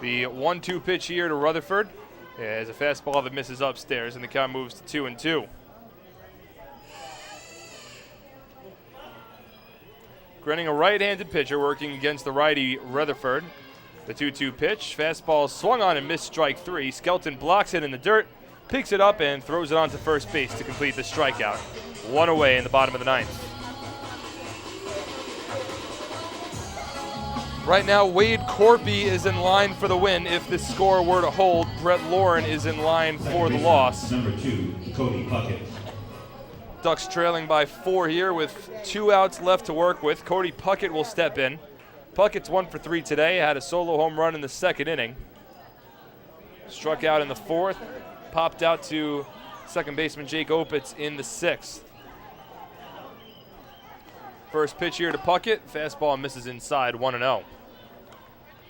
The 1-2 pitch here to Rutherford is a fastball that misses upstairs, and the count moves to 2-2. Grenning, a right-handed pitcher working against the righty Rutherford. The 2-2 pitch, fastball swung on and missed strike 3. Skelton blocks it in the dirt, picks it up, and throws it onto first base to complete the strikeout. 1 away in the bottom of the 9th. Right now, Wade Corpy is in line for the win. If this score were to hold, Brett Lauren is in line for the loss. Number 2, Cody Puckett. Ducks trailing by 4 here with 2 outs left to work with. Cody Puckett will step in. Puckett's 1 for 3 today, had a solo home run in the 2nd inning. Struck out in the 4th, popped out to second baseman Jake Opitz in the 6th. First pitch here to Puckett, fastball misses inside, 1-0.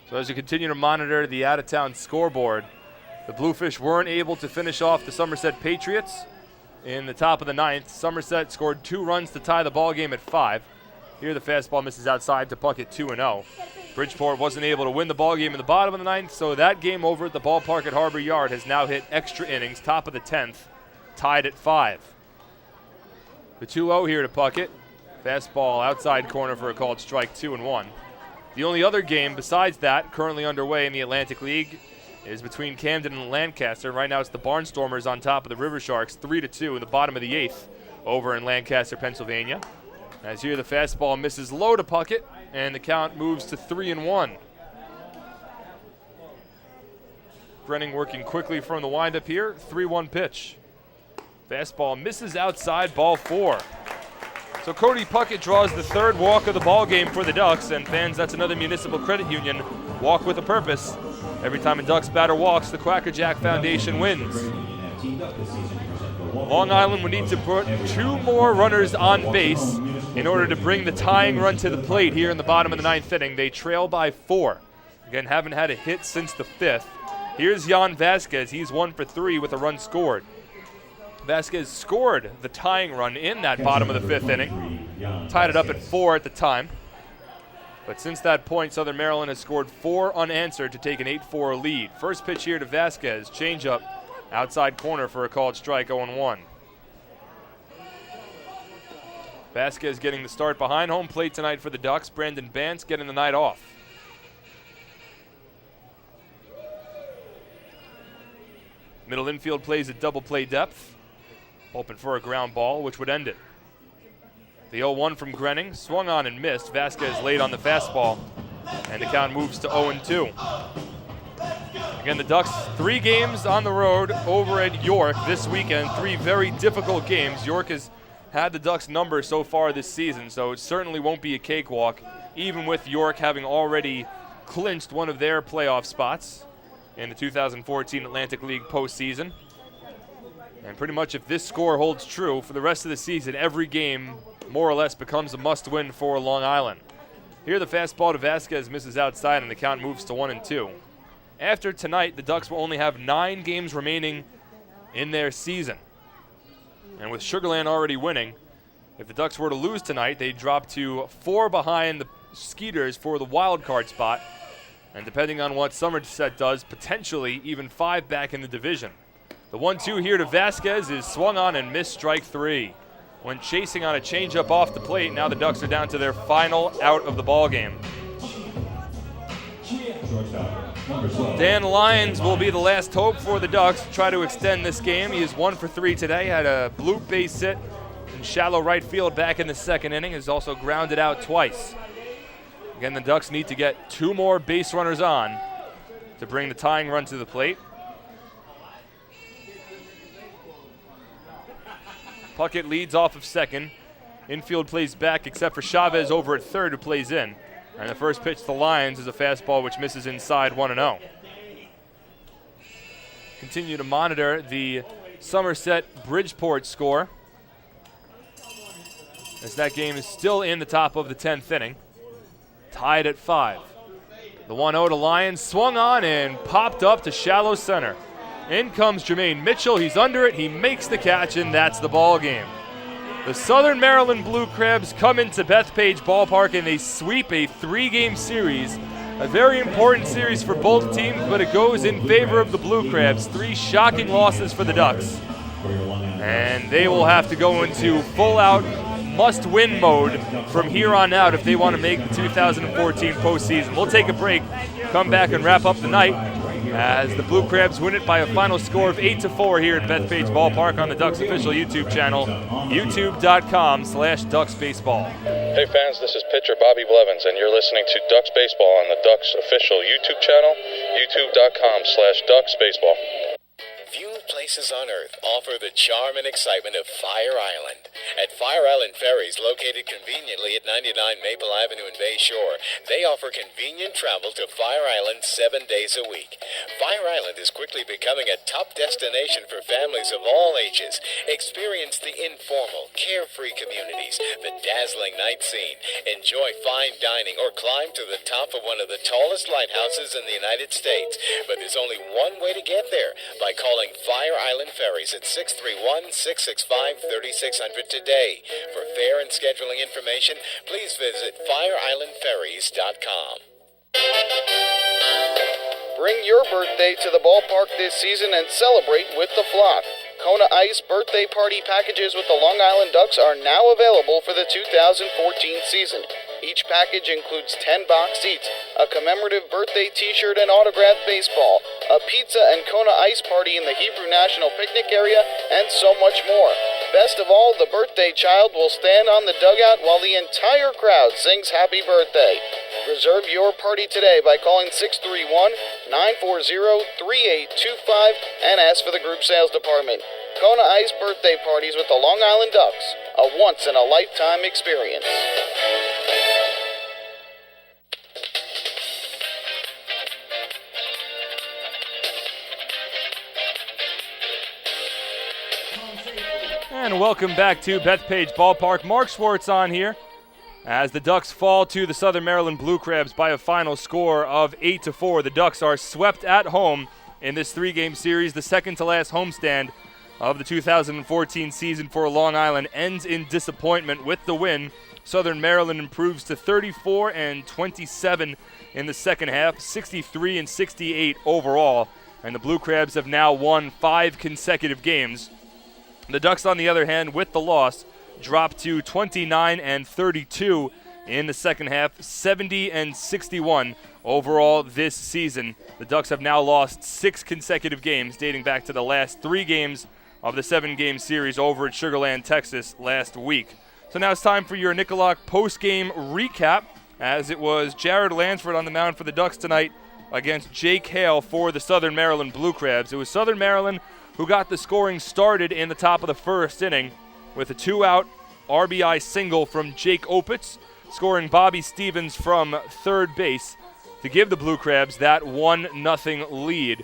So as you continue to monitor the out-of-town scoreboard, the Bluefish weren't able to finish off the Somerset Patriots in the top of the 9th. Somerset scored 2 runs to tie the ball game at 5. Here the fastball misses outside to Puckett, 2-0. Bridgeport wasn't able to win the ball game in the bottom of the 9th, so that game over at the ballpark at Harbor Yard has now hit extra innings, top of the 10th, tied at 5. The 2-0 here to Puckett. Fastball outside corner for a called strike, 2-1. The only other game besides that currently underway in the Atlantic League is between Camden and Lancaster. Right now it's the Barnstormers on top of the River Sharks, 3-2 in the bottom of the 8th over in Lancaster, Pennsylvania. As here the fastball misses low to Puckett, and the count moves to 3-1. Brenning working quickly from the windup here, 3-1 pitch. Fastball misses outside, ball 4. So Cody Puckett draws the third walk of the ball game for the Ducks, and fans, that's another Municipal Credit Union walk with a purpose. Every time a Ducks batter walks, the Quackerjack Foundation wins. Long Island would need to put 2 more runners on base in order to bring the tying run to the plate here in the bottom of the 9th inning. They trail by 4. Again, haven't had a hit since the 5th. Here's Jan Vasquez. He's 1 for 3 with a run scored. Vasquez scored the tying run in that bottom of the 5th inning. Tied it up at 4 at the time. But since that point, Southern Maryland has scored 4 unanswered to take an 8-4 lead. First pitch here to Vasquez. Changeup outside corner for a called strike, 0-1. Vasquez getting the start behind home plate tonight for the Ducks. Brandon Bance getting the night off. Middle infield plays at double play depth. Hoping for a ground ball, which would end it. The 0-1 from Grenning, swung on and missed. Vasquez laid on the fastball, and the count moves to 0-2. Again, the Ducks 3 games on the road over at York this weekend. 3 very difficult games. York has had the Ducks' number so far this season, so it certainly won't be a cakewalk, even with York having already clinched one of their playoff spots in the 2014 Atlantic League postseason. And pretty much if this score holds true for the rest of the season, every game more or less becomes a must-win for Long Island. Here the fastball to Vasquez misses outside, and the count moves to 1-2. After tonight, the Ducks will only have 9 games remaining in their season. And with Sugar Land already winning, if the Ducks were to lose tonight, they'd drop to 4 behind the Skeeters for the wild card spot. And depending on what Somerset does, potentially even 5 back in the division. The 1-2 here to Vasquez is swung on and missed, strike 3. When chasing on a changeup off the plate, now the Ducks are down to their final out of the ball game. Dan Lyons will be the last hope for the Ducks to try to extend this game. He is 1 for 3 today, had a bloop base hit in shallow right field back in the 2nd inning, has also grounded out twice. Again, the Ducks need to get 2 more base runners on to bring the tying run to the plate. Puckett leads off of second. Infield plays back except for Chavez over at third, who plays in. And the first pitch to the Lions is a fastball which misses inside, 1-0. Continue to monitor the Somerset-Bridgeport score, as that game is still in the top of the 10th inning. Tied at 5. The 1-0 to Lions, swung on and popped up to shallow center. In comes Jermaine Mitchell. He's under it. He makes the catch, and that's the ball game. The Southern Maryland Blue Crabs come into Bethpage Ballpark and they sweep a 3-game series. A very important series for both teams, but it goes in favor of the Blue Crabs. 3 shocking losses for the Ducks. And they will have to go into full-out must-win mode from here on out if they want to make the 2014 postseason. We'll take a break, come back and wrap up the night as the Blue Crabs win it by a final score of 8-4 here at Bethpage Ballpark on the Ducks official YouTube channel, youtube.com/DucksBaseball. Hey fans, this is pitcher Bobby Blevins, and you're listening to Ducks Baseball on the Ducks official YouTube channel, youtube.com/DucksBaseball. Few places on Earth offer the charm and excitement of Fire Island. At Fire Island Ferries, located conveniently at 99 Maple Avenue in Bay Shore, they offer convenient travel to Fire Island 7 days a week. Fire Island is quickly becoming a top destination for families of all ages. Experience the informal, carefree communities, the dazzling night scene, enjoy fine dining, or climb to the top of one of the tallest lighthouses in the United States. But there's only one way to get there, by calling Fire Island Ferries at 631-665-3600 today. For fare and scheduling information, please visit FireIslandFerries.com. Bring your birthday to the ballpark this season and celebrate with the flock. Kona Ice birthday party packages with the Long Island Ducks are now available for the 2014 season. Each package includes 10 box seats, a commemorative birthday t-shirt and autographed baseball, a pizza and Kona ice party in the Hebrew National Picnic area, and so much more. Best of all, the birthday child will stand on the dugout while the entire crowd sings happy birthday. Reserve your party today by calling 631-940-3825 and ask for the group sales department. Kona Ice birthday parties with the Long Island Ducks, a once-in-a-lifetime experience. And welcome back to Bethpage Ballpark. Mark Schwartz on here as the Ducks fall to the Southern Maryland Blue Crabs by a final score of 8-4. The Ducks are swept at home in this three-game series. The second-to-last homestand of the 2014 season for Long Island ends in disappointment with the win. Southern Maryland improves to 34-27 in the second half, 63-68 overall, and the Blue Crabs have now won 5 consecutive games. The Ducks, on the other hand, with the loss, dropped to 29-32 in the second half, 70-61 overall this season. The Ducks have now lost 6 consecutive games, dating back to the last 3 games of the 7-game series over at Sugar Land, Texas last week. So now it's time for your Nicolak post-game recap, as it was Jared Lansford on the mound for the Ducks tonight against Jake Hale for the Southern Maryland Blue Crabs. It was Southern Maryland who got the scoring started in the top of the first inning with a 2-out RBI single from Jake Opitz, scoring Bobby Stevens from third base to give the Blue Crabs that 1-0 lead.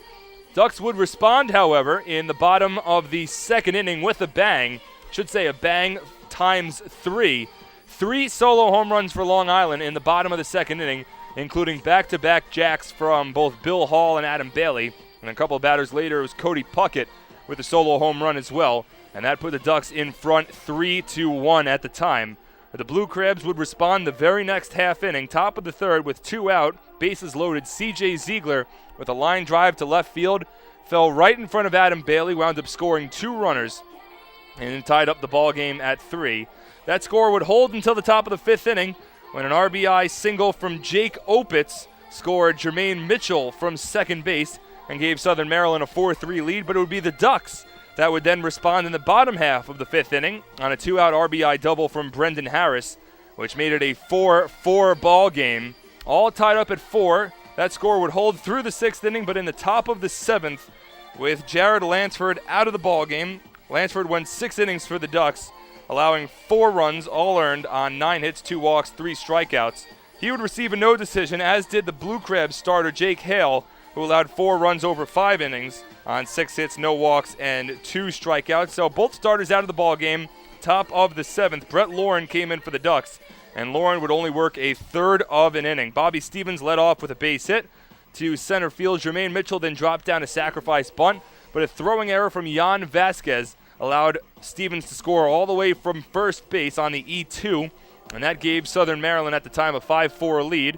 Ducks would respond, however, in the bottom of the second inning with a bang. Should say a bang times 3. 3 solo home runs for Long Island in the bottom of the second inning, including back-to-back jacks from both Bill Hall and Adam Bailey. And a couple of batters later, it was Cody Puckett with a solo home run as well. And that put the Ducks in front 3-1 at the time. But the Blue Crabs would respond the very next half inning, top of the third with 2 out, bases loaded. C.J. Ziegler with a line drive to left field, fell right in front of Adam Bailey, wound up scoring 2 runners, and then tied up the ball game at 3. That score would hold until the top of the 5th inning, when an RBI single from Jake Opitz scored Jermaine Mitchell from second base and gave Southern Maryland a 4-3 lead, but it would be the Ducks that would then respond in the bottom half of the 5th inning on a 2-out RBI double from Brendan Harris, which made it a 4-4 ball game. All tied up at 4. That score would hold through the 6th inning, but in the top of the 7th, with Jared Lansford out of the ball game, Lansford went 6 innings for the Ducks, allowing 4 runs, all earned on 9 hits, 2 walks, 3 strikeouts. He would receive a no decision, as did the Blue Crabs starter Jake Hale, who allowed 4 runs over 5 innings on 6 hits, no walks, and 2 strikeouts. So both starters out of the ball game. Top of the 7th, Brett Lauren came in for the Ducks, and Lauren would only work a third of an inning. Bobby Stevens led off with a base hit to center field. Jermaine Mitchell then dropped down a sacrifice bunt, but a throwing error from Jan Vasquez allowed Stevens to score all the way from first base on the E2, and that gave Southern Maryland at the time a 5-4 lead.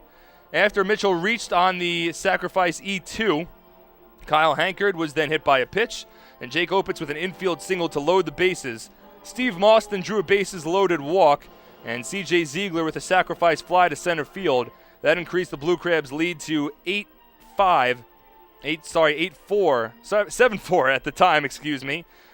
After Mitchell reached on the sacrifice E2, Kyle Hankard was then hit by a pitch, and Jake Opitz with an infield single to load the bases. Steve Moss then drew a bases-loaded walk, and C.J. Ziegler with a sacrifice fly to center field. That increased the Blue Crabs' lead to 7-4 at the time,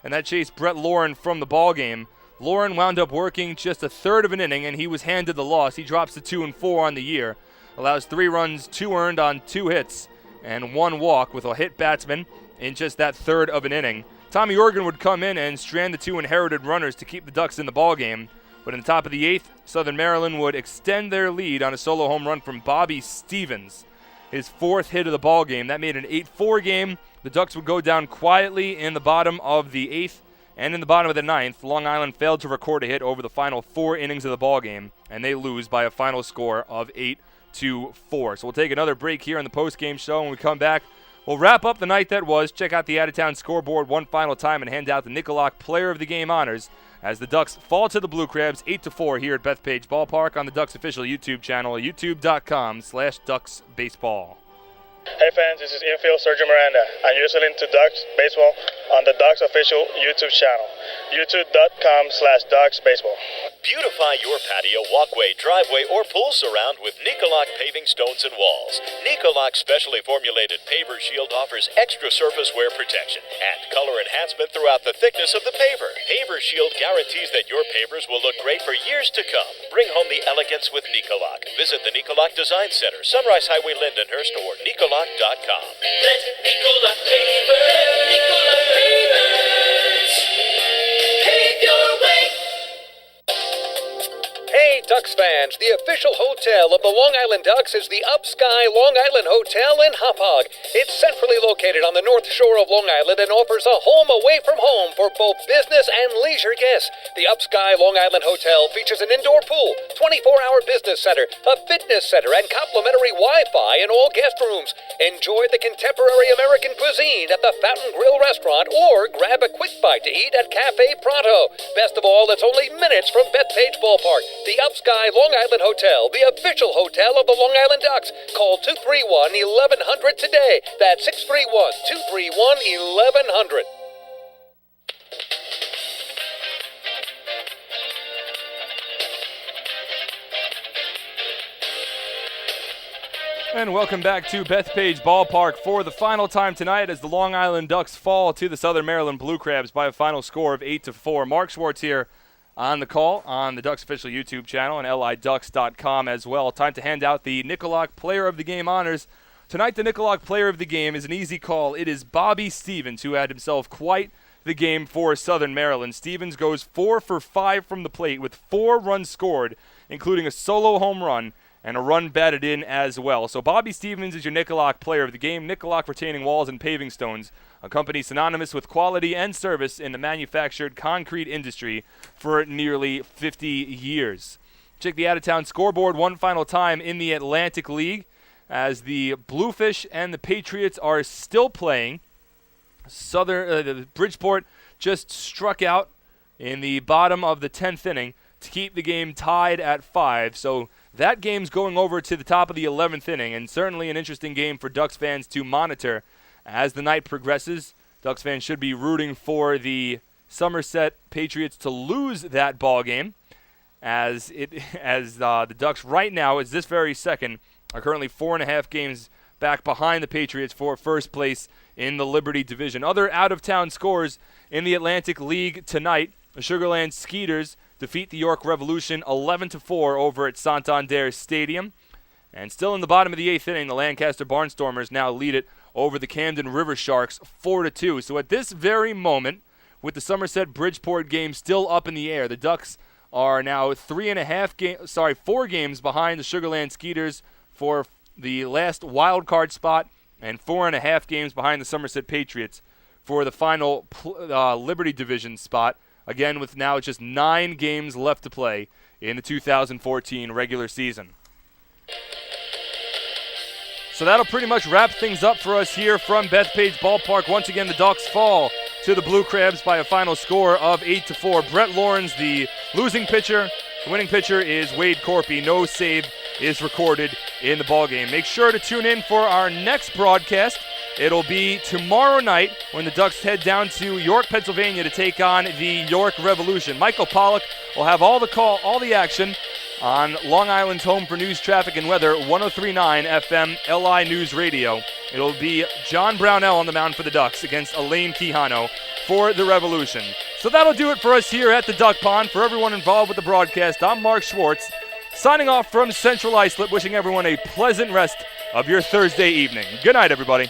and that chased Brett Lauren from the ballgame. Lauren wound up working just a third of an inning, and he was handed the loss. He drops to 2-4 on the year, allows 3 runs, 2 earned on 2 hits, and 1 walk with a hit batsman in just that third of an inning. Tommy Organ would come in and strand the 2 inherited runners to keep the Ducks in the ballgame. But in the top of the 8th, Southern Maryland would extend their lead on a solo home run from Bobby Stevens, his 4th hit of the ballgame. That made an 8-4 game. The Ducks would go down quietly in the bottom of the 8th and in the bottom of the 9th. Long Island failed to record a hit over the final 4 innings of the ballgame, and they lose by a final score of 8-4. So we'll take another break here on the post-game show. When we come back, we'll wrap up the night that was, check out the out-of-town scoreboard one final time, and hand out the Nicolak Player of the Game honors as the Ducks fall to the Blue Crabs 8-4 here at Bethpage Ballpark on the Ducks official YouTube channel, youtube.com/DucksBaseball. Hey fans, this is infield Sergio Miranda, and you're listening to Ducks Baseball on the Ducks official YouTube channel, youtube.com/DucksBaseball. Beautify your patio, walkway, driveway, or pool surround with Nicolak paving stones and walls. Nicolak specially formulated paver shield offers extra surface wear protection and color enhancement throughout the thickness of the paver. Paver shield guarantees that your pavers will look great for years to come. Bring home the elegance with Nicolak. Visit the Nicolak Design Center, Sunrise Highway, Lindenhurst, or Nicolak.com. Let Nicolak Pavers, Nicolak Pavers, pave your way. Hey, Ducks fans, the official hotel of the Long Island Ducks is the Upsky Long Island Hotel in Hauppauge. It's centrally located on the north shore of Long Island and offers a home away from home for both business and leisure guests. The Upsky Long Island Hotel features an indoor pool, 24-hour business center, a fitness center, and complimentary Wi-Fi in all guest rooms. Enjoy the contemporary American cuisine at the Fountain Grill restaurant or grab a quick bite to eat at Cafe Pronto. Best of all, it's only minutes from Bethpage Ballpark. The Upsky Long Island Hotel, the official hotel of the Long Island Ducks. Call 231-1100 today. That's 631-231-1100. And welcome back to Bethpage Ballpark for the final time tonight as the Long Island Ducks fall to the Southern Maryland Blue Crabs by a final score of 8-4. Mark Schwartz here on the call on the Ducks official YouTube channel and LIDucks.com as well. Time to hand out the Nicolak Player of the Game honors. Tonight, the Nicolak Player of the Game is an easy call. It is Bobby Stevens, who had himself quite the game for Southern Maryland. Stevens goes 4 for 5 from the plate with 4 runs scored, including a solo home run and a run batted in as well. So Bobby Stevens is your Nicolak Player of the Game. Nicolak retaining walls and paving stones, a company synonymous with quality and service in the manufactured concrete industry for nearly 50 years. Check the out-of-town scoreboard one final time in the Atlantic League as the Bluefish and the Patriots are still playing. Bridgeport just struck out in the bottom of the 10th inning to keep the game tied at 5. So that game's going over to the top of the 11th inning, and certainly an interesting game for Ducks fans to monitor as the night progresses. Ducks fans should be rooting for the Somerset Patriots to lose that ball game, as the Ducks right now, as this very second, are currently 4.5 games back behind the Patriots for first place in the Liberty Division. Other out-of-town scores in the Atlantic League tonight: the Sugarland Skeeters defeat the York Revolution 11-4 over at Santander Stadium. And still in the bottom of the 8th inning, the Lancaster Barnstormers now lead it over the Camden River Sharks 4-2. So at this very moment, with the Somerset Bridgeport game still up in the air, the Ducks are now 4 games behind the Sugarland Skeeters for the last wild card spot, and 4.5 games behind the Somerset Patriots for the final Liberty Division spot. Again, with now just 9 games left to play in the 2014 regular season. So that'll pretty much wrap things up for us here from Bethpage Ballpark. Once again, the Ducks fall to the Blue Crabs by a final score of 8-4. Brett Lawrence, the losing pitcher. The winning pitcher is Wade Corpy. No save is recorded in the ballgame. Make sure to tune in for our next broadcast. It'll be tomorrow night when the Ducks head down to York, Pennsylvania to take on the York Revolution. Michael Pollock will have all the action on Long Island's home for news, traffic, and weather, 103.9 FM LI News Radio. It'll be John Brownell on the mound for the Ducks against Elaine Quijano for the Revolution. So that'll do it for us here at the Duck Pond. For everyone involved with the broadcast, I'm Mark Schwartz, signing off from Central Islip, wishing everyone a pleasant rest of your Thursday evening. Good night, everybody.